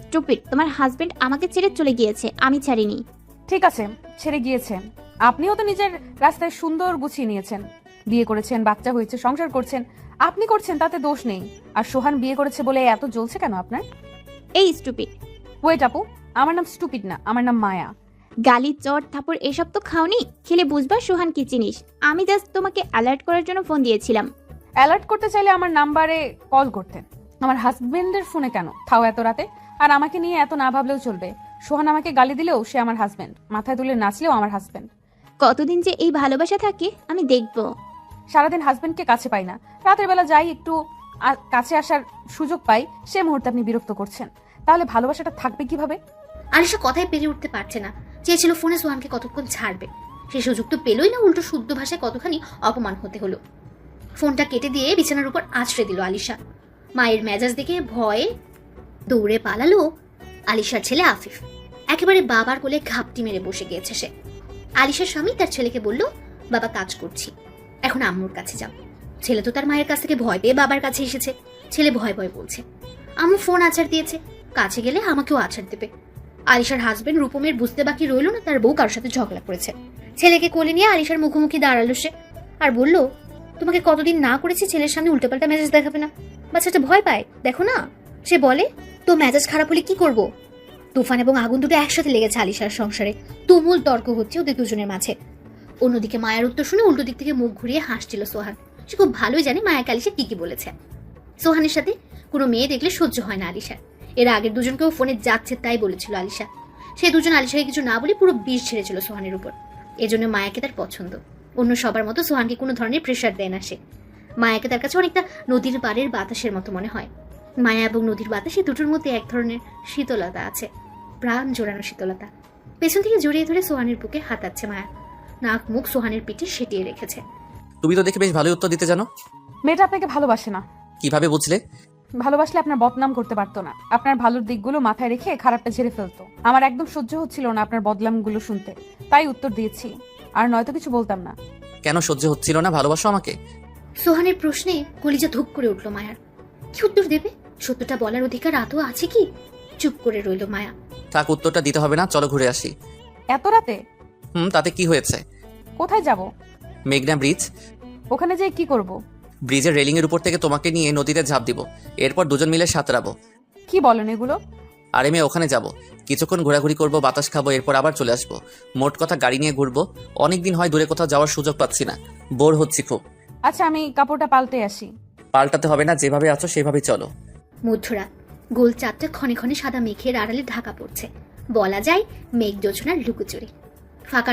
স্টুপিড, তোমার হাজবেন্ড আমাকে ছেড়ে চলে গিয়েছে, আমি ছাড়িনি। ঠিক আছে, ছেড়ে গিয়েছে। আপনিও তো নিজের রাস্তায় সুন্দর গুছিয়ে নিয়েছেন, বিয়ে করেছেন, বাচ্চা হয়েছে, সংসার করছেন। আপনি করছেন তাতে দোষ নেই। আর সোহান বিয়ে করেছে বলে এত জ্বলছে কেন আপনার? এই স্টুপিড। ওয়েট আপু, আমার নাম স্টুপিড না, আমার নাম মায়া। গালি চট থাপড় এসব তো খাওনি, খেলে বুঝবা সোহান কি জিনিস। আমি জাস্ট তোমাকে অ্যালার্ট করার জন্য ফোন দিয়েছিলাম। অ্যালার্ট করতে চাইলে আমার নাম্বারে কল করতেন। আমার হাজবেন্ডের ফোনে কেন, তাও এত রাতে? আর আমাকে নিয়ে এত না ভাবলেও চলবে। সোহান আমাকে গালি দিলেও সে আমার হাজবেন্ড, মাথায় তুলে নাচলেও আমার হাজবেন্ড। কতদিন যে এই ভালোবাসা থাকে আমি দেখবো। সারাদিন হাজবেন্ডকে কাছে পাই না, রাতের বেলা যাই একটু কাছে আসার সুযোগ পাই, সে মুহূর্তে আপনি বিরক্ত করছেন। তাহলে ভালোবাসাটা থাকবে কিভাবে? আলিশা কথায় পেরে উঠতে পারছে না। চেয়েছিল ফোনে সোহানকে কতক্ষণ ছাড়বে, সে সুযোগ তো পেলই না, উল্টো শুদ্ধ ভাষায় কতখানি অপমান হতে হলো। ফোনটা কেটে দিয়ে বিছানার উপর আছড়ে দিল আলিশা। মায়ের মেজাজ দেখে ভয়ে দৌড়ে পালালো আলিশার ছেলে আফিফ। একেবারে বাবার কোলে ঘাপটি মেরে বসে গিয়েছে সে। আলিশার স্বামী তার ছেলেকে বলল, বাবা কাজ করছি, এখন আম্মুর কাছে যাও। ছেলে তো তার মায়ের কাছ থেকে ভয় পেয়ে বাবার কাছে এসেছে। ছেলে ভয় ভয় বলছে, আম্মু ফোন আছাড় দিয়েছে, কাছে গেলে আমাকেও আছাড় দেবে। আলিশার হাজবেন্ড রূপমের বুঝতে বাকি রইল না তার বউ কারোর সাথে ঝগড়া করেছে। ছেলেকে কোলে নিয়ে আলিশার মুখোমুখি দাঁড়ালো সে আর বলল, তোমাকে কতদিন না করেছি ছেলের সামনে উল্টোপাল্টা মেজাজ দেখাবে না। বাচ্চাটা ভয় পায়, দেখো না। সে বলে, তো মেজাজ খারাপ হলে কি করব? তুফান এবং আগুন দুটো একসাথে লেগেছে আলিশার সংসারে। তুমুল তর্ক হচ্ছে ওদের দুজনের মাঝে। অন্যদিকে মায়ের উত্তর শুনে উল্টো দিক থেকে মুখ ঘুরিয়ে হাসছিল সোহান। সে খুব ভালোই জানে মায়াকে আলিশা কি বলেছে। সোহানের সাথে কোনো মেয়ে দেখলে সহ্য হয় না আলিশার। এর আগের দুজনকেও ফোনে যাচ্ছে তাই বলেছিল আলিশা। সেই দুজন আলিশাকে কিছু না বলে পুরো বিষ ছেড়েছিল সোহানের উপর। এজন্য মায়াকে তার পছন্দ। অন্য সবার মতো সোহানকে কোনো ধরনের প্রেশার দেয় না সে। মায়াকে তার কাছে অনেকটা নদীর পাড়ের বাতাসের মতো মনে হয়। মায়া এবং নদীর বাতাসে দুটোর মধ্যে এক ধরনের শীতলতা আছে, প্রাণ জোড়ানো শীতলতা। পেছন থেকে জড়িয়ে ধরে সোহানের বুকে হাতাচ্ছে মায়া। নাক মুখ সোহানের পিঠে সেটিয়ে রেখেছে। তুমি তো দেখে বেশ ভালোই উত্তর দিতে জানো। মেয়েটা আপনাকে ভালোবাসে না। কিভাবে বুঝলে? ভালোবাসলে আপনার বদনাম করতে পারতো না, আপনার ভালোর দিকগুলো মাথায় রেখে খারাপটা ঝেড়ে ফেলতো। আমার একদম সহ্য হচ্ছিল না আপনার বদনামগুলো শুনতে, তাই উত্তর দিয়েছি, আর নয়তো কিছু বলতাম না। কেন সহ্য হচ্ছিল না? ভালোবাসো আমাকে? সোহানের প্রশ্নে কলিজা ধুক করে উঠল মায়ার। কি উত্তর দেবে? সত্যটা বলার অধিকার আদৌ আছে কি? চুপ করে রইল মায়া। থাক, উত্তরটা দিতে হবে না, চলো ঘুরে আসি। এত রাতে? তাতে কি হয়েছে? কোথায় যাব? মেঘনা ব্রিজ। ওখানে যেয়ে কি করব? ব্রিজের রেলিং এর উপর থেকে তোমাকে নিয়ে নদীতে ঝাঁপ দিব, এরপর দুজন মিলে সাঁতরাবো। কি বলেন এগুলো? আরে মেয়ে, ওখানে যাব, কিছুক্ষণ ঘোরাঘুরি করব, বাতাস খাবো, এরপর আবার চলে আসবো। মোট কথা গাড়ি নিয়ে ঘুরবো। অনেকদিন হয় দূরে কোথাও যাওয়ার সুযোগ পাচ্ছি না, বোর হচ্ছি খুব। আচ্ছা, আমি কাপড়টা পাল্টে আসি। পাল্টাতে হবে না, যেভাবে আছো সেভাবেই চলো। মধ্যরাত, গোল চাঁদটা ক্ষণে ক্ষণে সাদা মেঘের আড়ালে ঢাকা পড়ছে। বলা যায় মেঘ জোছনার লুকোচুরি। ফাঁকা